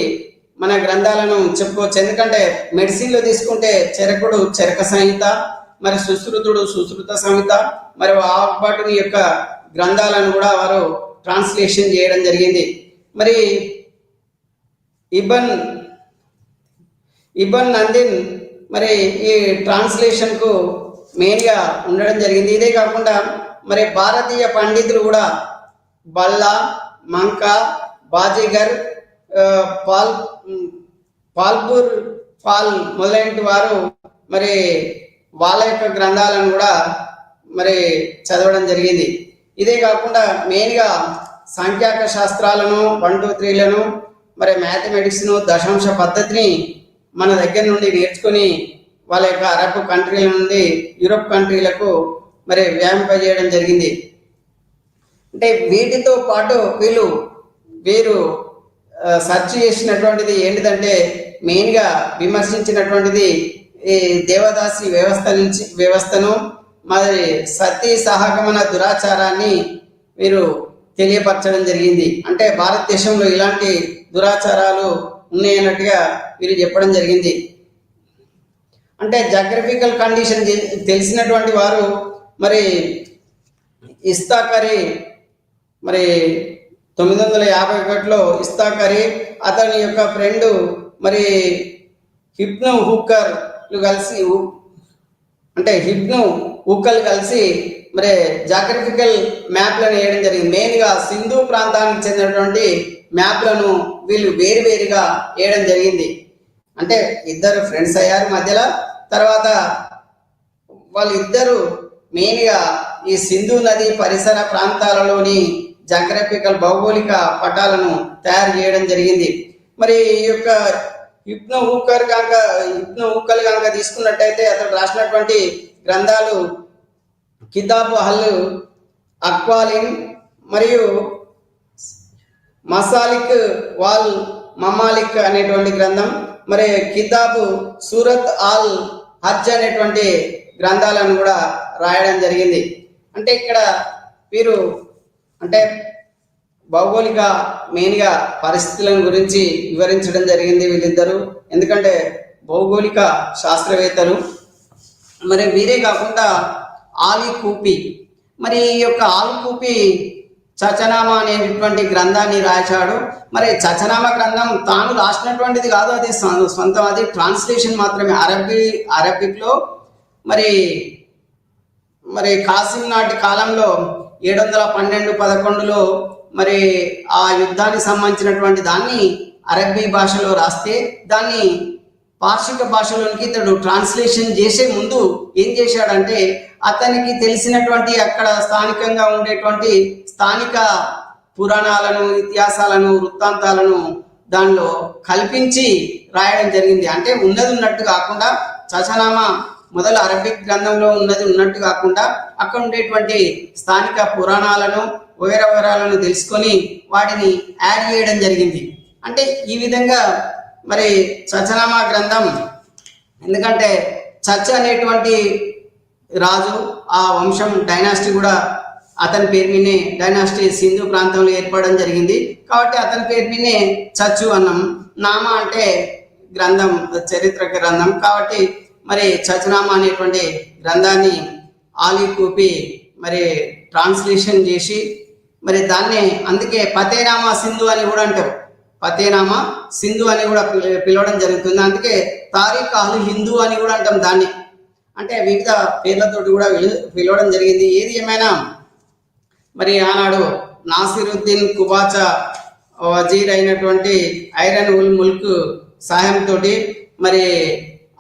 మన గ్రంథాలను చెప్పుకోవచ్చు. ఎందుకంటే మెడిసిన్లో తీసుకుంటే చరకుడు చరక సంహిత, మరి సుశ్రుతుడు సుశ్రుత సంహిత, మరి వాటి యొక్క గ్రంథాలను కూడా వారు ట్రాన్స్లేషన్ చేయడం జరిగింది. మరి ఇబన్ నందిన్ మరి ఈ ట్రాన్స్లేషన్కు మెయిన్గా ఉండడం జరిగింది. ఇదే కాకుండా మరి భారతీయ పండితులు కూడా బల్లా, మంక, బాజీగర్, పాల్ మొదలైన వారు మరి వాళ్ళ యొక్క గ్రంథాలను కూడా మరి చదవడం జరిగింది. ఇదే కాకుండా మెయిన్గా సంఖ్యాక శాస్త్రాలను, 1 2 3లను, మరి మ్యాథమెటిక్స్ను, దశాంశ పద్ధతిని మన దగ్గర నుండి నేర్చుకొని వాళ్ళ యొక్క అరబ్ కంట్రీల నుండి యూరోప్ కంట్రీలకు మరి వ్యాపింపజేయడం జరిగింది. అంటే వీటితో పాటు వీరు సెర్చ్ చేసినటువంటిది ఏంటిదంటే మెయిన్గా విమర్శించినటువంటిది ఈ దేవదాసి వ్యవస్థను, మరి సతీ సహగమన దురాచారాన్ని వీరు తెలియపరచడం జరిగింది. అంటే భారతదేశంలో ఇలాంటి దురాచారాలు ఉన్నాయన్నట్టుగా వీరు చెప్పడం జరిగింది. అంటే జాగ్రఫికల్ కండిషన్ తెలిసినటువంటి వారు మరి ఇస్తాకరి మరి 951లో ఇస్తాకరి, అతని యొక్క ఫ్రెండ్ మరి హిబ్ను హుక్కర్లు కలిసి, అంటే హిబ్ను హుక్కలు కలిసి మరి జాగ్రఫికల్ మ్యాప్లను వేయడం జరిగింది. మెయిన్గా సింధు ప్రాంతానికి చెందినటువంటి మ్యాప్లను వీళ్ళు వేరువేరుగా వేయడం జరిగింది. అంటే ఇద్దరు ఫ్రెండ్స్ అయ్యారు మధ్యలో. తర్వాత వాళ్ళిద్దరూ మెయిన్గా ఈ సింధు నది పరిసర ప్రాంతాలలోని జాగ్రఫికల్ భౌగోళిక పటాలను తయారు చేయడం జరిగింది. మరి ఈ యొక్క ఇబ్ను ఊకల్ కనుక తీసుకున్నట్టయితే అతను రాసినటువంటి గ్రంథాలు కితాబ్ అల్ అక్వాలిన్ మరియు మసాలిక్ వాల్ మమాలిక్ అనేటువంటి గ్రంథం, మరి కితాబు సూరత్ ఆల్ హజ్ అనేటువంటి గ్రంథాలను కూడా రాయడం జరిగింది. అంటే ఇక్కడ వీరు అంటే భౌగోళిక మెయిన్గా పరిస్థితులను గురించి వివరించడం జరిగింది వీళ్ళిద్దరూ. ఎందుకంటే భౌగోళిక శాస్త్రవేత్తలు. మరి వీరే కాకుండా ఆలీ కూపి, మరి ఈ యొక్క ఆలీ కూపి చచనామా అనేటువంటి గ్రంథాన్ని రాశాడు. మరి చచనామా గ్రంథం తాను రాసినటువంటిది కాదు, అది సొంతం, అది ట్రాన్స్లేషన్ మాత్రమే అరబిక్లో. మరి మరి కాసిం నాటి కాలంలో 712-11లో మరి ఆ యుద్ధానికి సంబంధించినటువంటి దాన్ని అరబ్బీ భాషలో రాస్తే దాన్ని పార్షిక భాషలోనికి ఇతడు ట్రాన్స్లేషన్ చేసే ముందు ఏం చేశాడంటే అతనికి తెలిసినటువంటి అక్కడ స్థానికంగా ఉండేటువంటి స్థానిక పురాణాలను, ఇతిహాసాలను, వృత్తాంతాలను దానిలో కల్పించి రాయడం జరిగింది. అంటే ఉన్నది ఉన్నట్టు కాకుండా చచనామా మొదలు అరబిక్ గ్రంథంలో ఉన్నది ఉన్నట్టు కాకుండా అక్కడ ఉండేటువంటి స్థానిక పురాణాలను వివరాలను తెలుసుకొని వాటిని యాడ్ చేయడం జరిగింది. అంటే ఈ విధంగా మరి చచనామా గ్రంథం, ఎందుకంటే చచ అనేటువంటి రాజు ఆ వంశం డైనాసిటీ కూడా అతని పేరు మీదనే డైనాసిటీ సింధు ప్రాంతంలో ఏర్పడడం జరిగింది. కాబట్టి అతని పేరు మీదనే చచ్చు అన్నాం. నామా అంటే గ్రంథం, చరిత్ర గ్రంథం. కాబట్టి మరి చచనామా అనేటువంటి గ్రంథాన్ని ఆలీ కూపి మరి ట్రాన్స్లేషన్ చేసి మరి దాన్ని అందుకే ఫతేనామా సింధు అని కూడా అంటారు. ఫతేనామా సింధు అని కూడా పిలవడం జరుగుతుంది. అందుకే తారీఖ్ అల్ హిందూ అని కూడా అంటాం దాన్ని. అంటే వివిధ పేర్లతోటి కూడా పిలవడం జరిగింది. ఏది ఏమైనా మరి ఆనాడు నాసిరుద్దీన్ కుబాచా వజీర్ అయినటువంటి ఐరన్ ఉల్ ముల్క్ సహాయంతో మరి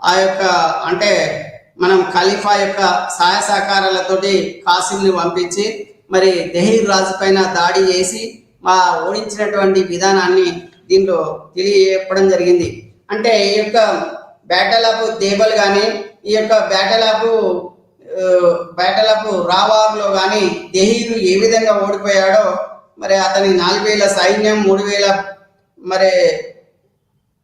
ఆ యొక్క అంటే మనం ఖలీఫా యొక్క సహాయ సహకారాలతోటి కాసింని పంపించి మరి దహీర్ రాజు పైన దాడి చేసి మా ఓడించినటువంటి విధానాన్ని దీనిలో తెలియజెప్పడం జరిగింది. అంటే ఈ యొక్క బ్యాటల్ ఆఫ్ దేబల్ కానీ, ఈ యొక్క బ్యాటల్ ఆఫ్ రావార్లో కానీ దహీరు ఏ విధంగా ఓడిపోయాడో, మరి అతని 4000 సైన్యం, 3000 మరి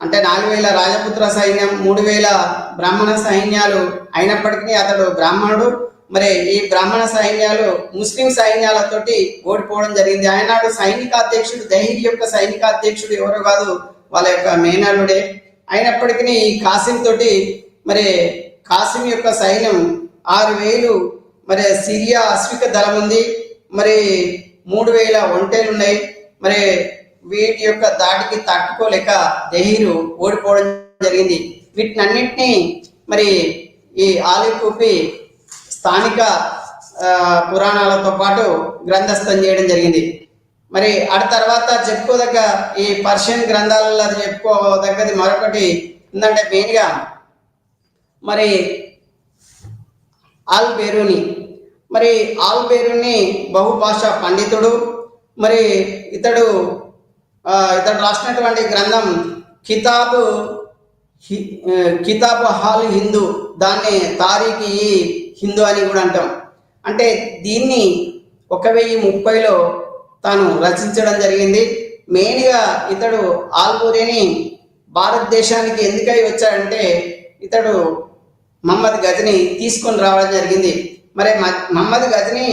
అంటే 4000 రాజపుత్ర సైన్యం, 3000 బ్రాహ్మణ సైన్యాలు అయినప్పటికీ అతడు బ్రాహ్మణుడు. మరి ఈ బ్రాహ్మణ సైన్యాలు ముస్లిం సైన్యాలతోటి ఓడిపోవడం జరిగింది. ఆయనాడు సైనికాధ్యక్షుడు దహీర్ యొక్క సైనికాధ్యక్షుడు ఎవరో కాదు, వాళ్ళ యొక్క మేనల్లుడే. అయినప్పటికీ ఈ కాసిం తోటి మరి కాసిం యొక్క సైన్యం 6000 మరి సిరియా అశ్విక దళం ఉంది, మరి 3000 ఒంటెలు ఉన్నాయి. మరి వీటి యొక్క దాడికి తట్టుకోలేక దహీరు ఓడిపోవడం జరిగింది. వీటినన్నింటినీ మరి ఈ ఆలీ కూపి స్థానిక పురాణాలతో పాటు గ్రంథస్థం చేయడం జరిగింది. మరి ఆ తర్వాత చెప్పుకోదగ్గ ఈ పర్షియన్ గ్రంథాలలో చెప్పుకోదగ్గది మరొకటి ఏంటంటే మెయిన్గా మరి ఆల్ బేరూని. మరి ఆల్ బేరూని బహుభాషా పండితుడు. మరి ఇతడు రాసినటువంటి గ్రంథం కితాబ్ హాల్ హిందూ, దాన్ని తారీఖ్ ఈ హిందూ అని కూడా అంటాం. అంటే దీన్ని 1030లో తాను రచించడం జరిగింది. మెయిన్గా ఇతడు ఆల్బూరిని భారతదేశానికి ఎందుకై వచ్చాడంటే ఇతడు మహమ్మద్ గజని తీసుకొని రావడం జరిగింది. మరి మహమ్మద్ గజని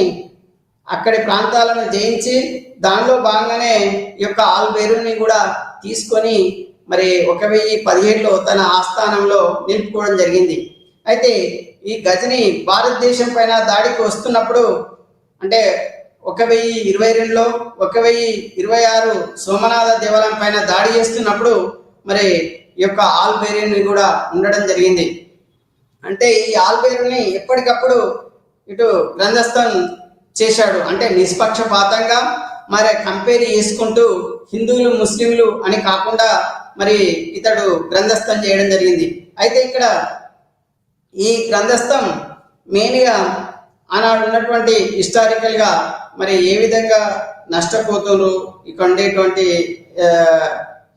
అక్కడి ప్రాంతాలను జయించి దానిలో భాగంగానే ఈ యొక్క ఆల్ బేరూని కూడా తీసుకొని మరి 1017లో తన ఆస్థానంలో నిలుపుకోవడం జరిగింది. అయితే ఈ గజని భారతదేశం పైన దాడికి వస్తున్నప్పుడు అంటే 1022లో 1026 సోమనాథ దేవాలయం పైన దాడి చేస్తున్నప్పుడు మరి ఈ యొక్క ఆల్ బేరూని కూడా ఉండడం జరిగింది. అంటే ఈ ఆల్ బేరూని ఎప్పటికప్పుడు ఇటు గ్రంథస్థం చేశాడు. అంటే నిష్పక్షపాతంగా మరి కంపేర్ చేసుకుంటూ హిందువులు ముస్లింలు అని కాకుండా మరి ఇతడు గ్రంథస్థం చేయడం జరిగింది. అయితే ఇక్కడ ఈ గ్రంథస్థం మెయిన్గా ఆనాడు ఉన్నటువంటి హిస్టారికల్గా మరి ఏ విధంగా నష్టపోతున్నారు, ఇక్కడ ఉండేటువంటి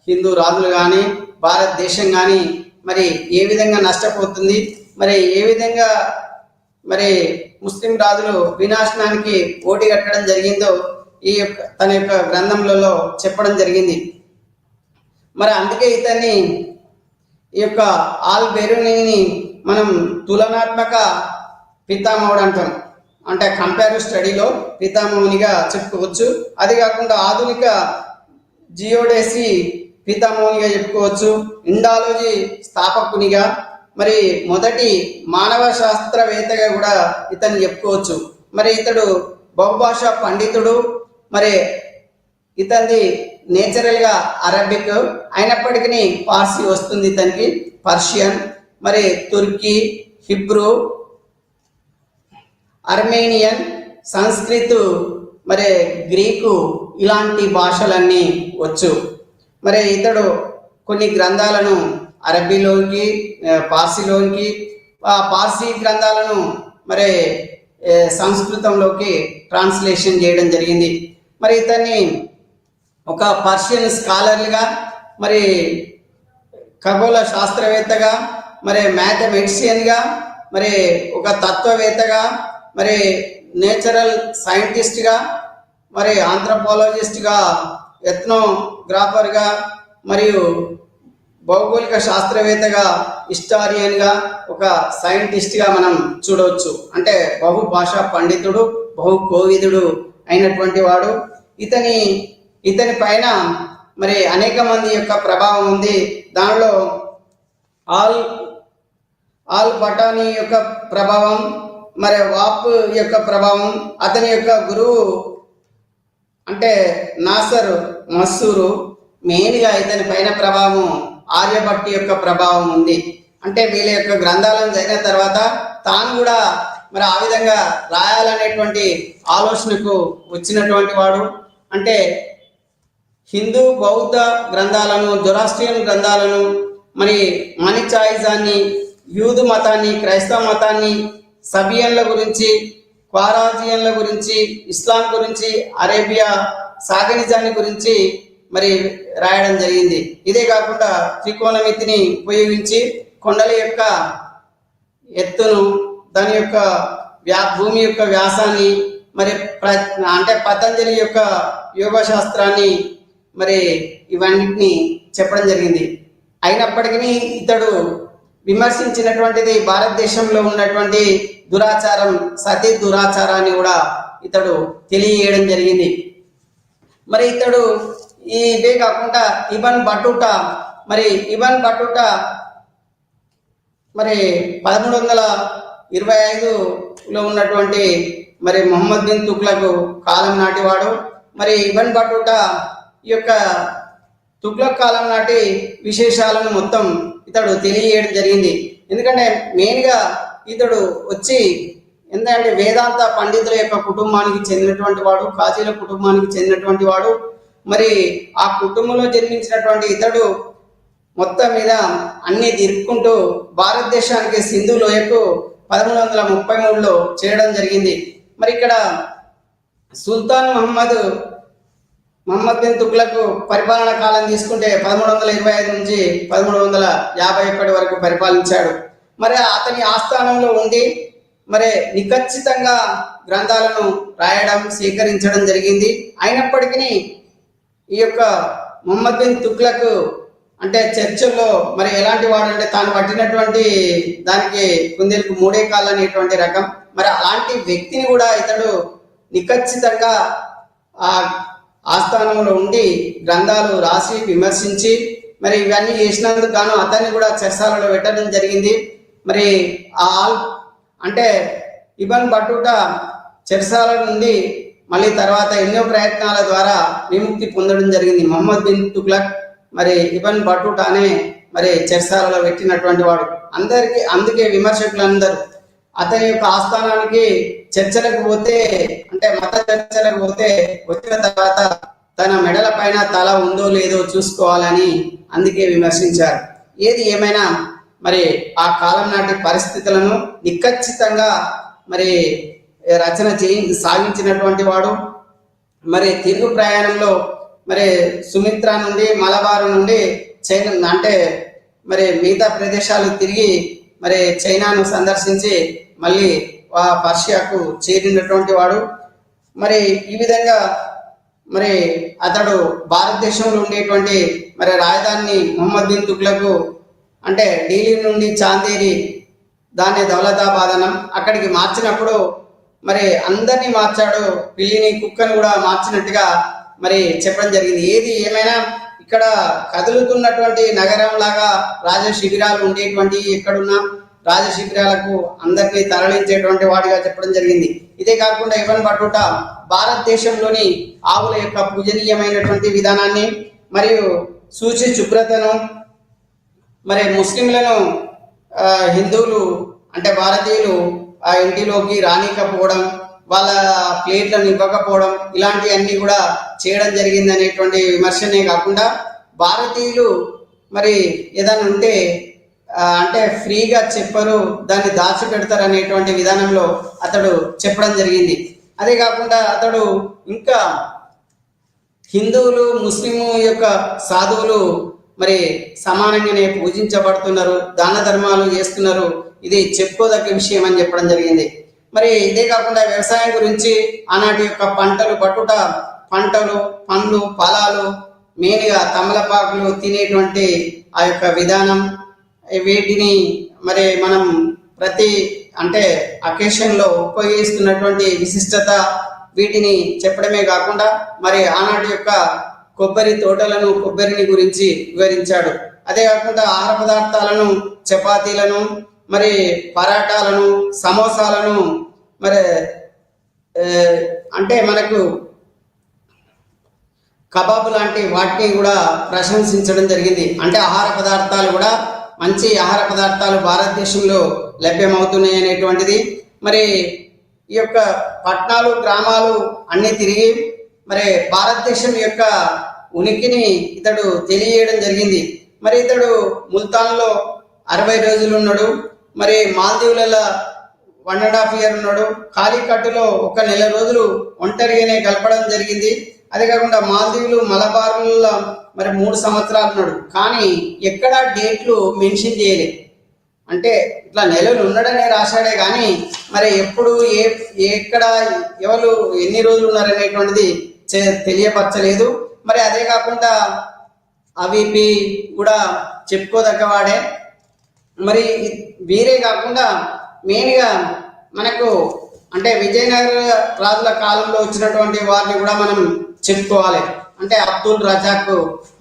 హిందూ రాజులు కానీ భారతదేశం కానీ మరి ఏ విధంగా నష్టపోతుంది, మరి ఏ విధంగా మరి ముస్లిం రాజులు వినాశనానికి పోటీ కట్టడం జరిగిందో ఈ యొక్క తన యొక్క గ్రంథంలో చెప్పడం జరిగింది. మరి అందుకే ఇతన్ని ఈ యొక్క ఆల్ బెరూనీని మనం తులనాత్మక పితామహుడు అంటాం, అంటే కంపారిటివ్ స్టడీలో పితామహునిగా చెప్పుకోవచ్చు. అది కాకుండా ఆధునిక జియోడేసి పితామహునిగా చెప్పుకోవచ్చు, ఇండాలజీ స్థాపకునిగా, మరి మొదటి మానవ శాస్త్రవేత్తగా కూడా ఇతన్ని చెప్పుకోవచ్చు. మరి ఇతడు బహుభాషా పండితుడు. మరి ఇతనిది నేచురల్గా అరబిక్ అయినప్పటికీ పార్సీ వస్తుంది ఇతనికి, పర్షియన్, మరి తుర్కీ, హిబ్రూ, అర్మేనియన్, సంస్కృత్, మరి గ్రీకు ఇలాంటి భాషలన్నీ వచ్చు. మరి ఇతడు కొన్ని గ్రంథాలను అరబీలోకి పార్సీలోకి, ఆ పార్సీ గ్రంథాలను మరి సంస్కృతంలోకి ట్రాన్స్లేషన్ చేయడం జరిగింది. మరి ఇతన్ని ఒక పర్షియన్ స్కాలర్గా, మరి ఖగోళ శాస్త్రవేత్తగా, మరి మ్యాథమెటిషియన్గా, మరి ఒక తత్వవేత్తగా, మరి నేచురల్ సైంటిస్ట్గా, మరి ఆంథ్రోపాలజిస్ట్గా, ఎథ్నోగ్రాఫర్గా, మరియు భౌగోళిక శాస్త్రవేత్తగా, హిస్టారియన్గా, ఒక సైంటిస్ట్గా మనం చూడవచ్చు. అంటే బహుభాషా పండితుడు, బహుకోవిదుడు అయినటువంటి వాడు. ఇతని పైన మరి అనేక మంది యొక్క ప్రభావం ఉంది. దానిలో ఆల్ బటానీ యొక్క ప్రభావం, మరి వాప్ యొక్క ప్రభావం, అతని యొక్క గురువు అంటే నాసర్ మసూరు, మెయిన్గా ఇతని పైన ప్రభావం ఆర్యభట్టి యొక్క ప్రభావం ఉంది. అంటే వీళ్ళ యొక్క గ్రంథాలను చదివిన తర్వాత తాను కూడా మరి ఆ విధంగా రాయాలనేటువంటి ఆలోచనకు వచ్చినటువంటి వాడు. అంటే హిందూ బౌద్ధ గ్రంథాలను, జొరాస్ట్రియన్ గ్రంథాలను, మరి మానిచాయిజాన్ని, యూదు మతాన్ని, క్రైస్తవ మతాన్ని, సబియన్ల గురించి, క్వారాజియన్ల గురించి, ఇస్లాం గురించి, అరేబియా సాగనిజాన్ని గురించి మరి రాయడం జరిగింది. ఇదే కాకుండా త్రికోణమితిని ఉపయోగించి కొండల యొక్క ఎత్తును, దాని యొక్క భూమి యొక్క వ్యాసాన్ని, మరి అంటే పతంజలి యొక్క యోగ శాస్త్రాన్ని, మరి ఇవన్నిటిని చెప్పడం జరిగింది. అయినప్పటికీ ఇతడు విమర్శించినటువంటిది భారతదేశంలో ఉన్నటువంటి దురాచారం, సతీ దురాచారాన్ని కూడా ఇతడు తెలియజేయడం జరిగింది. మరి ఇతడు ఇవే కాకుండా ఇబన్ బటూటా మరి 1325లో ఉన్నటువంటి మరి మొహమ్మద్ బిన్ తుగ్లక్ కాలం నాటివాడు. మరి ఇబన్ బటూటా ఈ యొక్క తుగ్లక్ కాలం నాటి విశేషాలను మొత్తం ఇతడు తెలియజేయడం జరిగింది. ఎందుకంటే మెయిన్గా ఇతడు వచ్చి ఎందుకంటే వేదాంత పండితుల యొక్క కుటుంబానికి చెందినటువంటి వాడు, కాజీల కుటుంబానికి చెందినటువంటి వాడు. మరి ఆ కుటుంబంలో జన్మించినటువంటి ఇతడు మొత్తం మీద అన్ని తిరుక్కుంటూ భారతదేశానికి సింధు లోయకు 1333లో చేయడం జరిగింది. మరి ఇక్కడ సుల్తాన్ మహమ్మద్ బిన్ తుగ్లక్ పరిపాలనా కాలం తీసుకుంటే 1325 నుంచి 1351 వరకు పరిపాలించాడు. మరి అతని ఆస్థానంలో ఉండి మరి నిఖచ్చితంగా గ్రంథాలను రాయడం, సేకరించడం జరిగింది. అయినప్పటికీ ఈ యొక్క మొహమ్మద్ బిన్ తుగ్లక్ అంటే చర్చల్లో మరి ఎలాంటి వాడు అంటే తాను పట్టినటువంటి దానికి కుందేలకు మూడే కాళ్ళు అనేటువంటి రకం. మరి అలాంటి వ్యక్తిని కూడా ఇతడు నిఖచ్చితంగా ఆ ఆస్థానంలో ఉండి గ్రంథాలు రాసి విమర్శించి మరి ఇవన్నీ చేసినందుకు గాను అతన్ని కూడా చెరసాలలో పెట్టడం జరిగింది. మరి అంటే ఇబన్ బటూటా చెరసాల నుండి మళ్ళీ తర్వాత ఎన్నో ప్రయత్నాల ద్వారా విముక్తి పొందడం జరిగింది. మొహమ్మద్ బిన్ తుగ్లక్ మరి ఇబన్ బటూటానే మరి చెరసాలలో పెట్టినటువంటి వాడు. అందుకే విమర్శకులందరూ అతని యొక్క ఆస్థానానికి చర్చలకు పోతే, అంటే మత చర్చలకు పోతే వచ్చిన తర్వాత తన మెడల పైన తల ఉందో లేదో చూసుకోవాలని అందుకే విమర్శించారు. ఏది ఏమైనా మరి ఆ కాలం నాటి పరిస్థితులను నిఖచ్చితంగా మరి రచన సాగించినటువంటి వాడు. మరి తిరుగు ప్రయాణంలో మరి సుమిత్ర నుండి మలబారు నుండి చైనా అంటే మరి మిగతా ప్రదేశాలు తిరిగి మరి చైనాను సందర్శించి మళ్ళీ పర్షియాకు చేరినటువంటి వాడు. మరి ఈ విధంగా మరి అతడు భారతదేశంలో ఉండేటువంటి మరి రాజధానిని మొహమ్మద్ బిన్ తుగ్లక్ అంటే ఢిల్లీ నుండి చాందేరి దాన్ని దౌలతాబాద్ అనం అక్కడికి మార్చినప్పుడు మరి అందరినీ మార్చాడు, పిల్లిని కుక్కను కూడా మార్చినట్టుగా మరి చెప్పడం జరిగింది. ఏది ఏమైనా ఇక్కడ కదులుతున్నటువంటి నగరం లాగా రాజ శిబిరాలు ఉండేటువంటి ఎక్కడున్నా రాజ శిబిరాలకు అందరినీ తరలించేటువంటి వాడిగా చెప్పడం జరిగింది. ఇదే కాకుండా ఇవన్ బట్టుట భారతదేశంలోని ఆవుల యొక్క పూజనీయమైనటువంటి విధానాన్ని మరియు శుచి శుభ్రతను మరి ముస్లింలను హిందువులు అంటే భారతీయులు ఆ ఇంటిలోకి రానికపోవడం, వాళ్ళ ప్లేట్లను ఇవ్వకపోవడం ఇలాంటివన్నీ కూడా చేయడం జరిగింది అనేటువంటి విమర్శనే కాకుండా భారతీయులు మరి ఏదైనా ఉంటే అంటే ఫ్రీగా చెప్పరు, దాన్ని దాచిపెడతారు అనేటువంటి విధానంలో అతడు చెప్పడం జరిగింది. అదే కాకుండా అతడు ఇంకా హిందువులు ముస్లిము యొక్క సాధువులు మరి సమానంగానే పూజించబడుతున్నారు, దాన ధర్మాలు చేస్తున్నారు, ఇది చెప్పుకోదగ్గ విషయం అని చెప్పడం జరిగింది. మరి ఇదే కాకుండా వ్యవసాయం గురించి ఆనాటి యొక్క పంటలు పట్టుట పంటలు పండ్లు ఫలాలు మెయిన్గా తమలపాకులు తినేటువంటి ఆ యొక్క విధానం, వీటిని మరి మనం ప్రతి అంటే అకేషన్లో ఉపయోగిస్తున్నటువంటి విశిష్టత వీటిని చెప్పడమే కాకుండా మరి ఆనాటి యొక్క కొబ్బరి తోటలను కొబ్బరిని గురించి వివరించాడు. అదే కాకుండా ఆహార పదార్థాలను చపాతీలను మరి పరాటాలను సమోసాలను మరి అంటే మనకు కబాబ్ లాంటి వాటిని కూడా ప్రశంసించడం జరిగింది. అంటే ఆహార పదార్థాలు కూడా మంచి ఆహార పదార్థాలు భారతదేశంలో లభ్యమవుతున్నాయి అనేటువంటిది. మరి ఈ యొక్క పట్టణాలు గ్రామాలు అన్నీ తిరిగి మరి భారతదేశం యొక్క ఉనికిని ఇతడు తెలియజేయడం జరిగింది. మరి ఇతడు ముల్తాన్లో 60 రోజులు ఉన్నాడు, మరి మాల్దీవులలో 1.5 year ఉన్నాడు, కాలికట్టులో 1 నెల రోజులు ఒంటరిగానే గడపడం జరిగింది. అదే కాకుండా మాల్దీవులు మలబార్లో మరి 3 సంవత్సరాలు ఉన్నాడు. కానీ ఎక్కడా డేట్లు మెన్షన్ చేయలేదు. అంటే ఇట్లా నెలలు ఉండడనే రాశాడే కానీ మరి ఎప్పుడు ఎక్కడ ఎవరు ఎన్ని రోజులు ఉన్నారనేటువంటిది తెలియపరచలేదు. మరి అదే కాకుండా అవిపి కూడా చెప్పుకోదగ్గవాడే. మరి వీరే కాకుండా మెయిన్గా మనకు అంటే విజయనగర రాజుల కాలంలో వచ్చినటువంటి వారిని కూడా మనం చెప్పుకోవాలి. అంటే అబ్దుల్ రజాక్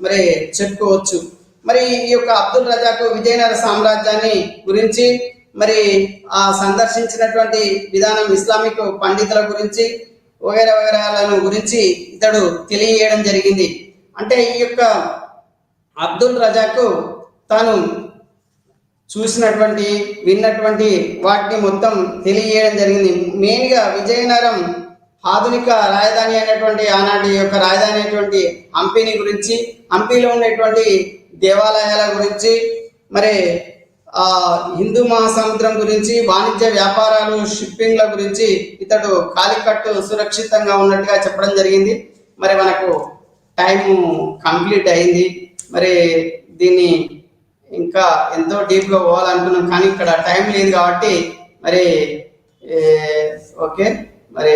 మరి చెప్పుకోవచ్చు. మరి ఈ యొక్క అబ్దుల్ రజాక్ విజయనగర సామ్రాజ్యాన్ని గురించి మరి ఆ సందర్శించినటువంటి విధానం, ఇస్లామిక్ పండితుల గురించి వగైరా వగైరాలను గురించి ఇతడు తెలియజేయడం జరిగింది. అంటే ఈ యొక్క అబ్దుల్ రజాక్ తాను చూసినటువంటి విన్నటువంటి వాటిని మొత్తం తెలియజేయడం జరిగింది. మెయిన్గా విజయనగరం ఆధునిక రాజధాని అయినటువంటి ఆనాటి యొక్క రాజధాని అయినటువంటి హంపీని గురించి, హంపీలో ఉండేటువంటి దేవాలయాల గురించి, మరి హిందూ మహాసముద్రం గురించి, వాణిజ్య వ్యాపారాలు షిప్పింగ్ల గురించి ఇతడు కాలికట్టు సురక్షితంగా ఉన్నట్టుగా చెప్పడం జరిగింది. మరి మనకు టైము కంప్లీట్ అయింది. మరి దీన్ని ఇంకా ఎంతో డీప్గా పోవాలనుకున్నాం కానీ ఇక్కడ టైం లేదు కాబట్టి మరి ఓకే మరి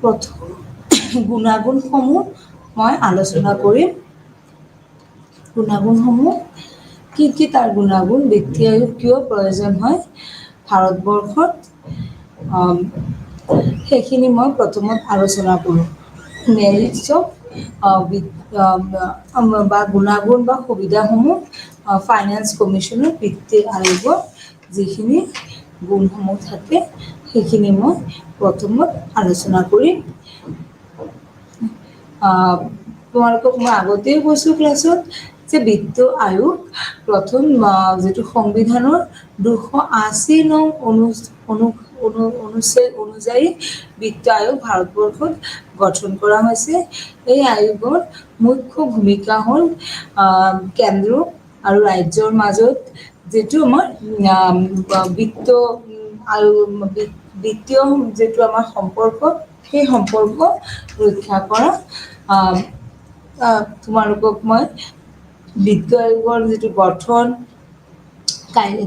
প্ৰথম গুণাগুণসমূহ মই আলোচনা কৰিম। গুণাগুণসমূহ কি তাৰ গুণাগুণ, ব্যক্তি আয়োগ কিয় প্ৰয়োজন হয় ভাৰতবৰ্ষত, সেইখিনি মই প্ৰথমত আলোচনা কৰোঁ। মেৰিটছ অফ বা গুণাগুণ বা সুবিধাসমূহ ফাইনেন্স কমিশ্যনৰ বিত্তীয় আয়োগৰ যিখিনি গুণসমূহ থাকে সেইখিনি মই প্ৰথমত আলোচনা কৰিম। তোমালোকক মই আগতেই কৈছোঁ ক্লাছত যে বিত্ত আয়োগ প্ৰথম যিটো সংবিধানৰ 280 নং অনুচ্ছেদ অনুযায়ী বিত্ত আয়োগ ভাৰতবৰ্ষত গঠন কৰা হৈছে। এই আয়োগৰ মুখ্য ভূমিকা হ'ল কেন্দ্ৰ আৰু ৰাজ্যৰ মাজত যিটো আমাৰ বিত্তীয় যিটো আমাৰ সম্পৰ্ক, সেই সম্পৰ্ক ৰক্ষা কৰা। তোমালোকক মই বিত্ত আয়োগৰ যিটো গঠন,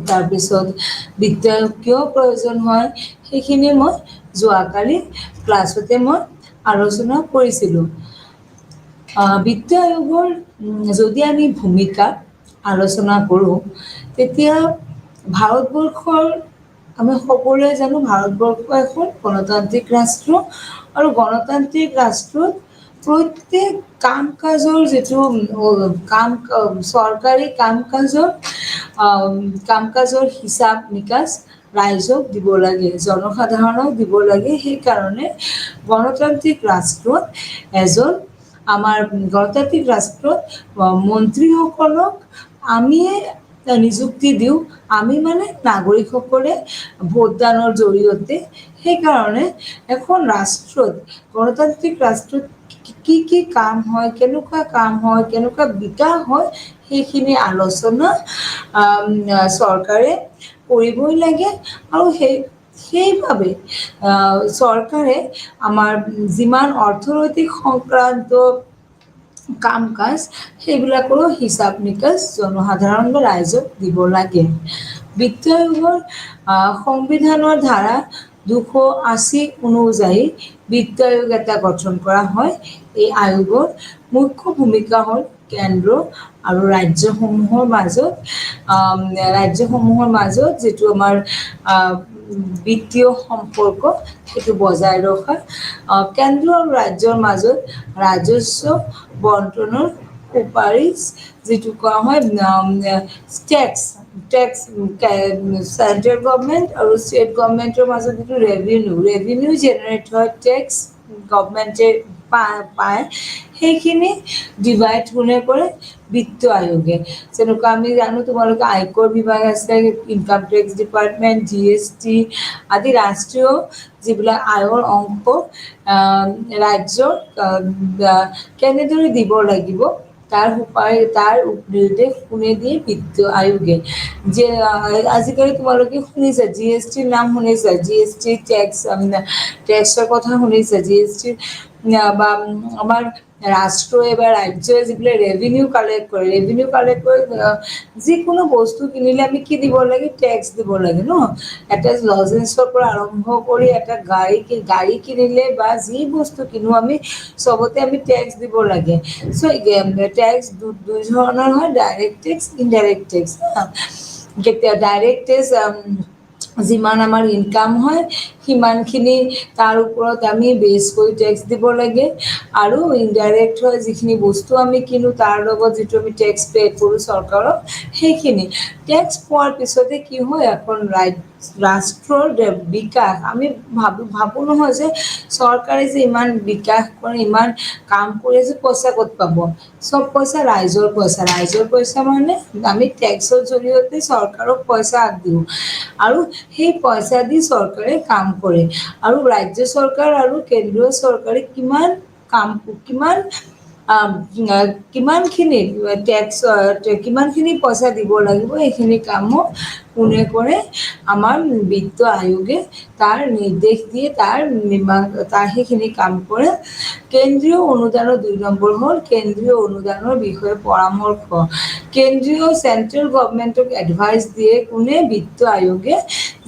তাৰপিছত বিত্ত আয়োগ কিয় প্ৰয়োজন হয় সেইখিনি মই যোৱাকালি ক্লাছতে মই আলোচনা কৰিছিলোঁ। বিত্ত আয়োগৰ যদি আমি ভূমিকা আলোচনা কৰোঁ তেতিয়া ভাৰতবৰ্ষৰ, আমি সকলোৱে জানো ভাৰতবৰ্ষ এখন গণতান্ত্ৰিক ৰাষ্ট্ৰ, আৰু গণতান্ত্ৰিক ৰাষ্ট্ৰত প্ৰত্যেক কাম কাজৰ যিটো চৰকাৰী কাম কাজৰ হিচাপ নিকাচ ৰাইজক দিব লাগে, জনসাধাৰণক দিব লাগে। সেইকাৰণে গণতান্ত্ৰিক ৰাষ্ট্ৰত আমাৰ গণতান্ত্ৰিক ৰাষ্ট্ৰত মন্ত্ৰীসকলক আমিয়ে নিযুক্তি দিওঁ, আমি মানে নাগৰিকসকলে ভোটদানৰ জৰিয়তে। সেইকাৰণে এখন ৰাষ্ট্ৰত, গণতান্ত্ৰিক ৰাষ্ট্ৰত কি কাম হয়, কেনেকুৱা কাম হয়, কেনেকুৱা বিকাশ হয়, সেইখিনি আলোচনা চৰকাৰে কৰিবই লাগে। আৰু সেইবাবে চৰকাৰে আমাৰ যিমান অৰ্থনৈতিক সংক্ৰান্ত কাম কাজ সেইবিলাকৰো হিচাপ নিকাচ জনসাধাৰণ বা ৰাইজক দিব লাগে। বিত্ত আয়োগৰ সংবিধানৰ ধাৰা 280 অনুযায়ী বিত্ত আয়োগ এটা গঠন কৰা হয়। এই আয়োগৰ মুখ্য ভূমিকা হ'ল কেন্দ্ৰ আৰু ৰাজ্যসমূহৰ মাজত যিটো আমাৰ বিত্তীয় সম্পৰ্ক সেইটো বজাই ৰখা, কেন্দ্ৰ আৰু ৰাজ্যৰ মাজত ৰাজস্ব বণ্টনৰ সুপাৰিশ যিটো কোৱা হয় টেক্স, চেন্ট্ৰেল গভমেণ্ট আৰু ষ্টেট গভমেণ্টৰ মাজত যিটো ৰেভিনিউ জেনেৰেট হয়, টেক্স গভমেণ্টে পায়, সেইখিনি ডিভাইড কোনে কৰে? বিত্ত আয়োগে। যেনেকুৱা আমি জানো তোমালোকে আয়কৰ বিভাগ আছে, ইনকাম টেক্স ডিপাৰ্টমেণ্ট, GST আদি ৰাষ্ট্ৰীয় যিবিলাক আয়ৰ অংশ ৰাজ্যক কেনেদৰে দিব লাগিব তাৰ নিৰ্দেশ কোনে দিয়ে? বিত্ত আয়োগে। যে আজিকালি তোমালোকে শুনিছা GSTৰ নাম শুনিছা, GST টেক্সৰ কথা শুনিছা, GST বা আমাৰ ৰাষ্ট্ৰই বা ৰাজ্যই যিবিলাক ৰেভিনিউ কালেক্ট কৰে, যিকোনো বস্তু কিনিলে আমি কি দিব লাগে? টেক্স দিব লাগে ন। এটা লজেন্সৰ পৰা আৰম্ভ কৰি এটা গাড়ী কিনিলে বা যি বস্তু কিনো আমি চবতে আমি টেক্স দিব লাগে। টেক্স দুই ধৰণৰ হয়, ডাইৰেক্ট টেক্স, ইনডাইৰেক্ট টেক্স। কেতিয়া ডাইৰেক্ট টেক্স যিমান আমাৰ ইনকাম হয় সিমানখিনি তাৰ ওপৰত আমি বেছ কৰি টেক্স দিব লাগে, আৰু ইনডাইৰেক্ট হয় যিখিনি বস্তু আমি কিনো তাৰ লগত যিটো আমি টেক্স পে' কৰোঁ চৰকাৰক, সেইখিনি টেক্স পোৱাৰ পিছতে কি হয় এখন ৰাষ্ট্ৰৰ বিকাশ। আমি ভাবোঁ নহয় যে চৰকাৰে যে ইমান বিকাশ কৰে, ইমান কাম কৰি আছে, পইচা ক'ত পাব? চব পইচা ৰাইজৰ পইচা মানে আমি টেক্সৰ জৰিয়তে চৰকাৰক পইচা দিওঁ, আৰু সেই পইচা দি চৰকাৰে কাম কৰে। আৰু ৰাজ্য চৰকাৰ আৰু কেন্দ্ৰীয় চৰকাৰে কিমানখিনি পইচা দিব লাগিব, এইখিনি কামো কোনে কৰে? আমাৰ বিত্ত আয়োগে তাৰ নিৰ্দেশ দিয়ে, তাৰ সেইখিনি কাম কৰে। কেন্দ্ৰীয় অনুদানৰ 2 নম্বৰ হ'ল কেন্দ্ৰীয় অনুদানৰ বিষয়ে পৰামৰ্শ। চেন্ট্ৰেল গভমেণ্টক এডভাইচ দিয়ে কোনে? বিত্ত আয়োগে,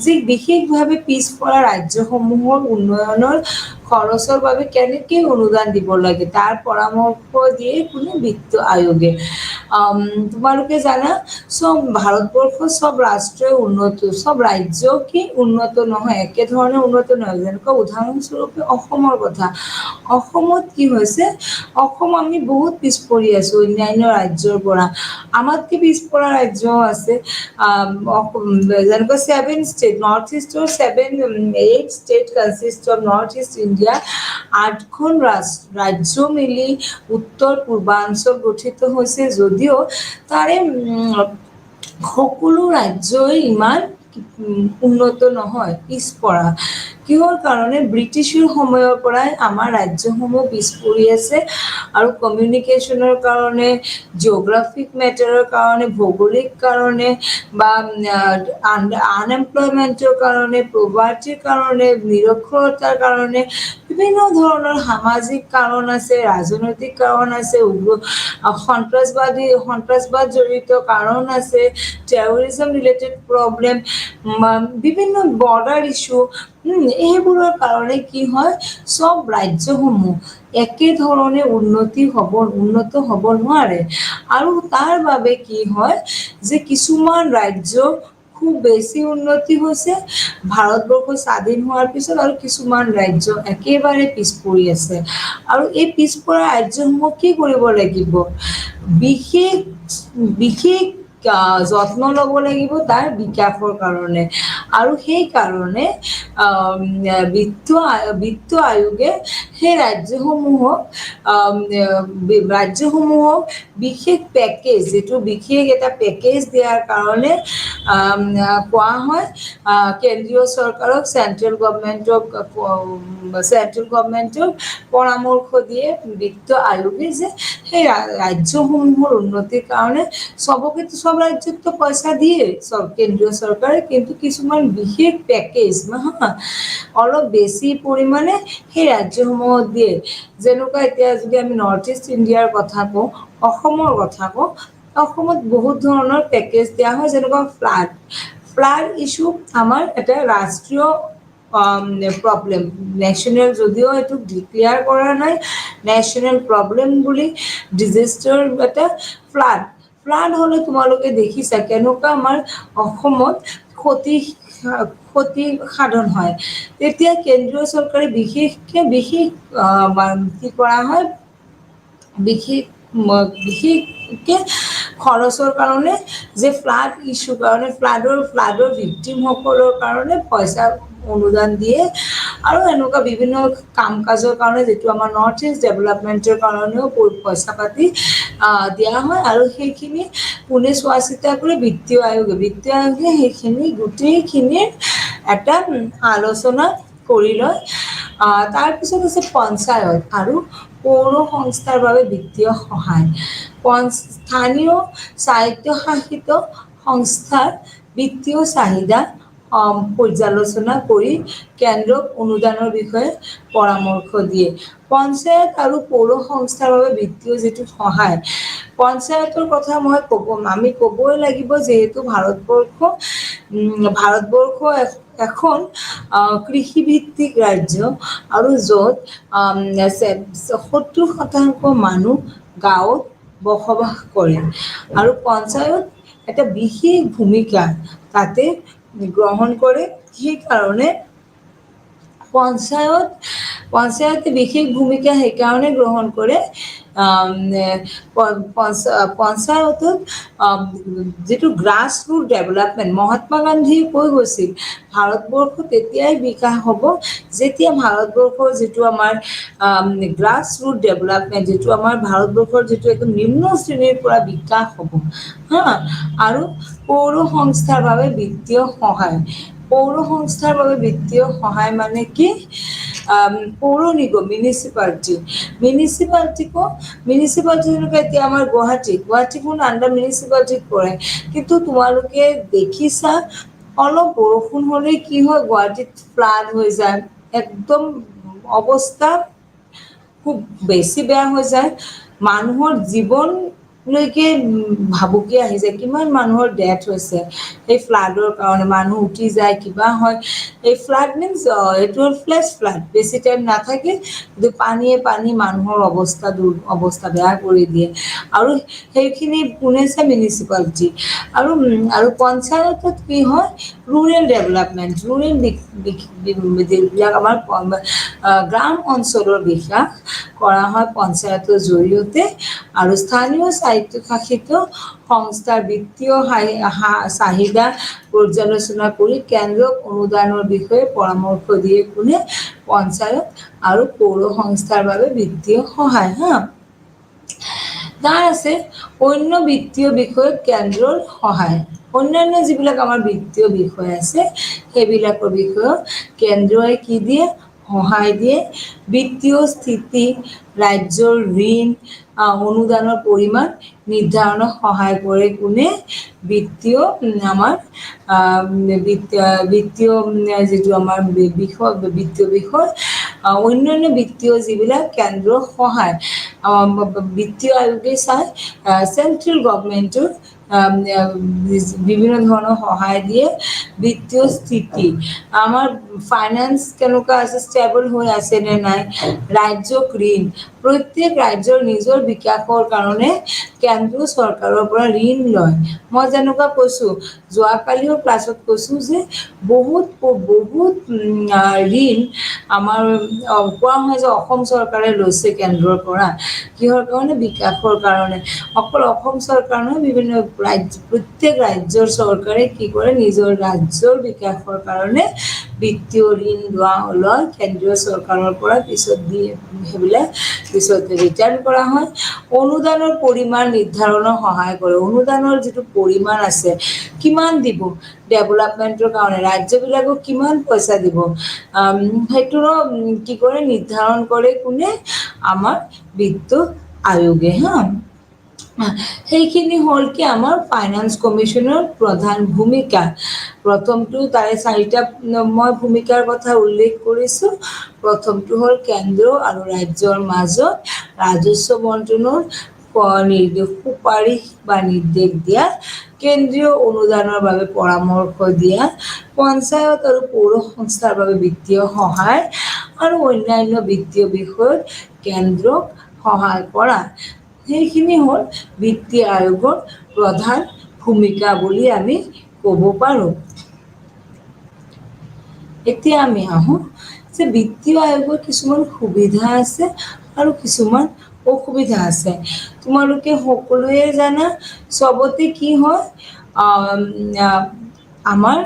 যি বিশেষভাৱে পিছপৰা ৰাজ্যসমূহৰ উন্নয়নৰ খৰচৰ বাবে কেনেকৈ অনুদান দিব লাগে তাৰ পৰামৰ্শ দিয়ে কোনে বিত্ত আয়োগে। তোমালোকে জানা চব ভাৰতবৰ্ষৰ চব ৰাষ্ট্ৰই উন্নত, চব ৰাজ্য কি উন্নত নহয়, একেধৰণে উন্নত নহয়। যেনেকুৱা উদাহৰণস্বৰূপে অসমৰ কথা, অসমত কি হৈছে, অসম আমি বহুত পিছ পৰি আছো অন্যান্য ৰাজ্যৰ পৰা। আমাতকে পিছপৰা ৰাজ্যও আছে, যেনেকৈ 7 ষ্টেট, নৰ্থ ইষ্টৰ 8 state consist of north east India, 8খন ৰাজ্য মিলি উত্তৰ পূৰ্বাঞ্চল গঠিত হৈছে যদিও তাৰে সকলো ৰাজ্যই ইমান উন্নত নহয়, পিছপৰা। কিহৰ কাৰণে? ব্ৰিটিছৰ সময়ৰ পৰাই আমাৰ ৰাজ্যসমূহ পিছ পৰি আছে আৰু কমিউনিকেশ্যনৰ কাৰণে, জিঅ'গ্ৰাফিক মেটাৰৰ কাৰণে, ভৌগোলিক কাৰণে বা আনএমপ্লয়মেণ্টৰ কাৰণে, প্ৰভাৰ্টিৰ কাৰণে, নিৰক্ষৰতাৰ কাৰণে, বিভিন্ন ধৰণৰ সামাজিক কাৰণ আছে, ৰাজনৈতিক কাৰণ আছে, সন্ত্ৰাসবাদ জড়িত কাৰণ আছে, টেৰৰিজম ৰিলেটেড প্ৰব্লেম, বিভিন্ন বৰ্ডাৰ ইছ্যু, এইবোৰৰ কাৰণে কি হয়, চব ৰাজ্যসমূহ একেধৰণে উন্নত হ'ব নোৱাৰে। আৰু তাৰ বাবে কি হয় যে কিছুমান ৰাজ্য খুব বেছি উন্নতি হৈছে ভাৰতবৰ্ষ স্বাধীন হোৱাৰ পিছত, আৰু কিছুমান ৰাজ্য একেবাৰে পিছ পৰি আছে। আৰু এই পিছপৰা ৰাজ্যসমূহ কি কৰিব লাগিব? বিশেষ যত্ন ল'ব লাগিব তাৰ বিকাশৰ কাৰণে। আৰু সেইকাৰণে বিত্ত আয়োগে সেই ৰাজ্যসমূহক বিশেষ পেকেজ, যিটো বিশেষ এটা পেকেজ দিয়াৰ কাৰণে কোৱা হয়, কেন্দ্ৰীয় চৰকাৰক, চেন্ট্ৰেল গভমেণ্টক পৰামৰ্শ দিয়ে বিত্ত আয়োগে যে সেই ৰাজ্যসমূহৰ উন্নতিৰ কাৰণে চবকেতো চব ৰাজ্যততো পইচা দিয়ে চব কেন্দ্ৰীয় চৰকাৰে, কিন্তু কিছুমান বিশেষ পেকেজ অলপ বেছি পৰিমাণে সেই ৰাজ্যসমূহত দিয়ে। যেনেকুৱা এতিয়া যদি আমি নৰ্থ ইষ্ট ইণ্ডিয়াৰ কথা কওঁ, অসমৰ কথা কওঁ, অসমত বহুত ধৰণৰ পেকেজ দিয়া হয়। যেনেকুৱা ফ্লাড ইছ্যু আমাৰ এটা ৰাষ্ট্ৰীয় প্ৰব্লেম, নেশ্যনেল, যদিও এইটো ডিক্লেয়াৰ কৰা নাই নেশ্যনেল প্ৰব্লেম বুলি, ডিজাষ্টাৰ এটা ফ্লাড হ'লে তোমালোকে দেখিছা কেনেকুৱা আমাৰ অসমত ক্ষতি সাধন হয়। তেতিয়া কেন্দ্ৰীয় চৰকাৰে বিশেষকে কি কৰা হয়, বিশেষকে খৰচৰ কাৰণে, যে ফ্লাড ইছ্যুৰ কাৰণে, ফ্লাডৰ ভিক্টিমসকলৰ কাৰণে পইচা অনুদান দিয়ে। আৰু এনেকুৱা বিভিন্ন কাম কাজৰ কাৰণে, যিটো আমাৰ নৰ্থ ইষ্ট ডেভেলপমেণ্টৰ কাৰণেও পইচা পাতি দিয়া হয়। আৰু সেইখিনি কোনে চোৱা চিতা কৰে? বিত্ত আয়োগে সেইখিনি গোটেইখিনিৰ এটা আলোচনা কৰি লয়। তাৰপিছত আছে পঞ্চায়ত আৰু পৌৰ সংস্থাৰ বাবে বিত্তীয় সহায়। স্থানীয় স্বায়ত্তশাসিত সংস্থাৰ বিত্তীয় চাহিদা পৰ্যালোচনা কৰি কেন্দ্ৰক অনুদানৰ বিষয়ে পৰামৰ্শ দিয়ে। পঞ্চায়ত আৰু পৌৰ সংস্থাৰ বাবে বিত্তীয় যিটো সহায়, পঞ্চায়তৰ কথা আমি ক'বই লাগিব, যিহেতু ভাৰতবৰ্ষ এখন কৃষিভিত্তিক ৰাজ্য, আৰু য'ত 70% মানুহ গাঁৱত বসবাস কৰে। আৰু পঞ্চায়ত এটা বিশেষ ভূমিকা তাতে গ্ৰহণ কৰে। সেইকাৰণে পঞ্চায়তে বিশেষ ভূমিকা সেইকাৰণে গ্ৰহণ কৰে, পঞ্চায়তত যিটো গ্ৰাছ ৰুট ডেভেলপমেণ্ট, মহাত্মা গান্ধীয়ে কৈ গৈছিল ভাৰতবৰ্ষ তেতিয়াই বিকাশ হ'ব যেতিয়া ভাৰতবৰ্ষৰ যিটো আমাৰ গ্ৰাছ ৰুট ডেভেলপমেণ্ট, যিটো আমাৰ ভাৰতবৰ্ষৰ যিটো একদম নিম্ন শ্ৰেণীৰ পৰা বিকাশ হ'ব। আৰু পৌৰ সংস্থাৰ বাবে বিত্তীয় সহায়। পৌৰ সংস্থাৰ বাবে বিত্তীয় সহায় মানে কি? পৌৰ নিগম, মিউনিচিপালিটি যেনেকৈ এতিয়া আমাৰ গুৱাহাটীখন আণ্ডাৰ মিউনিচিপালিটিত পৰে। কিন্তু তোমালোকে দেখিছা অলপ বৰষুণ হ'লেই কি হয়, গুৱাহাটীত ফ্লাড হৈ যায়, একদম অৱস্থা খুব বেছি বেয়া হৈ যায়, মানুহৰ জীৱন লৈকে ভাবুকি আহি যায়, কিমান মানুহৰ ডেথ হৈছে এই ফ্লাডৰ কাৰণে, মানুহ উঠি যায়, কিবা হয়। এই ফ্লাড মিনছ এইটো হ'ল ফ্লেছ ফ্লাড, বেছি টাইম নাথাকে কিন্তু পানী মানুহৰ অৱস্থা বেয়া কৰি দিয়ে। আৰু সেইখিনি কোনে চাই? মিউনিচিপালিটি। আৰু পঞ্চায়তত কি হয়? ৰুৰেল ডেভেলপমেণ্ট, যিবিলাক আমাৰ গ্ৰাম অঞ্চলৰ বিকাশ কৰা হয় পঞ্চায়তৰ জৰিয়তে। আৰু স্থানীয় স্বায়ত্তশাসিত সংস্থাৰ বিত্তীয় চাহিদা পৰ্যালোচনা কৰি কেন্দ্ৰক অনুদানৰ বিষয়ে পৰামৰ্শ দিয়ে কোনে? পঞ্চায়ত আৰু পৌৰ সংস্থাৰ বাবে বিত্তীয় সহায়। তাৰ আছে অন্য বিত্তীয় বিষয়ত কেন্দ্ৰৰ সহায়। অন্যান্য যিবিলাক আমাৰ বিত্তীয় বিষয় আছে সেইবিলাকৰ বিষয়ত কেন্দ্ৰই কি দিয়ে? সহায় দিয়ে। বিত্তীয় স্থিতি, ৰাজ্যৰ ঋণ, অনুদানৰ পৰিমাণ নিৰ্ধাৰণত সহায় কৰে কোনে? বিত্তীয় যিটো আমাৰ বিত্তীয় বিষয়, অন্যান্য বিত্তীয় যিবিলাক কেন্দ্ৰৰ সহায় বিত্তীয় আয়োগে চাই, চেন্ট্ৰেল গভমেণ্টৰ বিভিন্ন ধৰণৰ সহায় দিয়ে। বিত্তীয় স্থিতি, আমাৰ ফাইনেন্স কেনেকুৱা আছে? ষ্টেবল হৈ আছে নে নাই? ৰাজ্যক ঋণ, প্ৰত্যেক ৰাজ্যৰ নিজৰ বিকাশৰ কাৰণে কেন্দ্ৰীয় চৰকাৰৰ পৰা ঋণ লয়। মই যেনেকুৱা কৈছোঁ, যোৱাকালিও ক্লাছত কৈছোঁ যে বহুত ঋণ আমাৰ কোৱা হয় যে অসম চৰকাৰে লৈছে কেন্দ্ৰৰ পৰা। কিহৰ কাৰণে? বিকাশৰ কাৰণে। অকল অসম চৰকাৰ নহয়, বিভিন্ন প্ৰত্যেক ৰাজ্যৰ চৰকাৰে কি কৰে? নিজৰ ৰাজ্যৰ বিকাশৰ কাৰণে বিত্তীয় ঋণ লয় কেন্দ্ৰীয় চৰকাৰৰ পৰা, পিছত সেইবিলাক পিছত ৰিটাৰ্ণ কৰা হয়। অনুদানৰ পৰিমাণ নিৰ্ধাৰণত সহায় কৰে। অনুদানৰ যিটো পৰিমাণ আছে, কিমান দিব ডেভেলপমেণ্টৰ কাৰণে, ৰাজ্যবিলাকক কিমান পইচা দিব, সেইটোৰো কি কৰে? নিৰ্ধাৰণ কৰে কোনে? আমাৰ বিত্ত আয়োগে। সেইখিনি হ'ল কি আমাৰ ফাইনেন্স কমিশ্যনৰ প্ৰধান ভূমিকা। প্ৰথমটো, তাৰে 4টা মই ভূমিকাৰ কথা উল্লেখ কৰিছোঁ। প্ৰথমটো হ'ল কেন্দ্ৰ আৰু ৰাজ্যৰ মাজত ৰাজস্ব বণ্টনৰ সুপাৰিশ বা নিৰ্দেশ দিয়া, কেন্দ্ৰীয় অনুদানৰ বাবে পৰামৰ্শ দিয়া, পঞ্চায়ত আৰু পৌৰ সংস্থাৰ বাবে বিত্তীয় সহায়, আৰু অন্যান্য বিত্তীয় বিষয়ত কেন্দ্ৰক সহায় কৰা। সেইখিনি হ'ল বিত্তীয় আয়োগৰ প্ৰধান ভূমিকা বুলি আমি ক'ব পাৰোঁ। এতিয়া আমি আহোঁ যে বিত্তীয় আয়োগৰ কিছুমান সুবিধা আছে আৰু কিছুমান অসুবিধা আছে। তোমালোকে সকলোৱে জানা, চবতে কি হয়? আমাৰ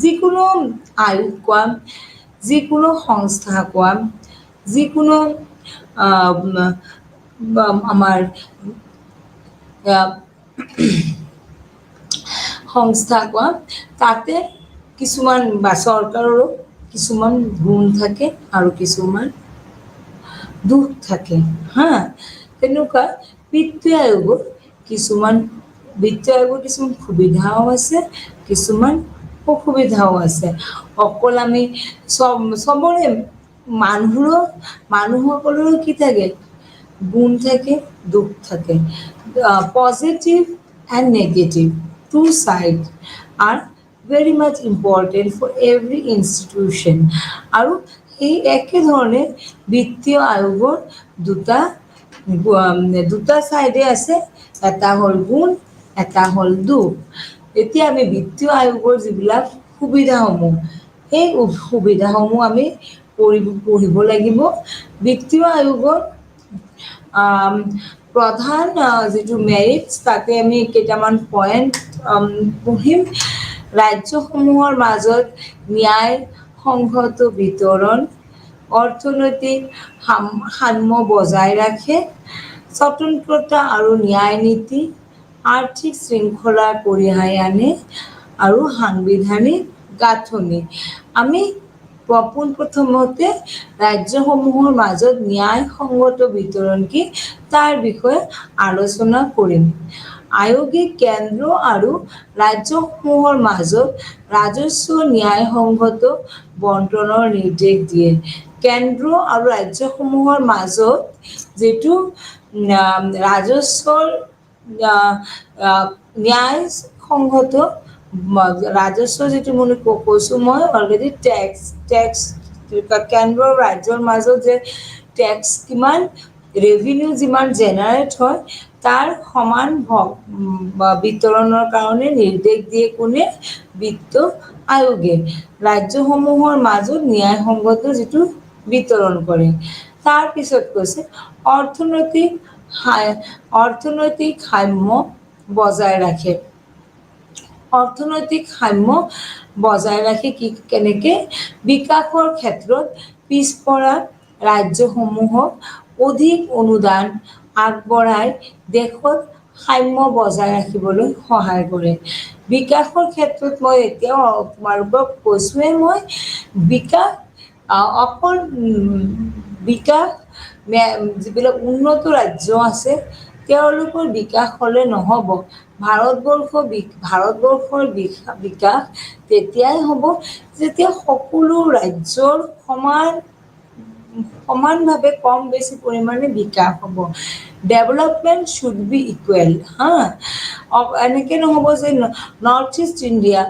যিকোনো আয়োগ কোৱা, যিকোনো সংস্থা কোৱা, যিকোনো আমাৰ সংস্থা কোৱা, তাতে কিছুমান বা চৰকাৰৰো কিছুমান গুণ থাকে আৰু কিছুমান দুখ থাকে। তেনেকুৱা বিত্তীয় আয়োগৰ কিছুমান সুবিধাও আছে, কিছুমান অসুবিধাও আছে। অকল আমি চবৰে মানুহসকলৰো কি থাকে? গুণ থাকে, দুখ থাকে। Positive and negative, two sides are very much important for every institution. আৰু এই একেধৰণে বিত্তীয় আয়োগৰ দুটা চাইডে আছে, এটা হ'ল গুণ, এটা হ'ল দুখ। এতিয়া আমি বিত্তীয় আয়োগৰ যিবিলাক সুবিধাসমূহ, সেই সুবিধাসমূহ আমি পঢ়িব লাগিব। বিত্তীয় আয়োগৰ প্ৰধান যিটো মেৰিটছ, তাতে আমি কেইটামান পইণ্ট পঢ়িম। ৰাজ্যসমূহৰ মাজত ন্যায় সংহত বিতৰণ, অৰ্থনৈতিক সাম্য বজাই ৰাখে, স্বতন্ত্ৰতা আৰু ন্যায় নীতি, আৰ্থিক শৃংখলা কঢ়িয়াই আনে, আৰু সাংবিধানিক গাঁথনি। আমি পোনপ্ৰথমতে ৰাজ্যসমূহৰ মাজত ন্যায়সংগত বিতৰণ কি তাৰ বিষয়ে আলোচনা কৰিম। আয়োগে কেন্দ্ৰ আৰু ৰাজ্যসমূহৰ মাজত ৰাজস্ব ন্যায়সংগত বণ্টনৰ নিৰ্দেশ দিয়ে। কেন্দ্ৰ আৰু ৰাজ্যসমূহৰ মাজত যিটো ৰাজস্বৰ ন্যায় সংহত ৰাজস্ব যিটো মই কৈছোঁ মই অলৰেডি টেক্স কেন্দ্ৰ আৰু ৰাজ্যৰ মাজত যে টেক্স কিমান ৰেভিনিউ যিমান জেনেৰেট হয় তাৰ সমান বিতৰণৰ কাৰণে নিৰ্দেশ দিয়ে কোনে বিত্ত আয়োগে ৰাজ্যসমূহৰ মাজত ন্যায়সংগত যিটো বিতৰণ কৰে তাৰ পিছত কৈছে অৰ্থনৈতিক সাম্য বজাই ৰাখে অৰ্থনৈতিক সাম্য বজাই ৰাখি কেনেকে বিকাশৰ ক্ষেত্ৰত পিছপৰা ৰাজ্যসমূহক অধিক অনুদান আগবঢ়াই দেশত সাম্য বজাই ৰাখিবলৈ সহায় কৰে বিকাশৰ ক্ষেত্ৰত মই এতিয়াও তোমালোকক কৈছোঁৱে মই বিকাশ অকল বিকাশ যিবিলাক উন্নত ৰাজ্য আছে তেওঁলোকৰ বিকাশ হ'লে নহ'ব ভাৰতবৰ্ষৰ বিকাশ তেতিয়াই হ'ব যেতিয়া সকলো ৰাজ্যৰ সমানভাৱে কম বেছি পৰিমাণে বিকাশ হ'ব ডেভেলপমেণ্ট শুড বি ইকুৱেল এনেকৈ নহ'ব যে নৰ্থ ইষ্ট ইণ্ডিয়া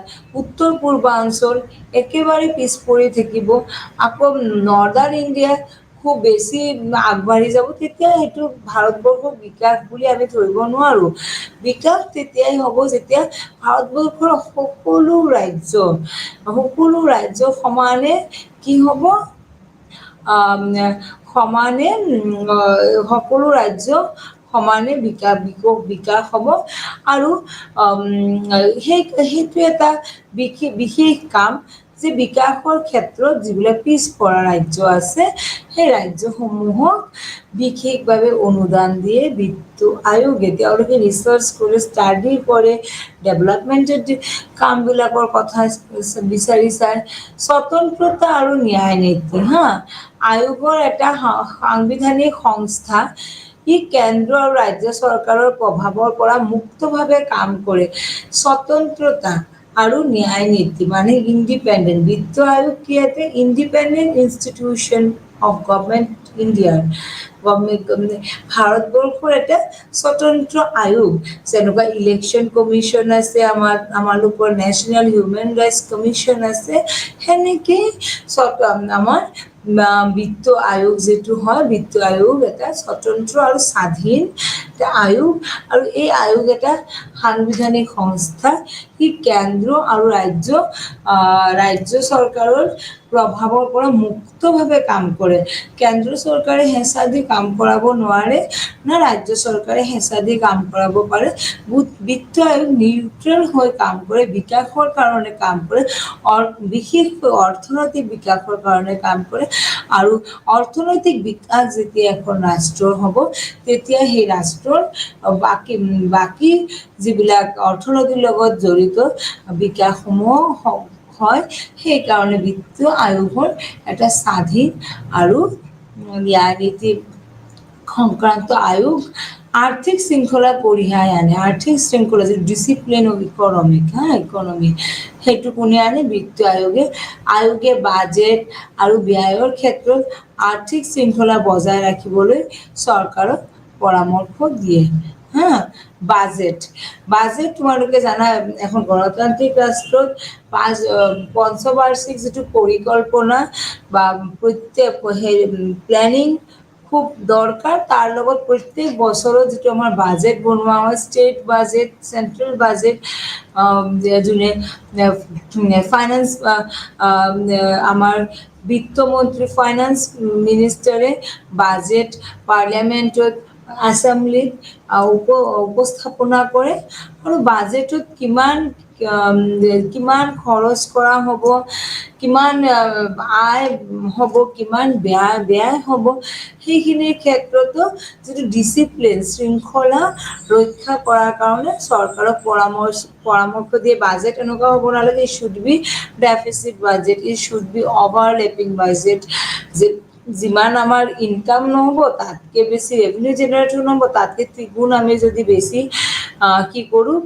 উত্তৰ পূৰ্বাঞ্চল একেবাৰে পিছ পৰি থাকিব আকৌ নৰ্দাৰ্ণ ইণ্ডিয়া খুব বেছি আগবাঢ়ি যাব তেতিয়া সেইটো ভাৰতবৰ্ষৰ বিকাশ বুলি আমি ধৰিব নোৱাৰোঁ বিকাশ তেতিয়াই হ'ব যেতিয়া ভাৰতবৰ্ষৰ সকলো ৰাজ্য সমানে কি হ'ব সমানে সকলো ৰাজ্য সমানে বিকাশ হ'ব আৰু সেইটো এটা বিশেষ কাম যে বিকাশৰ ক্ষেত্ৰত যিবিলাক পিছপৰা ৰাজ্য আছে সেই ৰাজ্যসমূহক বিশেষভাৱে অনুদান দিয়ে বিত্ত আয়োগে তেওঁলোকে ৰিচাৰ্চ কৰে ষ্টাডি কৰে ডেভেলপমেণ্টেড কামবিলাকৰ কথা বিচাৰি চায় স্বতন্ত্ৰতা আৰু ন্যায় নীতি আয়োগৰ এটা সাংবিধানিক সংস্থা ই কেন্দ্ৰ আৰু ৰাজ্য চৰকাৰৰ প্ৰভাৱৰ পৰা মুক্তভাৱে কাম কৰে স্বতন্ত্ৰতা আৰু ন্যায় নীতি মানে ইণ্ডিপেণ্ডেণ্ট বিত্ত আয়োগ কি এটা ইণ্ডিপেণ্ডেণ্ট ইনষ্টিটিউশ্যন অফ গভৰ্ণমেণ্ট ইণ্ডিয়াৰ ভাৰতবৰ্ষৰ এটা স্বতন্ত্ৰ আয়োগ যেনেকুৱা ইলেকশ্যন কমিশ্যন আছে আমালোকৰ নেশ্যনেল হিউমেন ৰাইটছ কমিশ্যন আছে সেনেকেই আমাৰ বিত্ত আয়োগ যিটো হয় বিত্ত আয়োগ এটা স্বতন্ত্ৰ আৰু স্বাধীন আয়োগ আৰু এই আয়োগ এটা সাংবিধানিক সংস্থা ই কেন্দ্ৰ আৰু ৰাজ্য চৰকাৰৰ প্ৰভাৱৰ পৰা মুক্তভাৱে কাম কৰে কেন্দ্ৰ চৰকাৰে হেঁচা দি কাম কৰাব নোৱাৰে না ৰাজ্য চৰকাৰে হেঁচা দি কাম কৰাব পাৰে বিত্ত আয়োগ নিউট্ৰেল হৈ কাম কৰে বিকাশৰ কাৰণে কাম কৰে বিশেষকৈ অৰ্থনৈতিক বিকাশৰ কাৰণে কাম কৰে আৰু অৰ্থনৈতিক বিকাশ যেতিয়া এখন ৰাষ্ট্ৰৰ হ'ব তেতিয়া সেই ৰাষ্ট্ৰৰ বাকী যিবিলাক অৰ্থনীতিৰ লগত জড়িত বিকাশসমূহ হয় সেইকাৰণে বিত্ত আয়োগৰ এটা স্বাধীন আৰু ন্যায় নীতি সংক্ৰান্ত আয়োগ আৰ্থিক শৃংখলা কঢ়িয়াই আনে আৰ্থিক শৃংখলা যিটো ডিচিপ্লিন অফ ইকনমি সেইটো কোনে আনে বিত্ত আয়োগে বাজেট আৰু ব্যয়ৰ ক্ষেত্ৰত আৰ্থিক শৃংখলা বজাই ৰাখিবলৈ চৰকাৰক পৰামৰ্শ দিয়ে বাজেট তোমালোকে জানা এখন গণতান্ত্ৰিক ৰাষ্ট্ৰত পঞ্চবাৰ্ষিক যিটো পৰিকল্পনা বা প্ৰত্যেক প্লেনিং খুব দৰকাৰ তাৰ লগত প্ৰত্যেক বছৰত যিটো আমাৰ বাজেট বনোৱা হয় ষ্টেট বাজেট চেন্ট্ৰেল বাজেট যোনে ফাইনেন্স আমাৰ বিত্তমন্ত্ৰী ফাইনেন্স মিনিষ্টাৰে বাজেট পাৰ্লিয়ামেণ্টত এছেম্বলিত উপস্থাপনা কৰে আৰু বাজেটত কিমান খৰচ কৰা হ'ব কিমান আয় হ'ব কিমান ব্যয় হ'ব সেইখিনিৰ ক্ষেত্ৰতো যিটো ডিচিপ্লিন শৃংখলা ৰক্ষা কৰাৰ কাৰণে চৰকাৰক পৰামৰ্শ দিয়ে বাজেট এনেকুৱা হ'ব নালাগে ই শুড বি ডেফিচিট বাজেট ই শুড বি অভাৰলেপিং বাজেট যিমান আমাৰ ইনকাম নহ'ব তাতকৈ বেছি ৰেভিনিউ জেনেৰেট নহ'ব তাতকৈ 3 গুণ আমি যদি বেছি কি কৰোঁ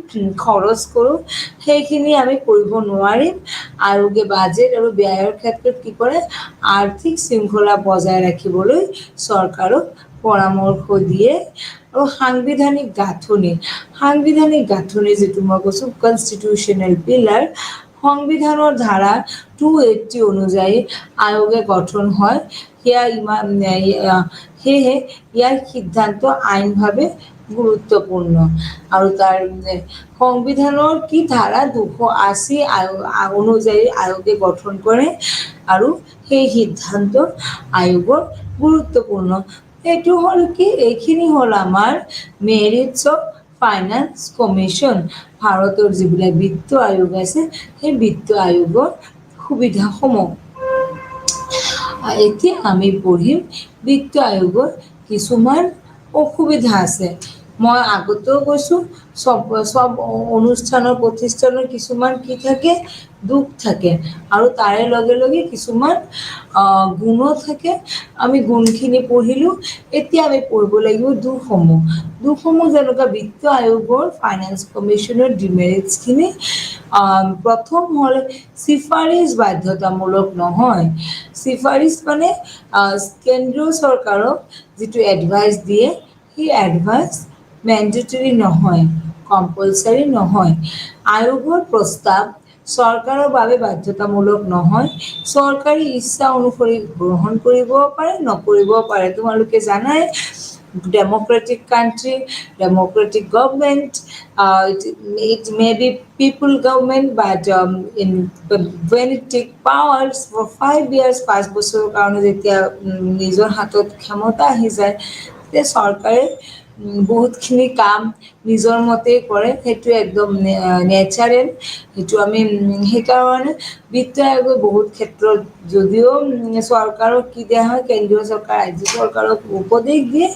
খৰচ কৰোঁ সেইখিনি আমি কৰিব নোৱাৰিম। আয়োগে বাজেট আৰু ব্যয়ৰ ক্ষেত্ৰত কি কৰে আৰ্থিক শৃংখলা বজাই ৰাখিবলৈ চৰকাৰক পৰামৰ্শ দিয়ে। আৰু সাংবিধানিক গাঁথনি যিটো মই কৈছোঁ কনষ্টিটিউশ্যনেল পিলাৰ সংবিধানৰ ধাৰা 280 অনুযায়ী আয়োগে গঠন হয়। সেয়েহে ইয়াৰ সিদ্ধান্ত আইনভাৱে গুৰুত্বপূৰ্ণ আৰু তাৰ সংবিধানৰ কি ধাৰা 280 অনুযায়ী আয়োগে গঠন কৰে আৰু সেই সিদ্ধান্ত আয়োগৰ গুৰুত্বপূৰ্ণ। এইটো হ'ল কি এইখিনি হ'ল আমাৰ মেৰিটছ অফ ফাইনেন্স কমিশ্যন ভাৰতৰ যিবিলাক বিত্ত আয়োগ আছে সেই বিত্ত আয়োগৰ সুবিধাসমূহ। এতিয়া আমি পঢ়িম বিত্ত আয়োগৰ কিছুমান অসুবিধা আছে। মই আগতেও কৈছোঁ চব অনুষ্ঠানৰ প্ৰতিষ্ঠানৰ কিছুমান কি থাকে দুখ থাকে আৰু তাৰে লগে লগে কিছুমান গুণো থাকে। আমি গুণখিনি পঢ়িলোঁ। এতিয়া আমি পঢ়িব লাগিব দুখসমূহ যেনেকুৱা বিত্ত আয়োগৰ ফাইনেন্স কমিশ্যনৰ ডিমেৰিটছখিনি। প্ৰথম হ'ল চিফাৰিছ বাধ্যতামূলক নহয়। চিফাৰিছ মানে কেন্দ্ৰীয় চৰকাৰক যিটো এডভাইচ দিয়ে সেই এডভাইচ মেণ্ডেটৰী নহয়, কম্পালচাৰী নহয়। আয়োগৰ প্ৰস্তাৱ চৰকাৰৰ বাবে বাধ্যতামূলক নহয়। চৰকাৰী ইচ্ছা অনুসৰি গ্ৰহণ কৰিব পাৰে নকৰিব পাৰে। তোমালোকে জানাই Democratic country, Democratic government, it may be people government but when it take powers for 5 years 5 বছৰৰ কাৰণে যেতিয়া নিজৰ হাতত ক্ষমতা আহি যায় তেতিয়া চৰকাৰে বহুতখিনি কাম নিজৰ মতে কৰে। সেইটো একদম নেচাৰেল। সেইটো আমি সেইকাৰণে বিত্ত আয়োগে বহুত ক্ষেত্ৰত যদিও চৰকাৰক কি দিয়া হয় কেন্দ্ৰীয় চৰকাৰ ৰাজ্য চৰকাৰক উপদেশ দিয়ে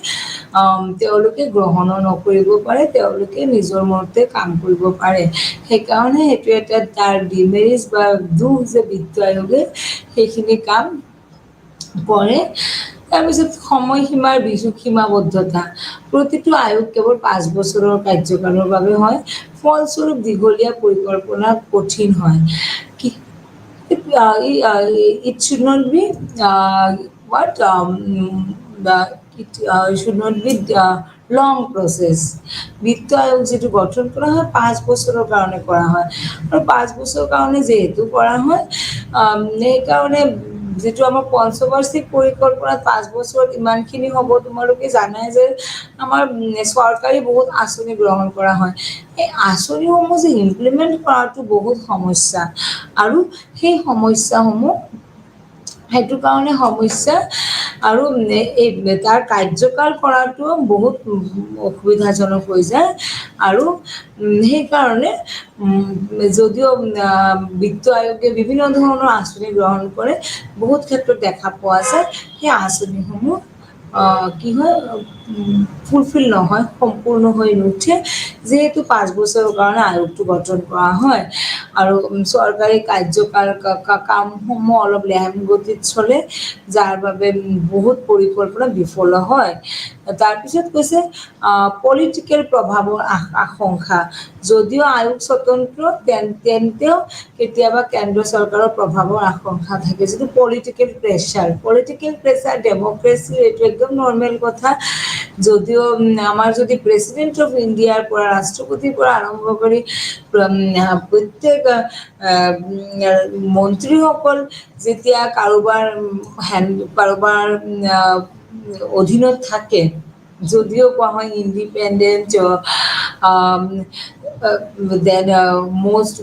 তেওঁলোকে গ্ৰহণো নকৰিব পাৰে, তেওঁলোকে নিজৰ মতে কাম কৰিব পাৰে। সেইকাৰণে সেইটো এটা তাৰ ডিমেৰিটছ বা দুখ যে বিত্ত আয়োগে সেইখিনি কাম কৰে। তাৰপিছত সময়সীমাৰ বিজু সীমাবদ্ধতা। প্ৰতিটো আয়োগ কেৱল 5 বছৰৰ কাৰ্যকালৰ বাবে হয়। ফলস্বৰূপ দীঘলীয়া পৰিকল্পনা কঠিন হয়। It should not be it should not be long process. বিত্ত আয়োগ যিটো গঠন কৰা হয় 5 বছৰৰ কাৰণে কৰা হয় আৰু 5 বছৰৰ কাৰণে যিহেতু কৰা হয় সেইকাৰণে যিটো আমাৰ পঞ্চবাৰ্ষিক পৰিকল্পনাত 5 বছৰত ইমানখিনি হ'ব। তোমালোকে জানাই যে আমাৰ চৰকাৰী বহুত আঁচনি গ্ৰহণ কৰা হয়। এই আঁচনিসমূহ যে ইমপ্লিমেণ্ট কৰাটো বহুত সমস্যা আৰু সেই সমস্যাসমূহ সেইটো কাৰণে সমস্যা আৰু এই তাৰ কাৰ্যকাল কৰাটো বহুত অসুবিধাজনক হৈ যায় আৰু সেইকাৰণে যদিও বিত্ত আয়োগে বিভিন্ন ধৰণৰ আঁচনি গ্ৰহণ কৰে বহুত ক্ষেত্ৰত দেখা পোৱা যায় সেই আঁচনিসমূহ কি হয় ফুলফিল নহয়, সম্পূৰ্ণ হৈ নুঠে যিহেতু 5 বছৰৰ কাৰণে আয়োগটো গঠন কৰা হয় আৰু চৰকাৰী কাৰ্যকাল কামসমূহ অলপ লেহেম গতিত চলে যাৰ বাবে বহুত পৰিকল্পনা বিফল হয়। তাৰপিছত কৈছে পলিটিকেল প্ৰভাৱৰ আশংকা। যদিও আয়োগ স্বতন্ত্ৰ তেন্তেও কেতিয়াবা কেন্দ্ৰীয় চৰকাৰৰ প্ৰভাৱৰ আশংকা থাকে। যিটো পলিটিকেল প্ৰেছাৰ ডেম'ক্ৰেচি এইটো একদম নৰ্মেল কথা। যদিও আমাৰ যদি প্ৰেচিডেণ্ট অফ ইণ্ডিয়াৰ পৰা ৰাষ্ট্ৰপতিৰ পৰা আৰম্ভ কৰি প্ৰত্যেক মন্ত্ৰীসকল যেতিয়া কাৰোবাৰ অধীনত থাকে যদিও কোৱা হয় independent then most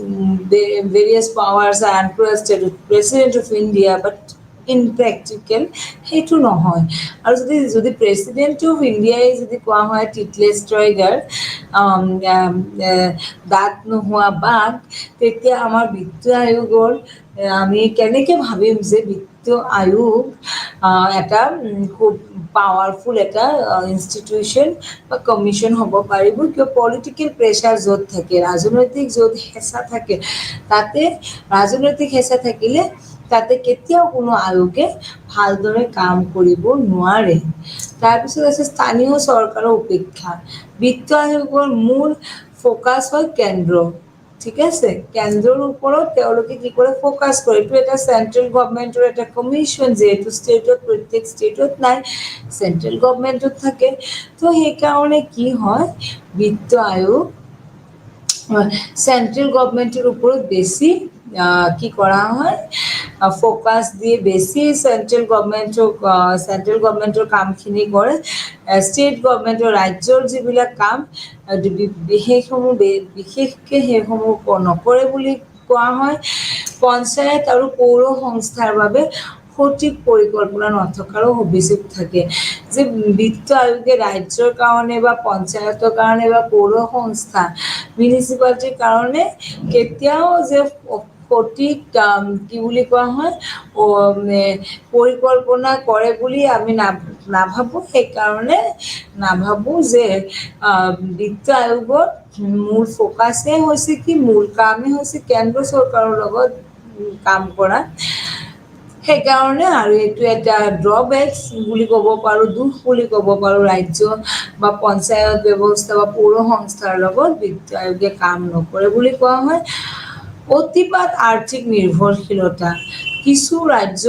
various powers are entrusted with President of India but in practical সেইটো নহয়। আৰু যদি প্ৰেচিডেণ্ট অফ ইণ্ডিয়াই যদি কোৱা হয় টিটলেছ টাইগাৰ দাঁত নোহোৱা বাঘ তেতিয়া আমাৰ বিত্ত আয়োগৰ আমি কেনেকৈ ভাবিম যে বিত্ত আয়োগ এটা খুব পাৱাৰফুল এটা ইনষ্টিটিউশ্যন বা কমিশ্যন হ'ব পাৰিব, কিয় পলিটিকেল প্ৰেছাৰ য'ত থাকে, ৰাজনৈতিক য'ত হেঁচা থাকে, তাতে ৰাজনৈতিক হেঁচা থাকিলে তাতে কেতিয়াও কোনো আয়োগে ভালদৰে কাম কৰিব নোৱাৰে। তাৰপিছত আছে স্থানীয় চৰকাৰৰ উপেক্ষা। বিত্ত আয়োগৰ মূল ফ'কাছ হয় কেন্দ্ৰ, ঠিক আছে, কেন্দ্ৰৰ ওপৰত তেওঁলোকে কি কৰে, ফ'কাছ কৰে। এইটো এটা চেণ্ট্ৰেল গভমেণ্টৰ এটা কমিশ্যন, যিহেতু ষ্টেটত প্ৰত্যেক ষ্টেটত নাই, চেণ্ট্ৰেল গভমেণ্টত থাকে। তো সেইকাৰণে কি হয়, বিত্ত আয়োগ চেণ্ট্ৰেল গভমেণ্টৰ ওপৰত বেছি কি কৰা হয়, ফ'কাছ দিয়ে, বেছি চেণ্ট্ৰেল গভমেণ্টৰ কামখিনি কৰে। ষ্টেট গভমেণ্টৰ ৰাজ্যৰ যিবিলাক কাম সেইসমূহ বিশেষকৈ সেইসমূহ নকৰে বুলি কোৱা হয়। পঞ্চায়ত আৰু পৌৰ সংস্থাৰ বাবে সঠিক পৰিকল্পনা নথকাৰো অভিযোগ থাকে, যে বিত্ত আয়োগে ৰাজ্যৰ কাৰণে বা পঞ্চায়তৰ কাৰণে বা পৌৰ সংস্থা মিউনিচিপালিটিৰ কাৰণে কেতিয়াও যে সঠিক কি বুলি কোৱা হয়, পৰিকল্পনা কৰে বুলি আমি নাভাবোঁ। সেইকাৰণে নাভাবোঁ যে বিত্ত আয়োগৰ মূল ফ'কাছেই হৈছে কি, মূল কামেই হৈছে কেন্দ্ৰ চৰকাৰৰ লগত কাম কৰা। সেইকাৰণে আৰু এইটো এটা ড্ৰবেক্স বুলি ক'ব পাৰোঁ, দুখ বুলি ক'ব পাৰোঁ, ৰাজ্য বা পঞ্চায়ত ব্যৱস্থা বা পৌৰ সংস্থাৰ লগত বিত্ত আয়োগে কাম নকৰে বুলি কোৱা হয়। অতিপাত আৰ্থিক নিৰ্ভৰশীলতা। কিছু ৰাজ্য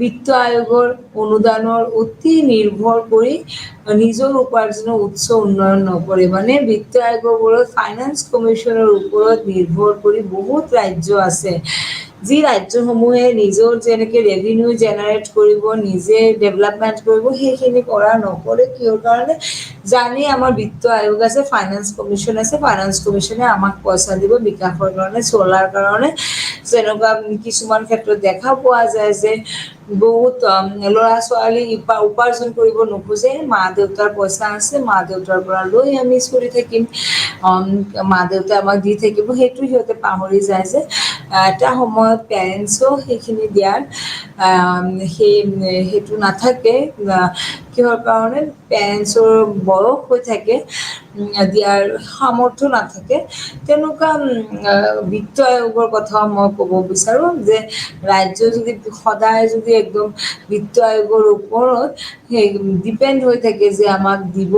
বিত্ত আয়োগৰ অনুদানৰ অতি নিৰ্ভৰ কৰি নিজৰ উপাৰ্জনৰ উৎস উন্নয়ন নকৰে। মানে বিত্ত আয়োগৰ ওপৰত, ফাইনেন্স কমিশ্যনৰ ওপৰত নিৰ্ভৰ কৰি বহুত ৰাজ্য আছে, যি ৰাজ্যসমূহে নিজৰ যেনেকৈ ৰেভিনিউ জেনেৰেট কৰিব, নিজে ডেভেলপমেণ্ট কৰিব, সেইখিনি নকৰে। কিয় কাৰণে, জানেই আমাৰ বিত্ত আয়োগ আছে, ফাইনেন্স কমিশ্যন আছে, ফাইনেন্স কমিশ্যনে আমাক পইচা দিব বিকাশৰ কাৰণে, চলাৰ কাৰণে। যেনেকুৱা কিছুমান ক্ষেত্ৰত দেখা পোৱা যায় যে বহুত ল'ৰা ছোৱালী উপাৰ্জন কৰিব নোখোজে, মা দেউতাৰ পইচা আছে, মা দেউতাৰ পৰা লৈ আমি চলি থাকিম, মা দেউতাই আমাক দি থাকিব, সেইটো সিহঁতে পাহৰি যায় যে এটা সময়ত পেৰেণ্টছেও সেইখিনি দিয়াৰ সেইটো নাথাকে। কিহৰ কাৰণে, পেৰেণ্টছৰ বয়স হৈ থাকে, দিয়াৰ সামৰ্থ্য নাথাকে। তেনেকুৱা বিত্ত আয়োগৰ কথাও মই ক'ব বিচাৰোঁ যে ৰাজ্য যদি সদায় যদি একদম বিত্ত আয়োগৰ ওপৰত সেই ডিপেণ্ড হৈ থাকে যে আমাক দিব,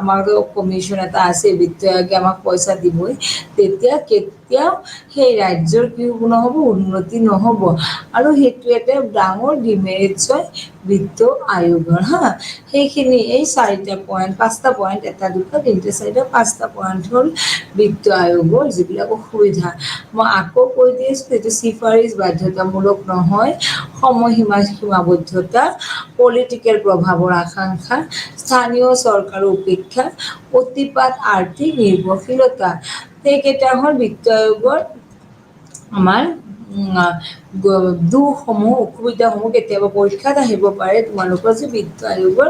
আমাৰ কমিশ্যন এটা আছে, বিত্ত আয়োগে আমাক পইচা দিবই, তেতিয়া কেতিয়াও সেই ৰাজ্যৰ কি নহ'ব, উন্নতি নহ'ব। আৰু সেইটো এটা ডাঙৰ ডিমেৰিটছ হয় বিত্ত আয়োগৰ। সেইখিনি এই 4টা পইণ্ট, 5টা পইণ্ট, 1, 2, 3, 4, 5টা পইণ্ট হ'ল বিত্ত আয়োগৰ যিবিলাক অসুবিধা। মই আকৌ কৈ দি আছোঁ, এইটো চিফাৰিছ বাধ্যতামূলক নহয়, সীমাবদ্ধতা, পলিটিকেল প্ৰভাৱৰ আকাংক্ষা, স্থানীয় চৰকাৰৰ উপেক্ষা, অতিপাত আৰ্থিক নিৰ্ভৰশীলতা। সেইকেইটা হ'ল বিত্ত আয়োগৰ আমাৰ দুখসমূহ, অসুবিধাসমূহ। কেতিয়াবা পৰীক্ষাত আহিব পাৰে তোমালোকৰ যে বিত্ত আয়োগৰ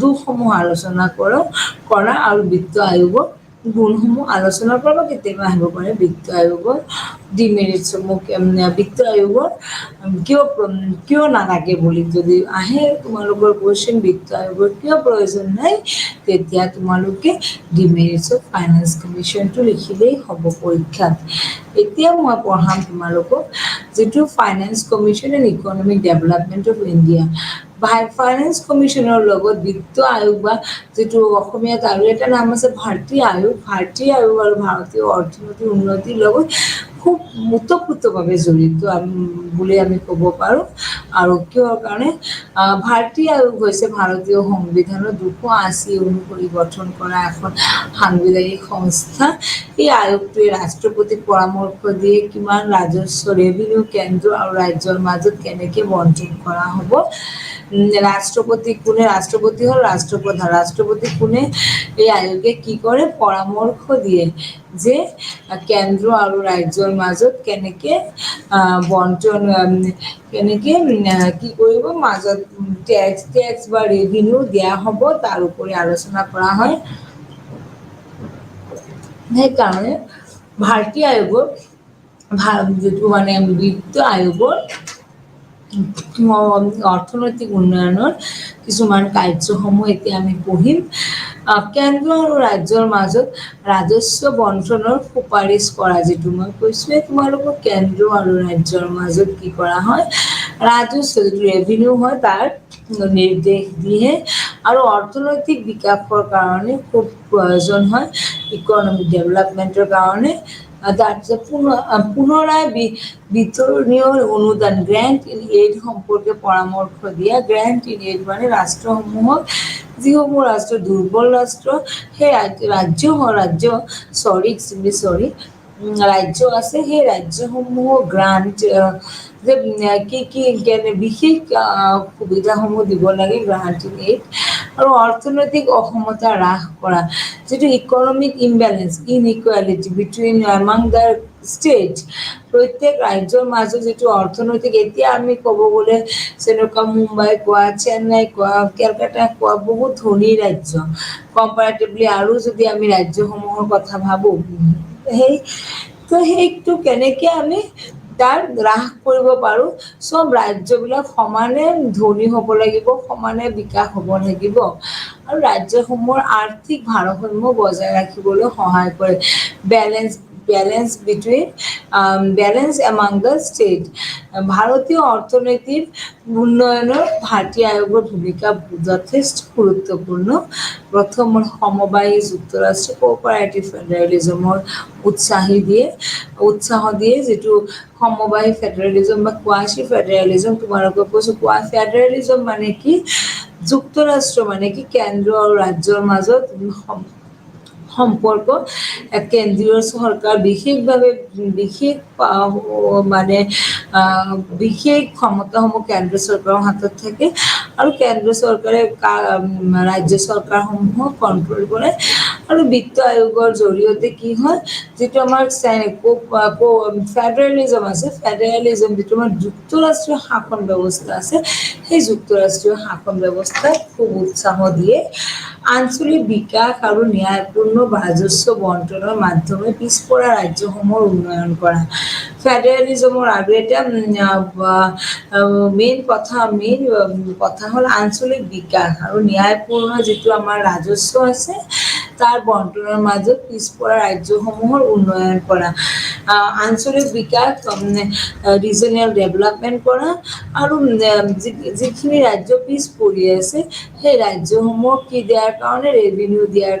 দুখসমূহ আলোচনা কৰা আৰু বিত্ত আয়োগৰ গুণসমূহ আলোচনা কৰা, বা কেতিয়াবা আহিব পাৰে বিত্ত আয়োগৰ ডিমেৰিটছসমূহ, বিত্ত আয়োগৰ কিয় নালাগে বুলি যদি আহে তোমালোকৰ কোৱেশ্যন, বিত্ত আয়োগৰ কিয় প্ৰয়োজন নাই, তেতিয়া তোমালোকে ডিমেৰিটছ অফ ফাইনেন্স কমিশ্যনটো লিখিলেই হ'ব পৰীক্ষাত। এতিয়া মই পঢ়াম তোমালোকক যিটো finance commission and economic development of India. Finance কমিশ্যনৰ লগত বিত্ত আয়োগ, বা যিটো অসমীয়াত আৰু এটা নাম আছে ভাৰতী আয়োগ, ভাৰতী আয়োগ আৰু ভাৰতীয় অৰ্থনৈতিক উন্নতিৰ লগত খুব ওতঃপ্ৰোতভাৱে জড়িত বুলি আমি ক'ব পাৰোঁ। আৰু কিহৰ কাৰণে, ভাৰতী আয়োগ হৈছে ভাৰতীয় সংবিধানৰ 280 অনুসৰি গঠন কৰা এখন সাংবিধানিক সংস্থা। এই আয়োগটোৱে ৰাষ্ট্ৰপতিক পৰামৰ্শ দিয়ে কিমান ৰাজস্ব, ৰেভিনিউ কেন্দ্ৰ আৰু ৰাজ্যৰ মাজত কেনেকৈ বণ্টন কৰা হ'ব। ৰাষ্ট্ৰপতি কোনে, ৰাষ্ট্ৰপতি হ'ল ৰাষ্ট্ৰপ্ৰধান, ৰাষ্ট্ৰপতি কোনে, এই আয়োগে কি কৰে, পৰামৰ্শ দিয়ে যে কেন্দ্ৰ আৰু ৰাজ্যৰ মাজত কেনেকৈ বণ্টন, কেনেকৈ কি কৰিব, মাজত টেক্স বা ৰেভিনিউ দিয়া হ'ব, তাৰ উপৰি আলোচনা কৰা হয়। সেইকাৰণে ভাৰতী আয়োগক যিটো মানে বিত্ত আয়োগৰ অৰ্থনৈতিক উন্নয়নৰ কিছুমান কাৰ্যসমূহ এতিয়া আমি পঢ়িম। কেন্দ্ৰ আৰু ৰাজ্যৰ মাজত ৰাজস্ব বণ্টনৰ সুপাৰিশ কৰা, যিটো মই কৈছোঁৱে তোমালোকক, কেন্দ্ৰ আৰু ৰাজ্যৰ মাজত কি কৰা হয়, ৰাজস্ব যিটো ৰেভিনিউ হয় তাৰ নিৰ্দেশ দিয়ে আৰু অৰ্থনৈতিক বিকাশৰ কাৰণে খুব প্ৰয়োজন হয়, ইকনমিক ডেভেলপমেণ্টৰ কাৰণে। তাৰপিছত পুনৰাই বিতৰণীয় অনুদান, গ্ৰেণ্ট ইন এইড সম্পৰ্কে পৰামৰ্শ দিয়া। গ্ৰেণ্ট ইন এইড মানে ৰাষ্ট্ৰসমূহক, যিসমূহ ৰাষ্ট্ৰ দুৰ্বল ৰাষ্ট্ৰ, সেই ৰাজ্য আছে, সেই ৰাজ্যসমূহক গ্ৰান্ট যে কি বিশেষ সুবিধাসমূহ দিব লাগে, গ্ৰান্ট ইন এইড। আৰু অৰ্থনৈতিক অসমতা হ্ৰাস কৰা, যিটো economic imbalance, inequality between among the state, প্ৰত্যেক ৰাজ্যৰ মাজত যিটো অৰ্থনৈতিক, এতিয়া আমি ক'ব গ'লে যেনেকুৱা মুম্বাই কোৱা, চেন্নাই কোৱা, কেলকাতা কোৱা, বহুত ধনী ৰাজ্য কম্পাৰেটিভলি, আৰু যদি আমি ৰাজ্যসমূহৰ কথা ভাবোঁ, সেইটো কেনেকে আমি তাৰ হ্ৰাস কৰিব পাৰোঁ। চব ৰাজ্যবিলাক সমানে ধনী হ'ব লাগিব, সমানে বিকাশ হ'ব লাগিব, আৰু ৰাজ্যসমূহৰ আৰ্থিক ভাৰসাম্য বজাই ৰাখিবলৈ সহায় কৰে। Balance among the state. ভাৰতীয় অৰ্থনীতিৰ উন্নয়নৰ ভাৰতী আয়োগৰ ভূমিকা যথেষ্ট গুৰুত্বপূৰ্ণ। প্ৰথম সমবায়ী যুক্তৰাষ্ট্ৰ কোঅপাৰেটিভ ফেডাৰেলিজমৰ উৎসাহ দিয়ে, যিটো সমবায়ী ফেডাৰেলিজম বা কোৱাচি ফেডাৰেলিজম। তোমালোকক কৈছোঁ, ফেডাৰেলিজম মানে কি, যুক্তৰাষ্ট্ৰ মানে কি, কেন্দ্ৰ আৰু ৰাজ্যৰ মাজত সম্পৰ্ক। কেন্দ্ৰীয় চৰকাৰ বিশেষ ক্ষমতাসমূহ কেন্দ্ৰ চৰকাৰৰ হাতত থাকে, আৰু কেন্দ্ৰ চৰকাৰে ৰাজ্য চৰকাৰসমূহক কণ্ট্ৰল কৰে। আৰু বিত্ত আয়োগৰ জৰিয়তে কি হয়, যিটো আমাৰ ফেডাৰেলিজম আছে, যিটো আমাৰ যুক্তৰাষ্ট্ৰীয় শাসন ব্যৱস্থা আছে, সেই যুক্তৰাষ্ট্ৰীয় শাসন ব্যৱস্থাক খুব উৎসাহ দিয়ে। আঞ্চলিক বিকাশ আৰু ন্যায়পূৰ্ণ ৰাজস্ব বণ্টনৰ মাধ্যমে পিছপৰা ৰাজ্যসমূহৰ উন্নয়ন কৰা। ফেডাৰেলিজমৰ আৰু এটা মেইন কথা হ'ল আঞ্চলিক বিকাশ আৰু ন্যায়পূৰ্ণ যিটো আমাৰ ৰাজস্ব আছে, তাৰ বণ্টনৰ মাজত পিছপৰা ৰাজ্যসমূহৰ উন্নয়ন কৰা। আঞ্চলিক বিকাশ, ৰিজনেল ডেভেলপমেণ্ট কৰা, আৰু যিখিনি ৰাজ্য পিছ পৰি আছে, সেই ৰাজ্যসমূহক কি দিয়াৰ কাৰণে, ৰেভিনিউ দিয়াৰ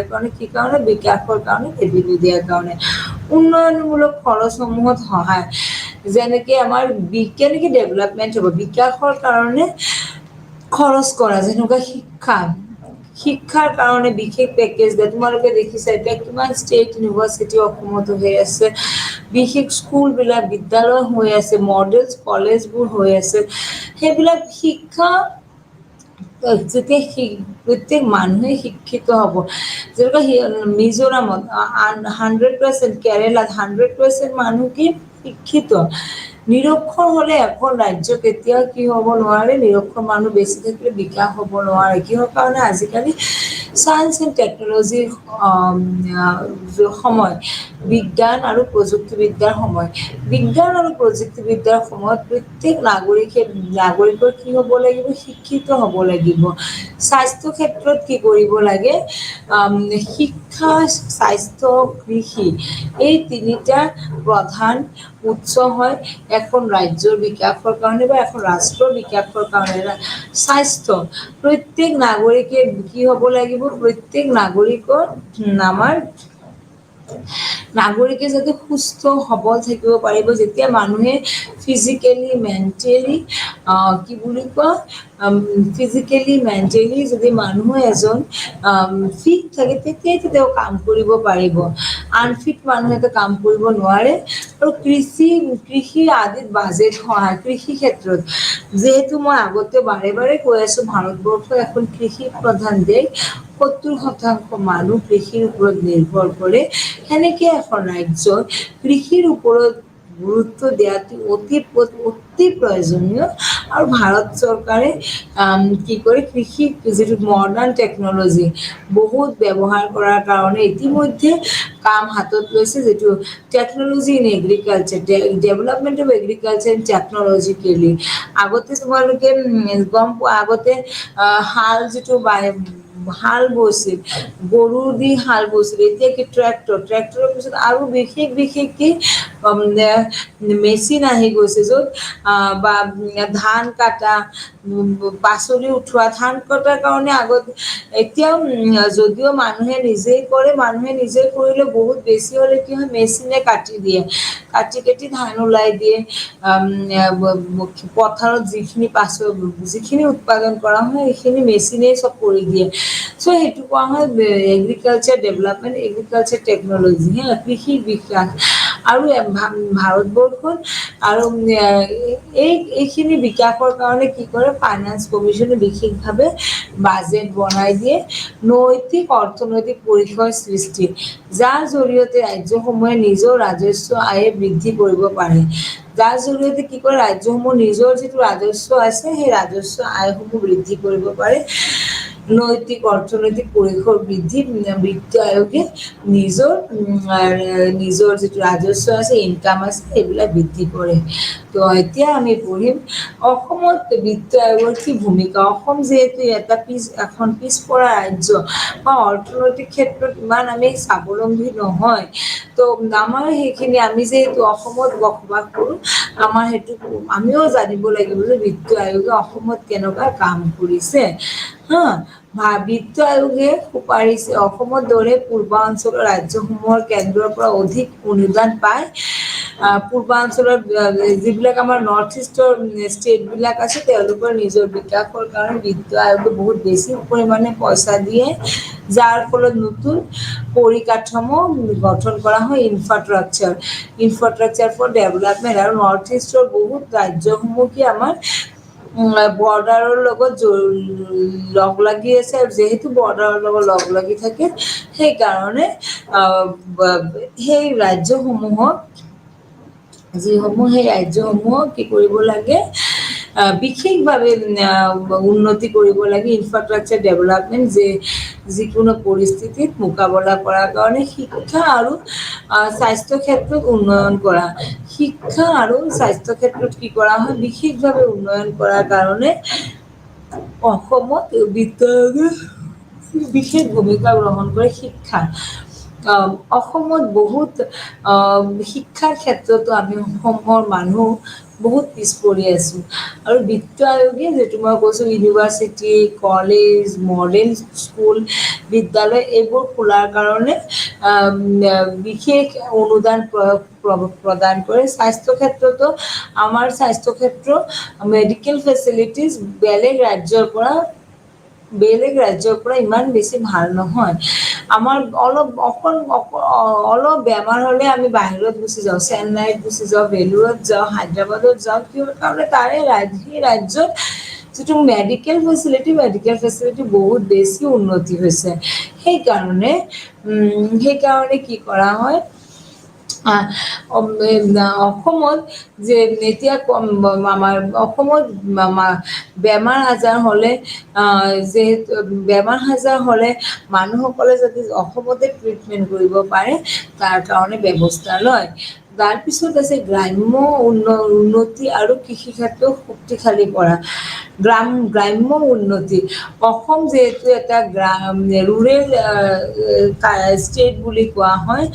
কাৰণে, কি কাৰণে, বিকাশৰ কাৰণে, ৰেভিনিউ দিয়াৰ কাৰণে। উন্নয়নমূলক খৰচসমূহত সহায়, যেনেকে আমাৰ কেনেকে ডেভেলপমেণ্ট হ'ব, বিকাশৰ কাৰণে খৰচ কৰা, যেনেকুৱা শিক্ষাৰ কাৰণে বিশেষ পেকেজ দিয়ে। তোমালোকে দেখিছা এতিয়া কিমান ষ্টেট ইউনিভাৰ্চিটি অসমত হৈ আছে, বিশেষ স্কুলবিলাক, বিদ্যালয় হৈ আছে, মডেল কলেজবোৰ হৈ আছে। সেইবিলাক শিক্ষা যেতিয়া প্ৰত্যেক মানুহে শিক্ষিত হ'ব, যেনেকুৱা মিজোৰামত 100%, কেৰেলাত 100% মানুহ কি শিক্ষিত। নিৰক্ষৰ হ'লে এখন ৰাজ্য কেতিয়াও কি হ'ব নোৱাৰে, নিৰক্ষৰ মানুহ বেছি থাকিলে বিকাশ হ'ব নোৱাৰে। কিহৰ কাৰণে, আজিকালি চায়েন্স এণ্ড টেকনলজিৰ সময়, বিজ্ঞান আৰু প্ৰযুক্তিবিদ্যাৰ সময়। বিজ্ঞান আৰু প্ৰযুক্তিবিদ্যাৰ সময়ত প্ৰত্যেক নাগৰিকৰ কি হ'ব লাগিব, শিক্ষিত হ'ব লাগিব। স্বাস্থ্য ক্ষেত্ৰত কি কৰিব লাগে, শিক্ষা, স্বাস্থ্য, কৃষি, এই তিনিটা প্ৰধান উৎস হয় এখন ৰাজ্যৰ বিকাশৰ কাৰণে বা এখন ৰাষ্ট্ৰৰ বিকাশৰ কাৰণে। স্বাস্থ্য, প্ৰত্যেক নাগৰিকে কি হ'ব লাগিব, প্ৰত্যেক নাগৰিকে যাতে সুস্থ সবল থাকিব পাৰিব। যেতিয়া মানুহে ফিজিকেলি মেণ্টেলি যদি মানুহ এজন ফিট থাকে, তেতিয়াই তেওঁ কাম কৰিব পাৰিব। আনফিট মানুহেতো কাম কৰিব নোৱাৰে। আৰু কৃষি আদিত বাজেট সহায়, কৃষি ক্ষেত্ৰত যিহেতু মই আগতে বাৰে কৈ আছো, ভাৰতবৰ্ষ এখন কৃষি প্ৰধান দেশ, 70% মানুহ কৃষিৰ ওপৰত নিৰ্ভৰ কৰে। সেনেকে এখন ৰাজ্যত কৃষিৰ ওপৰত গুৰুত্ব দিয়াটো অতি প্ৰয়োজনীয়। আৰু ভাৰত চৰকাৰে কি কৰে কৃষি যিটো মডাৰ্ণ টেকনলজি বহুত ব্যৱহাৰ কৰাৰ কাৰণে ইতিমধ্যে কাম হাতত লৈছে, যিটো technology in agriculture, development of agriculture in technologically. আগতে তোমালোকে গম পোৱা, আগতে হাল যিটো হাল বৈছিল, গৰু দি হাল বৈছিল, এতিয়া কি ট্ৰেক্টৰৰ পিছত আৰু বিশেষকে মেচিন আহি গৈছে, য'ত বা ধান কাটা, পাচলি উঠোৱা, ধান কটাৰ কাৰণে এতিয়াও যদিও মানুহে নিজেই কৰে, মানুহে নিজে কৰিলে বহুত বেছি হ'লে কি হয়, মেচিনে কাটি দিয়ে, কাটি ধান ওলাই দিয়ে। পথাৰত যিখিনি উৎপাদন কৰা হয় সেইখিনি মেচিনেই চব কৰি দিয়ে। চ' সেইটো কোৱা হয় এগ্ৰিকালচাৰ ডেভেলপমেণ্ট, এগ্ৰিকালচাৰ টেকনলজি, কৃষি বিকাশ। আৰু ভাৰতবৰ্ষত আৰু এইখিনি বিকাশৰ কাৰণে কি কৰে, ফাইনেন্স কমিছনে বিশেষভাৱে বাজেট বনাই দিয়ে, নৈতিক অৰ্থনৈতিক পৰিসৰ সৃষ্টি, যাৰ জৰিয়তে ৰাজ্যসমূহে নিজৰ ৰাজস্ব আয় বৃদ্ধি কৰিব পাৰে। যাৰ জৰিয়তে কি কৰে, ৰাজ্যসমূহ নিজৰ যিটো ৰাজস্ব আছে সেই ৰাজস্ব আয়সমূহ বৃদ্ধি কৰিব পাৰে। নৈতিক অৰ্থনৈতিক পৰিসৰ বৃদ্ধি, বিত্ত আয়োগে নিজৰ যিটো ৰাজস্ব আছে, ইনকাম আছে, সেইবিলাক বৃদ্ধি কৰে। তো এতিয়া আমি পঢ়িম অসমত বিত্ত আয়োগৰ কি ভূমিকা। অসম যিহেতু এখন পিছপৰা ৰাজ্য বা অৰ্থনৈতিক ক্ষেত্ৰত ইমান আমি স্বাৱলম্বী নহয়, তো আমাৰ সেইখিনি আমি যিহেতু অসমত বসবাস কৰোঁ, আমিও জানিব লাগিব যে বিত্ত আয়োগে অসমত কেনেকুৱা কাম কৰিছে। বিত্ত আয়োগে সুপাৰিছে অসমৰ দৰে পূৰ্বাঞ্চলৰ ৰাজ্যসমূহৰ কেন্দ্ৰৰ পৰা অধিক অনুদান পায়। পূৰ্বাঞ্চলৰ যিবিলাক আমাৰ নৰ্থ ইষ্টৰ ষ্টেটবিলাক আছে, তেওঁলোকৰ নিজৰ বিকাশৰ কাৰণে বিত্ত আয়োগে বহুত বেছি পৰিমাণে পইচা দিয়ে, যাৰ ফলত নতুন পৰিকাঠামো গঠন কৰা হয়, ইনফ্ৰাষ্ট্ৰাকচাৰ ফৰ ডেভেলপমেণ্ট। আৰু নৰ্থ ইষ্টৰ বহুত ৰাজ্যসমূহ কি আমাৰ বৰ্ডাৰৰ লগত লগ লাগি আছে, আৰু যিহেতু বৰ্ডাৰৰ লগত লগ লাগি থাকে, সেইকাৰণে সেই ৰাজ্যসমূহক কি কৰিব লাগে, বিশেষভাৱে উন্নতি কৰিব লাগে, ইনফ্ৰাষ্ট্ৰাকচাৰ ডেভেলপমেণ্ট, যিকোনো পৰিস্থিতিত মোকাবিলা কৰাৰ কাৰণে শিক্ষা আৰু স্বাস্থ্য ক্ষেত্ৰত উন্নয়ন কৰা। শিক্ষা আৰু স্বাস্থ্য ক্ষেত্ৰত কি কৰা হয়, বিশেষভাৱে উন্নয়ন কৰাৰ কাৰণে অসমত বিত্ত আয়োগে বিশেষ ভূমিকা গ্ৰহণ কৰে। অসমত বহুত শিক্ষাৰ ক্ষেত্ৰতো আমি অসমৰ মানুহ বহুত পিছ পৰি আছোঁ, আৰু বিত্ত আয়োগে যিটো মই কৈছোঁ, ইউনিভাৰ্চিটি, কলেজ, মডেল স্কুল, বিদ্যালয় এইবোৰ খোলাৰ কাৰণে বিশেষ অনুদান প্ৰদান কৰে। স্বাস্থ্য ক্ষেত্ৰতো আমাৰ স্বাস্থ্য ক্ষেত্ৰ মেডিকেল ফেচিলিটিজ বেলেগ ৰাজ্যৰ পৰা ইমান বেছি ভাল নহয়। আমাৰ অলপ বেমাৰ হ'লে আমি বাহিৰত গুচি যাওঁ, চেন্নাইত গুচি যাওঁ, বেলুৰত যাওঁ, হায়দৰাবাদত যাওঁ, কিহৰ কাৰণে, সেই ৰাজ্যত যিটো মেডিকেল ফেচিলিটি বহুত বেছি উন্নতি হৈছে। সেইকাৰণে কি কৰা হয়, অসমত যে এতিয়া আমাৰ অসমত বেমাৰ আজাৰ হ'লে মানুহসকলে যদি অসমতে ট্ৰিটমেণ্ট কৰিব পাৰে, তাৰ কাৰণে ব্যৱস্থা লয়। তাৰপিছত আছে গ্ৰাম্য উন্নতি আৰু কৃষি ক্ষেত্ৰ শক্তিশালী কৰা। গ্ৰাম্য উন্নতি, অসম যিহেতু এটা ৰুৰেল ষ্টেট বুলি কোৱা হয়,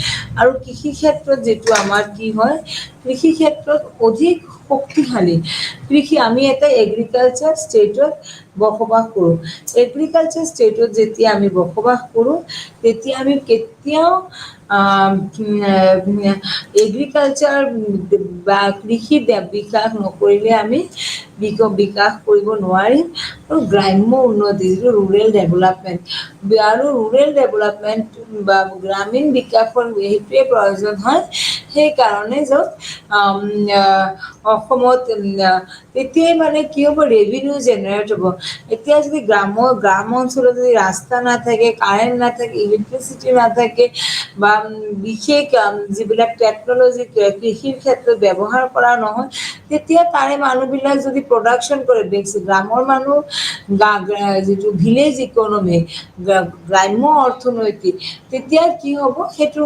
আৰু কৃষি ক্ষেত্ৰত যিটো আমাৰ কি হয়, কৃষি ক্ষেত্ৰত অধিক শক্তিশালী। আমি এটা এগ্ৰিকালচাৰ ষ্টেটত বসবাস কৰোঁ। এগ্ৰিকালচাৰ ষ্টেটত যেতিয়া আমি বসবাস কৰোঁ, তেতিয়া আমি কেতিয়াও এগ্ৰিকালচাৰ বা কৃষি বিকাশ নকৰিলে আমি বিকাশ কৰিব নোৱাৰিম। আৰু গ্ৰাম্য উন্নতি, যিটো ৰুৰেল ডেভেলপমেণ্ট, বা গ্ৰামীণ বিকাশৰ সেইটোৱে প্ৰয়োজন হয়। সেইকাৰণে য'ত অসমত তেতিয়াই মানে কি হ'ব, ৰেভিনিউ জেনেৰেট হ'ব। এতিয়া যদি গ্ৰাম অঞ্চলত যদি ৰাস্তা নাথাকে, কাৰেণ্ট নাথাকে, ইলেক্ট্ৰিচিটি নাথাকে, বা বিশেষ যিবিলাক টেকনলজি কৃষিৰ ক্ষেত্ৰত ব্যৱহাৰ কৰা নহয়, তেতিয়া তাৰে মানুহবিলাক যদি প্ৰডাকশ্যন কৰে, গ্ৰামৰ মানুহ যিটো ভিলেজ ইকনমি, গ্ৰাম্য অৰ্থনৈতিক, তেতিয়া কি হ'ব, সেইটো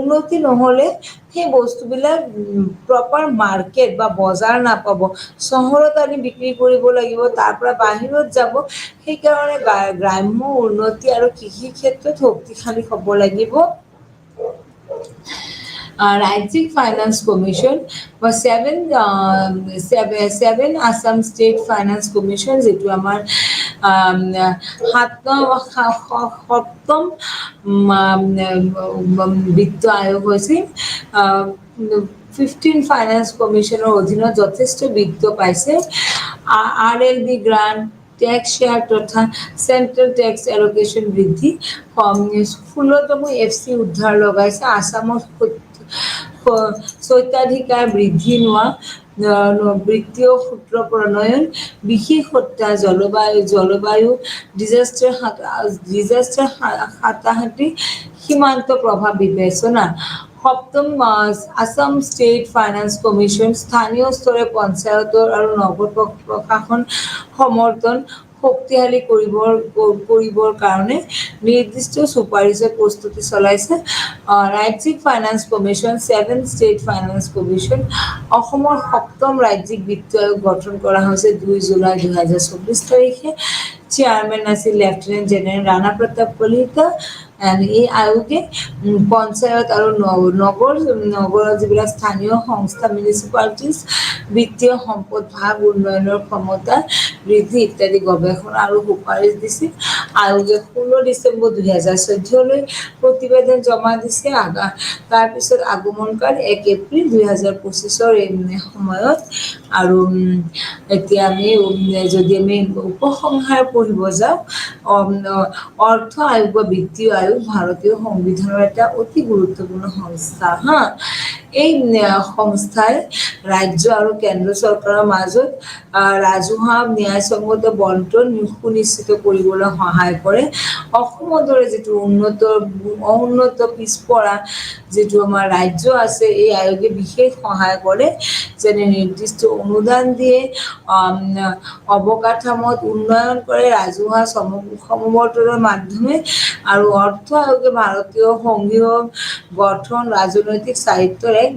উন্নতি নহ'লে সেই বস্তুবিলাক প্ৰপাৰ মাৰ্কেট বা বজাৰ নাপাব, চহৰত আনি বিক্ৰী কৰিব লাগিব, তাৰ পৰা বাহিৰত যাব। সেইকাৰণে গ্ৰাম্য উন্নতি আৰু কৃষি ক্ষেত্ৰত শক্তিশালী হ'ব লাগিব। ৰাজ্যিক ফাইনেন্স কমিশ্যন বা seven Assam state finance commission, যিটো আমাৰ সপ্তম বিত্ত আয়োগ হৈছিল। 15 ফাইনেন্স কমিশ্যনৰ অধীনত যথেষ্ট বিত্ত পাইছে। RLB গ্ৰান্ট, টেক্স শ্বেয়াৰ তথা চেণ্ট্ৰেল টেক্স এলকেশ্যন বৃদ্ধি, 16তম FC উদ্ধাৰ লগাইছে। আছামত স্বত্বাধিকাৰ বৃদ্ধি নোহোৱা, বিত্তীয় সূত্ৰ প্ৰণয়ন, বিশেষতা জলবায়ু ডিজাষ্টাৰ হাতাহাতি, সীমান্ত প্ৰভাৱ বিবেচনা। সপ্তম আছাম ষ্টেট ফাইনেন্স কমিশ্যন স্থানীয় স্তৰে পঞ্চায়তৰ আৰু নগৰ প্ৰশাসন সমৰ্থন শক্তিশালী কৰিবৰ কাৰণে নিৰ্দিষ্ট চুপাৰিচৰ প্ৰস্তুতি চলাইছে। ৰাজ্যিক finance commission, 7 state finance commission, অসমৰ সপ্তম ৰাজ্যিক বিত্ত আয়োগ গঠন কৰা হৈছে 2 জুলাই 2024 তাৰিখে। চেয়াৰমেন আছিল লেফটেনেণ্ট জেনেৰেল ৰাণা প্ৰতাপ কলিতা। এই আয়োগে পঞ্চায়ত আৰু নগৰৰ যিবিলাক স্থানীয় সংস্থা, মিউনিচিপালিটিজ, বিত্তীয় সম্পদ ভাগ উন্নয়নৰ ক্ষমতা বৃদ্ধি ইত্যাদি গৱেষণা আৰু সুপাৰিশ দিছিল। আয়োগে 16 ডিচেম্বৰ 2014 প্ৰতিবেদন জমা দিছে। তাৰপিছত আগমনকাল 1 এপ্ৰিল 2025 এই সময়ত। আৰু এতিয়া যদি আমি উপসংহাৰ পঢ়িব যাওঁ, অৰ্থ আয়োগ বা বিত্তীয় আয়োগ ভাৰতীয় সংবিধানৰ এটা অতি গুৰুত্বপূৰ্ণ সংস্থা। এই সংস্থাই ৰাজ্য আৰু কেন্দ্ৰ চৰকাৰৰ মাজত ৰাজহুৱা ন্যায়সংগত বণ্টন সুনিশ্চিত কৰিবলৈ সহায় কৰে। অসমৰ দৰে যিটো উন্নত পিছপৰা যিটো আমাৰ ৰাজ্য আছে, এই আয়োগে বিশেষ সহায় কৰে, যেনে নিৰ্দিষ্ট অনুদান দিয়ে, অৱকাঠামোত উন্নয়ন কৰে, ৰাজহুৱা সমবৰ্তনৰ মাধ্যমে। আৰু অৰ্থ আয়োগে ভাৰতীয় সংঘীয় গঠন, ৰাজনৈতিক সাহিত্যৰ এক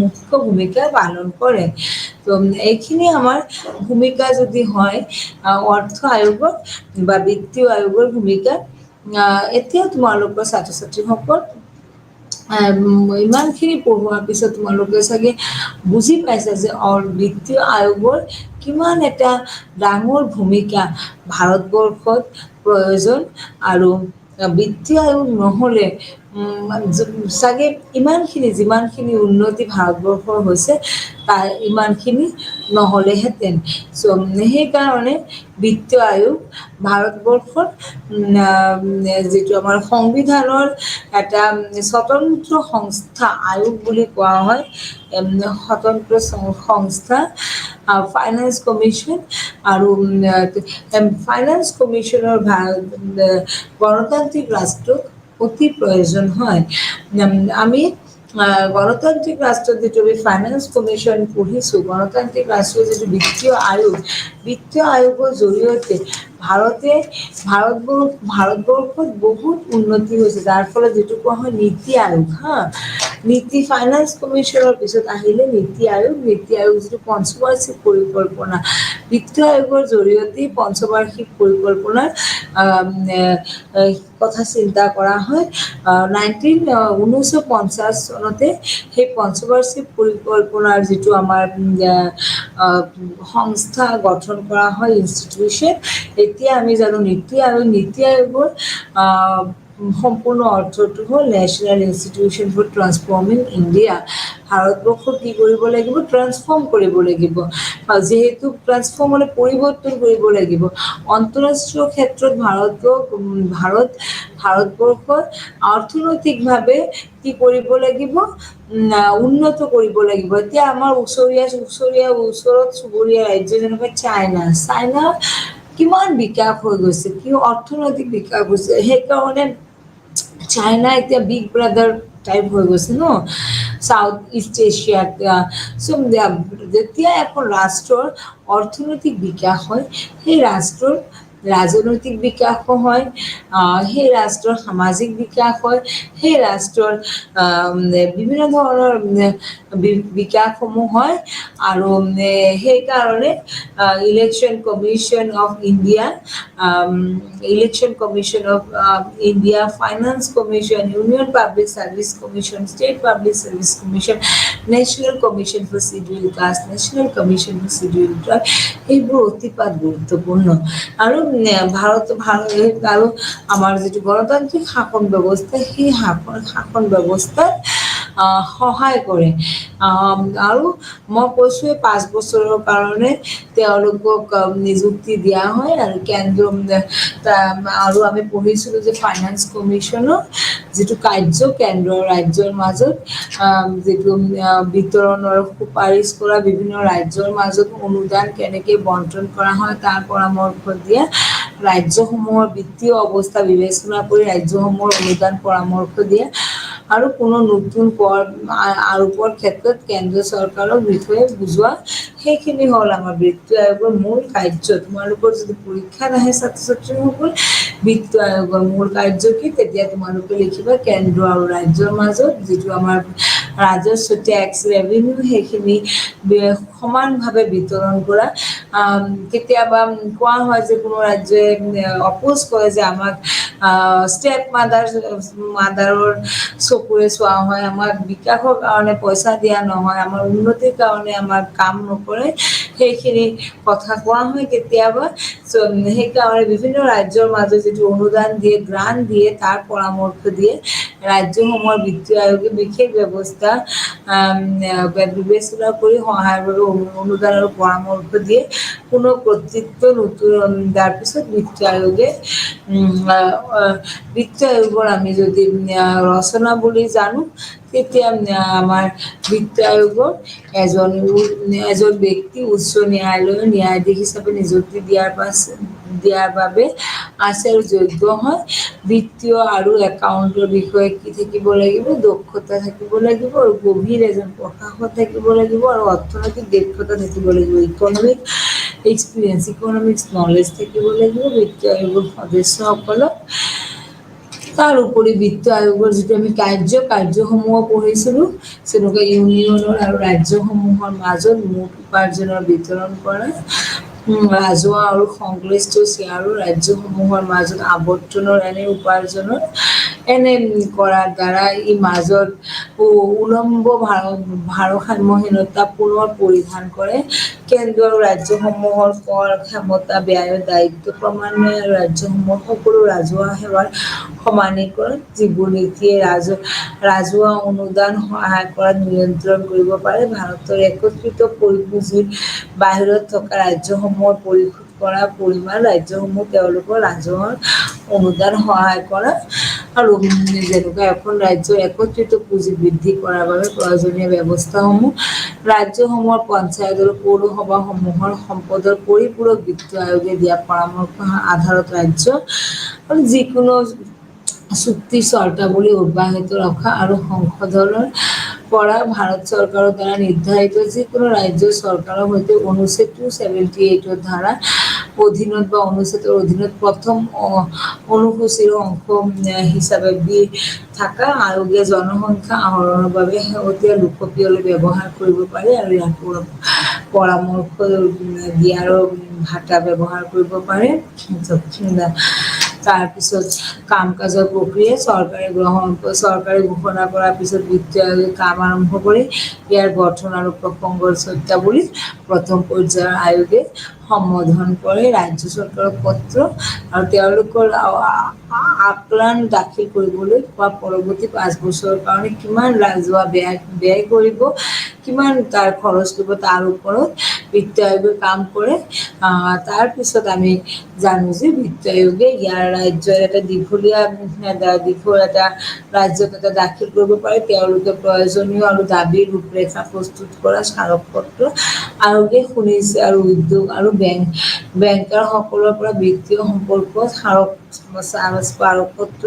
মুখ্য ভূমিকা পালন কৰে। তো এইখিনি আমাৰ ভূমিকা যদি হয় অৰ্থ আয়োগৰ বা বিত্তীয় আয়োগৰ ভূমিকা। এতিয়া তোমালোকৰ ছাত্ৰ ছাত্ৰীসকল, ইমানখিনি পঢ়োৱাৰ পিছত তোমালোকে চাগে বুজি পাইছা যে বিত্তীয় আয়োগৰ কিমান এটা ডাঙৰ ভূমিকা ভাৰতবৰ্ষত প্ৰয়োজন। আৰু বিত্তীয় আয়োগ নহ'লে চাগে যিমানখিনি উন্নতি ভাৰতবৰ্ষৰ হৈছে, তাৰ ইমানখিনি নহ'লেহেঁতেন। সেইকাৰণে বিত্তীয় আয়োগ ভাৰতবৰ্ষৰ যিটো আমাৰ সংবিধানৰ এটা স্বতন্ত্ৰ সংস্থা, আয়োগ বুলি কোৱা হয়, স্বতন্ত্ৰ সংস্থা। ফাইনেন্স কমিশ্যন আৰু ফাইনেন্স কমিশ্যনৰ গণতান্ত্ৰিক ৰাষ্ট্ৰত অতি প্ৰয়োজন হয়। আমি গণতান্ত্ৰিক ৰাষ্ট্ৰত যিটো আমি ফাইনেন্স কমিশ্যন পঢ়িছোঁ, গণতান্ত্ৰিক ৰাষ্ট্ৰৰ যিটো বিত্তীয় আয়োগৰ জৰিয়তে ভাৰতবৰ্ষত বহুত উন্নতি হৈছে, যাৰ ফলত যিটো কোৱা হয় নীতি আয়োগ। ফাইনেন্স কমিশ্যনৰ পিছত আহিলে নীতি আয়োগ যিটো পঞ্চবাৰ্ষিক পৰিকল্পনা। বিত্ত আয়োগৰ জৰিয়তে পঞ্চবাৰ্ষিক পৰিকল্পনাৰ কথা চিন্তা কৰা হয়। 1950 চনতে সেই পঞ্চবাৰ্ষিক পৰিকল্পনাৰ যিটো আমাৰ সংস্থা গঠন কৰা হয়, ইনষ্টিটিউশ্যন। এতিয়া আমি জানো নীতি আয়োগৰ সম্পূৰ্ণ অৰ্থটো হ'ল national institution for transforming India. ভাৰতবৰ্ষক কি কৰিব লাগিব? ট্ৰান্সফৰ্ম কৰিব লাগিব। যিহেতু ট্ৰান্সফৰ্ম মানে পৰিৱৰ্তন কৰিব লাগিব। আন্তঃৰাষ্ট্ৰীয় ক্ষেত্ৰত ভাৰতবৰ্ষৰ অৰ্থনৈতিকভাৱে কি কৰিব লাগিব? উন্নত কৰিব লাগিব। এতিয়া আমাৰ ওচৰত চুবুৰীয়া ৰাজ্য যেনেকৈ চাইনা কিমান বিকাশ হৈ গৈছে, অৰ্থনৈতিক বিকাশ হৈছে। সেইকাৰণে চাইনা এতিয়া বিগ ব্ৰাদাৰ টাইপ হৈ গৈছে ন সাউথ ইষ্ট এছিয়াত যেতিয়া এখন ৰাষ্ট্ৰৰ অৰ্থনৈতিক বিকাশ হয় সেই ৰাষ্ট্ৰৰ ৰাজনৈতিক বিকাশো হয় সেই ৰাষ্ট্ৰৰ সামাজিক বিকাশ হয় সেই ৰাষ্ট্ৰৰ বিভিন্ন ধৰণৰ বিকাশসমূহ হয় আৰু সেইকাৰণে election commission of India election commission of India finance commission union public service commission state public service commission national commission for scheduled caste national commission for scheduled tribe এইবোৰ অতিপাত গুৰুত্বপূৰ্ণ আৰু ভাৰত আৰু আমাৰ যিটো গণতান্ত্ৰিক শাসন ব্যৱস্থা সেই শাসন ব্যৱস্থাত সহায় কৰে আৰু মই কৈছোঁ 5 বছৰৰ কাৰণে তেওঁলোকক নিযুক্তি দিয়া হয় আৰু কেন্দ্ৰ আৰু আমি পঢ়িছিলোঁ যে ফাইনেন্স কমিশ্যনৰ যিটো কাৰ্য কেন্দ্ৰ ৰাজ্যৰ মাজত যিটো বিতৰণৰ সুপাৰিশ কৰা বিভিন্ন ৰাজ্যৰ মাজত অনুদান কেনেকৈ বণ্টন কৰা হয় তাৰ পৰামৰ্শ দিয়া ৰাজ্যসমূহৰ বিত্তীয় অৱস্থা বিবেচনা কৰি ৰাজ্যসমূহৰ অনুদান পৰামৰ্শ দিয়া আৰু কোনো নতুন কৰ আৰোপৰ ক্ষেত্ৰত কেন্দ্ৰীয় চৰকাৰৰ বিষয়ে বুজোৱা সেইখিনি হ'ল আমাৰ বিত্ত আয়োগৰ মূল কাৰ্য তোমালোকৰ যদি পৰীক্ষাত আহে ছাত্ৰ ছাত্ৰীসকল বিত্ত আয়োগৰ মূল কাৰ্য কি তেতিয়া তোমালোকে লিখিবা কেন্দ্ৰ আৰু ৰাজ্যৰ মাজত যিটো আমাৰ ৰাজস্ব টেক্স ৰেভিনিউ সেইখিনি সমানভাৱে বিতৰণ কৰা কেতিয়াবা কোৱা হয় যে কোনো ৰাজ্যই অপোজ কৰে যে আমাক ষ্টেপ মাদাৰৰ চকুৰে চোৱা হয় আমাক বিকাশৰ কাৰণে পইচা দিয়া নহয় আমাৰ উন্নতিৰ কাৰণে আমাক কাম নকৰে সেইখিনি কথা কোৱা হয় কেতিয়াবা সেইকাৰণে বিভিন্ন ৰাজ্যৰ মাজত যিটো অনুদান দিয়ে গ্ৰাণ্ট দিয়ে তাৰ পৰামৰ্শ দিয়ে ৰাজ্যসমূহৰ বিত্ত আয়োগে বিশেষ ব্যৱস্থা বিবেচনা কৰি সহায়ৰ বাবে অনুদান আৰু পৰামৰ্শ দিয়ে কোনো কৰ্তৃত্ব নতুন তাৰপিছত বিত্ত আয়োগে বিত্ত আয়োগৰ আমি যদি ৰচনা বুলি জানো তেতিয়া আমাৰ বিত্ত আয়োগৰ এজন ব্যক্তি উচ্চ ন্যায়ালয়ৰ ন্যায়াধীশ হিচাপে নিযুক্তি দিয়াৰ বাবে আছে আৰু যোগ্য হয় বিত্তীয় আৰু একাউণ্টৰ বিষয়ে কি থাকিব লাগিব দক্ষতা থাকিব লাগিব আৰু গভীৰ এজন প্ৰশাসক থাকিব লাগিব আৰু অৰ্থনৈতিক দক্ষতা থাকিব লাগিব ইকনমিক এক্সপিৰিয়েঞ্চ ইকনমিক্স নলেজ থাকিব লাগিব বিত্ত আয়োগৰ সদস্যসকলক তাৰ উপৰি বিত্ত আয়োগৰ যিটো আমি কাৰ্যসমূহ পঢ়িছিলোঁ যেনেকুৱা ইউনিয়নৰ আৰু ৰাজ্যসমূহৰ মাজত মুঠ উপাৰ্জনৰ বিতৰণ কৰা ৰাজহুৱা আৰু সংশ্লিষ্ট শ্বেয়াৰৰ ৰাজ্যসমূহৰ মাজত আৱৰ্তনৰ এনে উপাৰ্জনৰ এনে কৰাৰ দ্বাৰা ই মাজত উলম্ব ভাৰসাম্যহীনতা পুনৰ পৰিধান কৰে কেন্দ্ৰ আৰু ৰাজ্যসমূহৰ কৰ ক্ষমতা ব্যয়ৰ দায়িত্ব ক্ৰমান্বয়ে ৰাজ্যসমূহৰ সকলো ৰাজহুৱা সেৱাৰ সমানীকৰণ যিবোৰ নীতিয়ে ৰাজহুৱা অনুদান সহায় কৰাত নিয়ন্ত্ৰণ কৰিব পাৰে ভাৰতৰ একত্ৰিত পুঁজিৰ বাহিৰত থকা ৰাজ্যসমূহৰ পৰিশোধ কৰা পৰিমাণ ৰাজ্যসমূহ তেওঁলোকৰ ৰাজহুৱা অনুদান সহায় কৰা আৰু যেনেকুৱা এখন ৰাজ্যৰ একত্ৰিত পুঁজি বৃদ্ধি কৰাৰ বাবে প্ৰয়োজনীয় ব্যৱস্থাসমূহ ৰাজ্যসমূহৰ পঞ্চায়ত আৰু পৌৰসভাসমূহৰ সম্পদৰ পৰিপূৰক বিত্ত আয়োগে দিয়া পৰামৰ্শ আধাৰত ৰাজ্য আৰু যিকোনো চুক্তি চৰ্তাৱলী অব্যাহত ৰখা আৰু সংশোধনৰ পৰা ভাৰত চৰকাৰৰ দ্বাৰা নিৰ্ধাৰিত যিকোনো ৰাজ্যৰ চৰকাৰৰ সৈতে অনুচ্ছেদ 278 ধাৰা অধীনত বা অনুচ্ছেদৰ অধীনত প্ৰথম অনুসূচীৰ অংশ হিচাপে থকা আয়োগে জনসংখ্যা আহৰণৰ বাবে শেহতীয়া লোকপিয়ল ব্যৱহাৰ কৰিব পাৰে আৰু ইয়াৰ পৰামৰ্শ দিয়াৰ ভাটা ব্যৱহাৰ কৰিব পাৰে তাৰপিছত কাম কাজৰ প্ৰক্ৰিয়া চৰকাৰে ঘোষণা কৰাৰ পিছত বিত্ত আয়োগে কাম আৰম্ভ কৰি ইয়াৰ গঠন আৰু প্ৰসংগৰ চৰ্তাৱলী প্ৰথম পৰ্যায়ৰ আয়োগে সম্বোধন কৰে ৰাজ্য চৰকাৰৰ পত্ৰ আৰু তেওঁলোকৰ আকলন দাখিল কৰিবলৈ বা পৰৱৰ্তী 5 বছৰৰ কাৰণে কিমান ৰাজহুৱা ব্যয় কৰিব কিমান তাৰ খৰচ কৰিব তাৰ ওপৰত বিত্ত আয়োগে কাম কৰে। তাৰপিছত আমি জানো যে বিত্ত আয়োগে ইয়াৰ ৰাজ্যৰ এটা দীঘলীয়া এটা ৰাজ্যত এটা দাখিল কৰিব পাৰে। তেওঁলোকে প্ৰয়োজনীয় আৰু দাবী ৰূপৰেখা প্ৰস্তুত কৰা স্মাৰকপত্ৰ আয়োগে শুনিছে আৰু উদ্যোগ আৰু বেংকাৰসকলৰ পৰা বিত্তীয় সম্পৰ্কত স্মাৰকপত্ৰ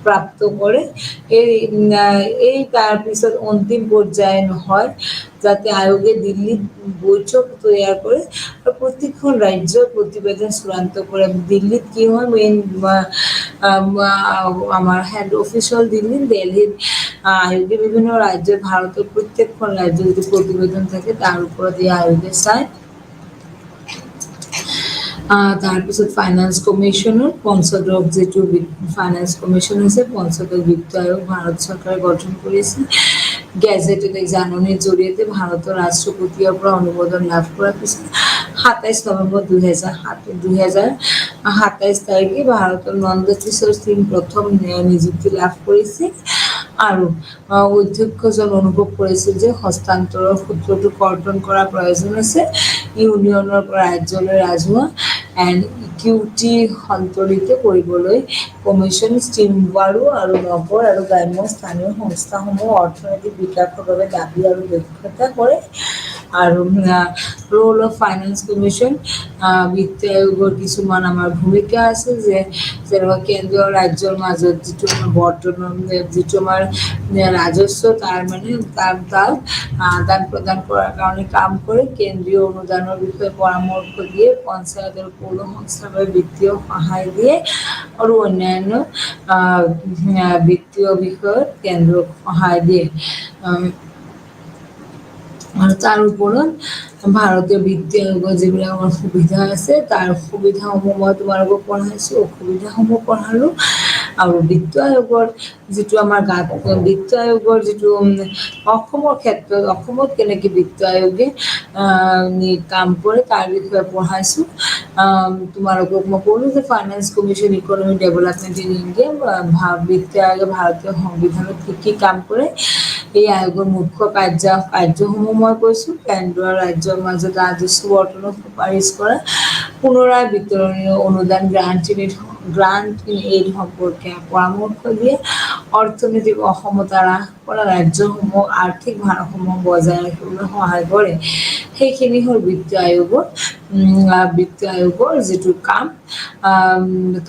প্ৰাপ্ত কৰে। এই তাৰপিছত অন্তিম পৰ্যায় নহয়, যাতে আয়োগে দিল্লীত বৈঠক তৈয়াৰ কৰে আৰু প্ৰতিখন ৰাজ্যৰ প্ৰতিবেদন চূড়ান্ত কৰে। দিল্লীত কি হয়, মেইন আমাৰ হেড অফিচ হ'ল দিল্লীত। দিল্লীত আয়োগে বিভিন্ন ৰাজ্যৰ ভাৰতৰ প্ৰত্যেকখন ৰাজ্যৰ যিটো প্ৰতিবেদন থাকে তাৰ ওপৰত এই আয়োগে চায়। তাৰপিছত ফাইনেন্স কমিশ্যনৰ পঞ্চদশ যিটো ফাইনেন্স কমিশ্যন আছে, পঞ্চদশ বিত্ত আয়োগ ভাৰত চৰকাৰে গঠন কৰিছে। গেজেটেড এক জাননীৰ জৰিয়তে ভাৰতৰ ৰাষ্ট্ৰপতিৰ পৰা অনুমোদন লাভ কৰাৰ পিছত ২৭ নৱেম্বৰ ২০২৭ তাৰিখে ভাৰতৰ নন্দ কিশোৰ সিং প্ৰথম নিযুক্তি লাভ কৰিছিল আৰু অধ্যক্ষজন অনুভৱ কৰিছিল যে হস্তান্তৰৰ সূত্ৰটো কৰ্তন কৰাৰ প্ৰয়োজন আছে। ইউনিয়নৰ পৰা ৰাজ্যলৈ ৰাজহুৱা এণ্ড ইকুইটি সন্তুলিত কৰিবলৈ কমিশ্যন ষ্টিমবাৰো আৰু নগৰ আৰু গ্ৰাম্য স্থানীয় সংস্থাসমূহৰ অৰ্থনৈতিক বিকাশৰ বাবে দাবী আৰু দক্ষতা কৰে। আৰু ৰোল অফ ফাইনেন্স কমিশ্যন, বিত্ত আয়োগৰ কিছুমান আমাৰ ভূমিকা আছে, যেনেকুৱা কেন্দ্ৰীয় ৰাজ্যৰ মাজত যিটো বৰ্তমান যিটো আমাৰ ৰাজস্ব তাৰ আদান প্ৰদান কৰাৰ কাৰণে কাম কৰে। কেন্দ্ৰীয় অনুদানৰ বিষয়ে পৰামৰ্শ দিয়ে, পঞ্চায়ত আৰু পৌৰ সংস্থাৰ বাবে বিত্তীয় সহায় দিয়ে আৰু অন্যান্য বিত্তীয় বিষয়ত কেন্দ্ৰক সহায় দিয়ে। আৰু তাৰ ওপৰত ভাৰতীয় বিত্ত আয়োগৰ যিবিলাক আমাৰ সুবিধা আছে তাৰ সুবিধাসমূহ মই তোমালোকক পঢ়াইছোঁ, অসুবিধাসমূহ পঢ়ালোঁ। আৰু বিত্ত আয়োগৰ যিটো আমাৰ বিত্ত আয়োগৰ যিটো অসমৰ ক্ষেত্ৰত অসমত কেনেকৈ বিত্ত আয়োগে কাম কৰে তাৰ বিষয়ে পঢ়াইছোঁ। তোমালোকক মই ক'লোঁ যে finance commission economic development in India, বিত্ত আয়োগে ভাৰতীয় সংবিধানত কি কাম কৰে। এই আয়োগৰ মুখ্য কাৰ্যসমূহ মই কৈছোঁ। কেন্দ্ৰ আৰু ৰাজ্যৰ মাজত ৰাজস্ব বৰ্তনৰ সুপাৰিশ কৰা, পুনৰায় বিতৰণীয় অনুদান গ্ৰাণ্ট ইন এইড সম্পৰ্কে পৰামৰ্শ দিয়ে, অৰ্থনৈতিক অসমতা হ্ৰাস কৰা ৰাজ্যসমূহক আৰ্থিক ভাৰসাম্য বজাই ৰাখিবলৈ সহায় কৰে। সেইখিনি হ'ল বিত্ত আয়োগৰ যিটো কাম।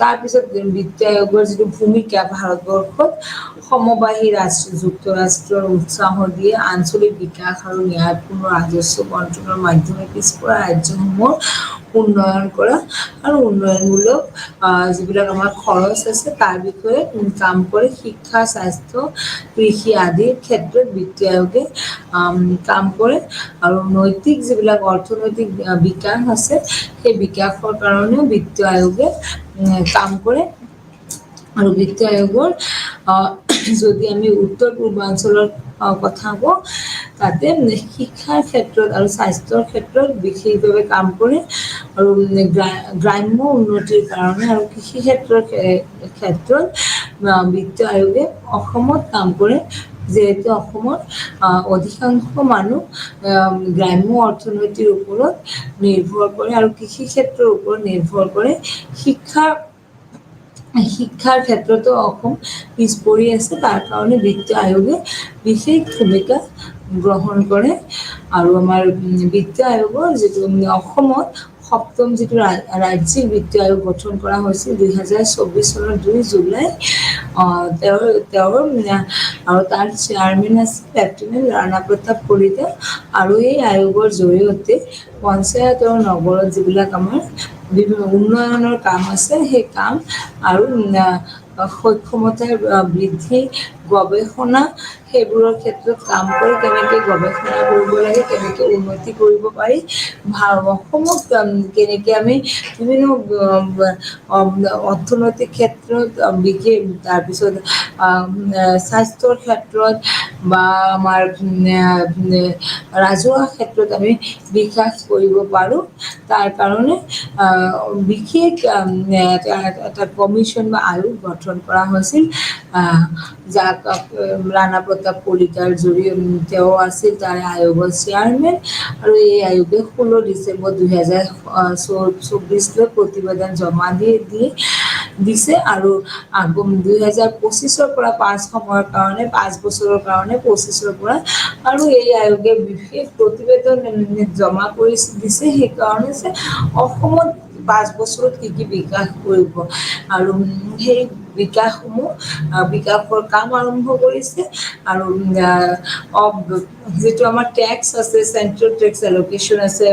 তাৰপিছত বিত্ত আয়োগৰ যিটো ভূমিকা ভাৰতবৰ্ষত সমবায়ী যুক্তৰাষ্ট্ৰৰ উৎসাহ দিয়ে, আঞ্চলিক বিকাশ আৰু ন্যায়পূৰ্ণ ৰাজস্ব বণ্টনৰ মাধ্যমে পিছপৰা ৰাজ্যসমূহৰ উন্নয়ন কৰা আৰু উন্নয়নমূলক যিবিলাক আমাৰ খৰচ আছে তাৰ বিষয়ে কাম কৰে। শিক্ষা, স্বাস্থ্য, কৃষি আদিৰ ক্ষেত্ৰত বিত্ত আয়োগে কাম কৰে। আৰু নৈতিক যিবিলাক অৰ্থনৈতিক বিকাশ আছে সেই বিকাশৰ কাৰণেও বিত্ত আয়োগে কাম কৰে। আৰু বিত্ত আয়োগৰ যদি আমি উত্তৰ পূৰ্বাঞ্চলৰ কথা কওঁ, তাতে শিক্ষাৰ ক্ষেত্ৰত আৰু স্বাস্থ্যৰ ক্ষেত্ৰত বিশেষভাৱে কাম কৰে। আৰু গ্ৰাম্য উন্নতিৰ কাৰণে আৰু কৃষি ক্ষেত্ৰত বিত্ত আয়োগে অসমত কাম কৰে। যিহেতু অসমত অধিকাংশ মানুহ গ্ৰাম্য অৰ্থনীতিৰ ওপৰত নিৰ্ভৰ কৰে আৰু কৃষি ক্ষেত্ৰৰ ওপৰত নিৰ্ভৰ কৰে। শিক্ষাৰ ক্ষেত্ৰতো অসম পিছ পৰি আছে, তাৰ কাৰণে বিত্ত আয়োগে বিশেষ ভূমিকা গ্ৰহণ কৰে। আৰু আমাৰ বিত্ত আয়োগৰ যিটো অসমত সপ্তম যিটো ৰাজ্যিক বিত্ত আয়োগ গঠন কৰা হৈছিল ২০২৪ চনৰ ২ জুলাই। তেওঁৰ আৰু তাৰ চেয়াৰমেন আছিল লেফটেনেণ্ট ৰাণা প্ৰতাপ কলিতা। আৰু এই আয়োগৰ জৰিয়তে পঞ্চায়ত আৰু নগৰত যিবিলাক আমাৰ বিভিন্ন উন্নয়নৰ কাম আছে সেই কাম আৰু সক্ষমতা বৃদ্ধি, গৱেষণা সেইবোৰৰ ক্ষেত্ৰত কাম কৰি কেনেকৈ গৱেষণা কৰিব লাগে, কেনেকৈ উন্নতি কৰিব পাৰি, অসমক কেনেকৈ আমি বিভিন্ন অৰ্থনৈতিক ক্ষেত্ৰত বিশেষ, তাৰপিছত স্বাস্থ্যৰ ক্ষেত্ৰত বা আমাৰ ৰাজহুৱা ক্ষেত্ৰত আমি বিকাশ কৰিব পাৰোঁ, তাৰ কাৰণে বিশেষ এটা কমিশ্যন বা আয়োগ গঠন কৰা হৈছিল, যাক ৰাণা প্ৰতাপ প্ৰতাপ কলিতাৰ তেওঁ আছিল তাৰে আয়োগৰ চেয়াৰমেন আৰু এই আয়োগে 16 ডিচেম্বৰ 2024 প্ৰতিবেদন জমা দিছে আৰু 2025 পৰা 5 বছৰৰ কাৰণে 25 পৰা আৰু এই আয়োগে বিশেষ প্ৰতিবেদন জমা কৰি দিছে সেইকাৰণে যে অসমত 5 বছৰত কি বিকাশ কৰিব আৰু সেই বিকাশৰ কাম আৰম্ভ কৰিছে আৰু যিটো আমাৰ টেক্স আছে চেন্ট্ৰেল টেক্স এলোকেশ্যন আছে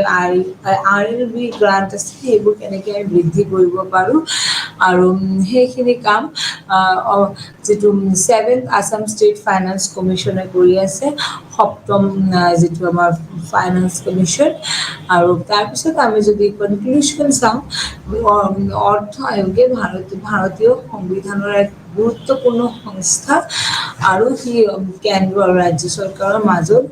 RLB গ্ৰান্ট আছে সেইবোৰ কেনেকৈ আমি বৃদ্ধি কৰিব পাৰোঁ আৰু সেইখিনি কাম যিটো 7th আছাম ষ্টেট ফাইনেন্স কমিশ্যনে কৰি আছে 7ম যিটো আমাৰ ফাইনেন্স কমিশ্যন আৰু তাৰপিছত আমি যদি কনক্লুশ্যন চাওঁ অৰ্থ আয়োগে ভাৰতীয় সংবিধানৰ এক গুৰুত্বপূৰ্ণ সংস্থা আৰু সি কেন্দ্ৰ আৰু ৰাজ্য চৰকাৰৰ মাজত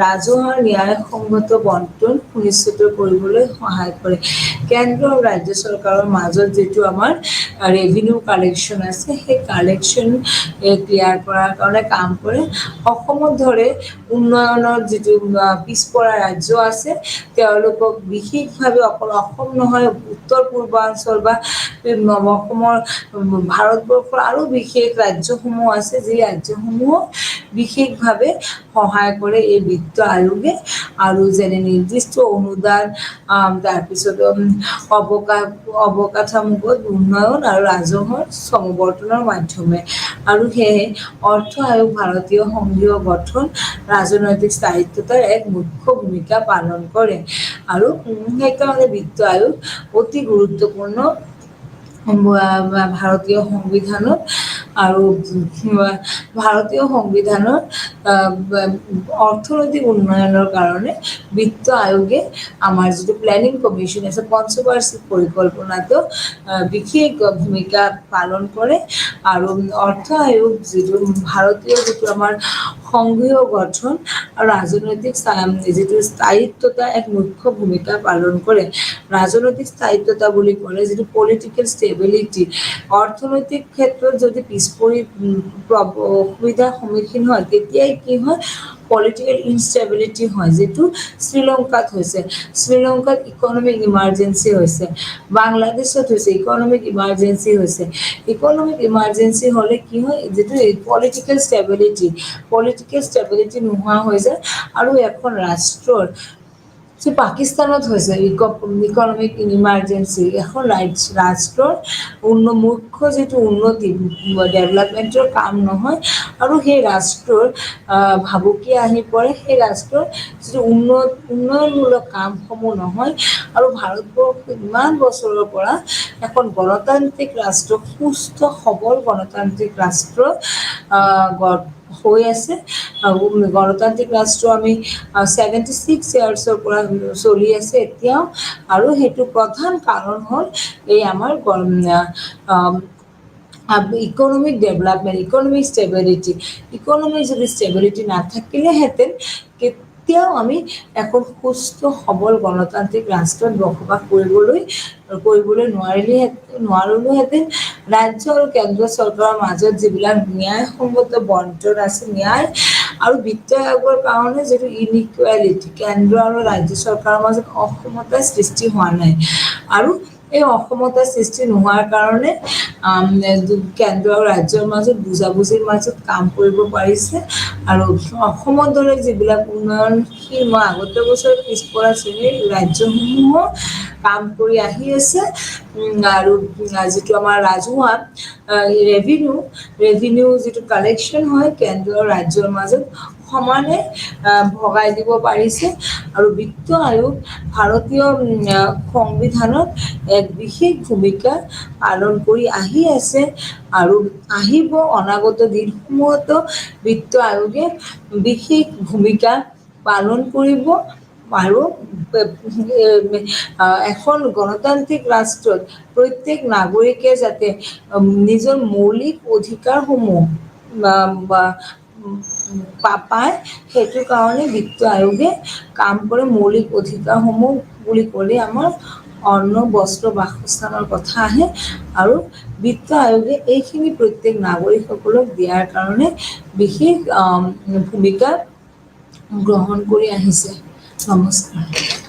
ৰাজহুৱা ন্যায়সংগত বণ্টন সুনিশ্চিত কৰিবলৈ সহায় কৰে কেন্দ্ৰ আৰু ৰাজ্য চৰকাৰৰ মাজত যিটো আমাৰ ৰেভিনিউ কালেকশ্যন আছে সেই কালেকশ্যন ক্লিয়াৰ কৰাৰ কাৰণে কাম কৰে অসমত ধৰে উন্নয়নৰ যিটো পিছপৰা ৰাজ্য আছে তেওঁলোকক বিশেষভাৱে অকল অসম নহয় উত্তৰ পূৰ্বাঞ্চল বা অসমৰ ভাৰতবৰ্ষৰ আৰু বিশেষ ৰাজ্যসমূহ আছে যি ৰাজ্যসমূহক বিশেষভাৱে সহায় কৰে এই বিত্ত আয়োগে আৰু যেনে নিৰ্দিষ্ট অনুদান তাৰপিছত অৱকাঠামোগত উন্নয়ন আৰু ৰাজহৰ সমবৰ্তনৰ মাধ্যমে আৰু সেয়ে অৰ্থ আয়োগ ভাৰতীয় সংঘীয় গঠন ৰাজনৈতিক স্থায়িত্বতাৰ এক মুখ্য ভূমিকা পালন কৰে আৰু সেইকাৰণে বিত্ত আয়োগ অতি গুৰুত্বপূৰ্ণ ভাৰতীয় সংবিধানত আৰু ভাৰতীয় সংবিধানৰ অৰ্থনৈতিক উন্নয়নৰ কাৰণে বিত্ত আয়োগে আমাৰ যিটো প্লেনিং কমিশ্যন আছে পঞ্চবাৰ্ষিক পৰিকল্পনাটো বিশেষ ভূমিকা পালন কৰে আৰু অৰ্থ আয়োগ যিটো ভাৰতীয় যিটো আমাৰ সংঘীয় গঠন আৰু ৰাজনৈতিক যিটো স্থায়িত্বতা এক মুখ্য ভূমিকা পালন কৰে ৰাজনৈতিক স্থায়িত্বতা বুলি ক'লে যিটো পলিটিকেল ষ্টেবিলিটি অৰ্থনৈতিক ক্ষেত্ৰত যদি পিছপৰি অসুবিধাৰ সন্মুখীন হয় তেতিয়াই কি হয় পলিটিকেল ইনষ্টেবিলিটি হয় যিটো শ্ৰীলংকাত হৈছে শ্ৰীলংকাত ইকনমিক ইমাৰ্জেঞ্চি হৈছে বাংলাদেশত হৈছে ইকনমিক ইমাৰ্জেঞ্চি হৈছে ইকনমিক ইমাৰ্জেঞ্চি হ'লে কি হয় যিটো পলিটিকেল ষ্টেবিলিটি নোহোৱা হৈ যায় আৰু এখন ৰাষ্ট্ৰৰ পাকিস্তানত হৈছে ইকনমিক ইমাৰ্জেঞ্চি এখন ৰাষ্ট্ৰৰ মুখ্য যিটো উন্নতি ডেভেলপমেণ্টৰ কাম নহয় আৰু সেই ৰাষ্ট্ৰৰ ভাবুকি আহি পৰে সেই ৰাষ্ট্ৰৰ যিটো উন্নয়নমূলক কামসমূহ নহয় আৰু ভাৰতবৰ্ষ ইমান বছৰৰ পৰা এখন গণতান্ত্ৰিক ৰাষ্ট্ৰ সুস্থ সবল গণতান্ত্ৰিক ৰাষ্ট্ৰ হৈ আছে গণতান্ত্ৰিক ৰাষ্ট্ৰ আমি 76 ইয়াৰ্ছৰ পৰা চলি আছে এতিয়াও আৰু সেইটো প্ৰধান কাৰণ হ'ল এই আমাৰ economic development economic stability economic যদি ষ্টেবিলিটি নাথাকিলেহেঁতেন কেতিয়াও আমি এখন সুস্থ সবল গণতান্ত্ৰিক ৰাষ্ট্ৰত বসবাস কৰিবলৈ নোৱাৰিলোহেঁতেন ৰাজ্য আৰু কেন্দ্ৰীয় চৰকাৰৰ মাজত যিবিলাক ন্যায়সংগত বণ্টন আছে ন্যায় আৰু বিত্ত আয়োগৰ কাৰণে যিটো ইনইকুৱেলিটি কেন্দ্ৰ আৰু ৰাজ্য চৰকাৰৰ মাজত অসমতাৰ সৃষ্টি হোৱা নাই আৰু এই অসমতাৰ সৃষ্টি নোহোৱাৰ কাৰণে কেন্দ্ৰ আৰু ৰাজ্যৰ মাজত বুজাবুজিৰ মাজত কাম কৰিব পাৰিছে আৰু অসমৰ দৰে যিবিলাক উন্নয়নশীল মই আগতে বছৰ পিছপৰা শ্ৰেণীৰ ৰাজ্যসমূহো কাম কৰি আহি আছে আৰু যিটো আমাৰ ৰাজহুৱা ৰেভিনিউ যিটো কালেকশ্যন হয় কেন্দ্ৰ আৰু ৰাজ্যৰ মাজত সমানে ভগাই দিব পাৰিছে আৰু বিত্ত আয়োগ ভাৰতীয় সংবিধানত এক বিশেষ ভূমিকা পালন কৰি আহি আছে আৰু আহিব অনাগত দিনসমূহতো বিত্ত আয়োগে বিশেষ ভূমিকা পালন কৰিব আৰু এখন গণতান্ত্ৰিক ৰাষ্ট্ৰত প্ৰত্যেক নাগৰিকে যাতে নিজৰ মৌলিক অধিকাৰসমূহ পায় সেইটো কাৰণে বিত্ত আয়োগে কাম কৰে মৌলিক অধিকাৰসমূহ বুলি ক'লে আমাৰ অন্ন বস্ত্ৰ বাসস্থানৰ কথা আহে আৰু বিত্ত আয়োগে এইখিনি প্ৰত্যেক নাগৰিকসকলক দিয়াৰ কাৰণে বিশেষ ভূমিকা গ্ৰহণ কৰি আহিছে। নমস্কাৰ।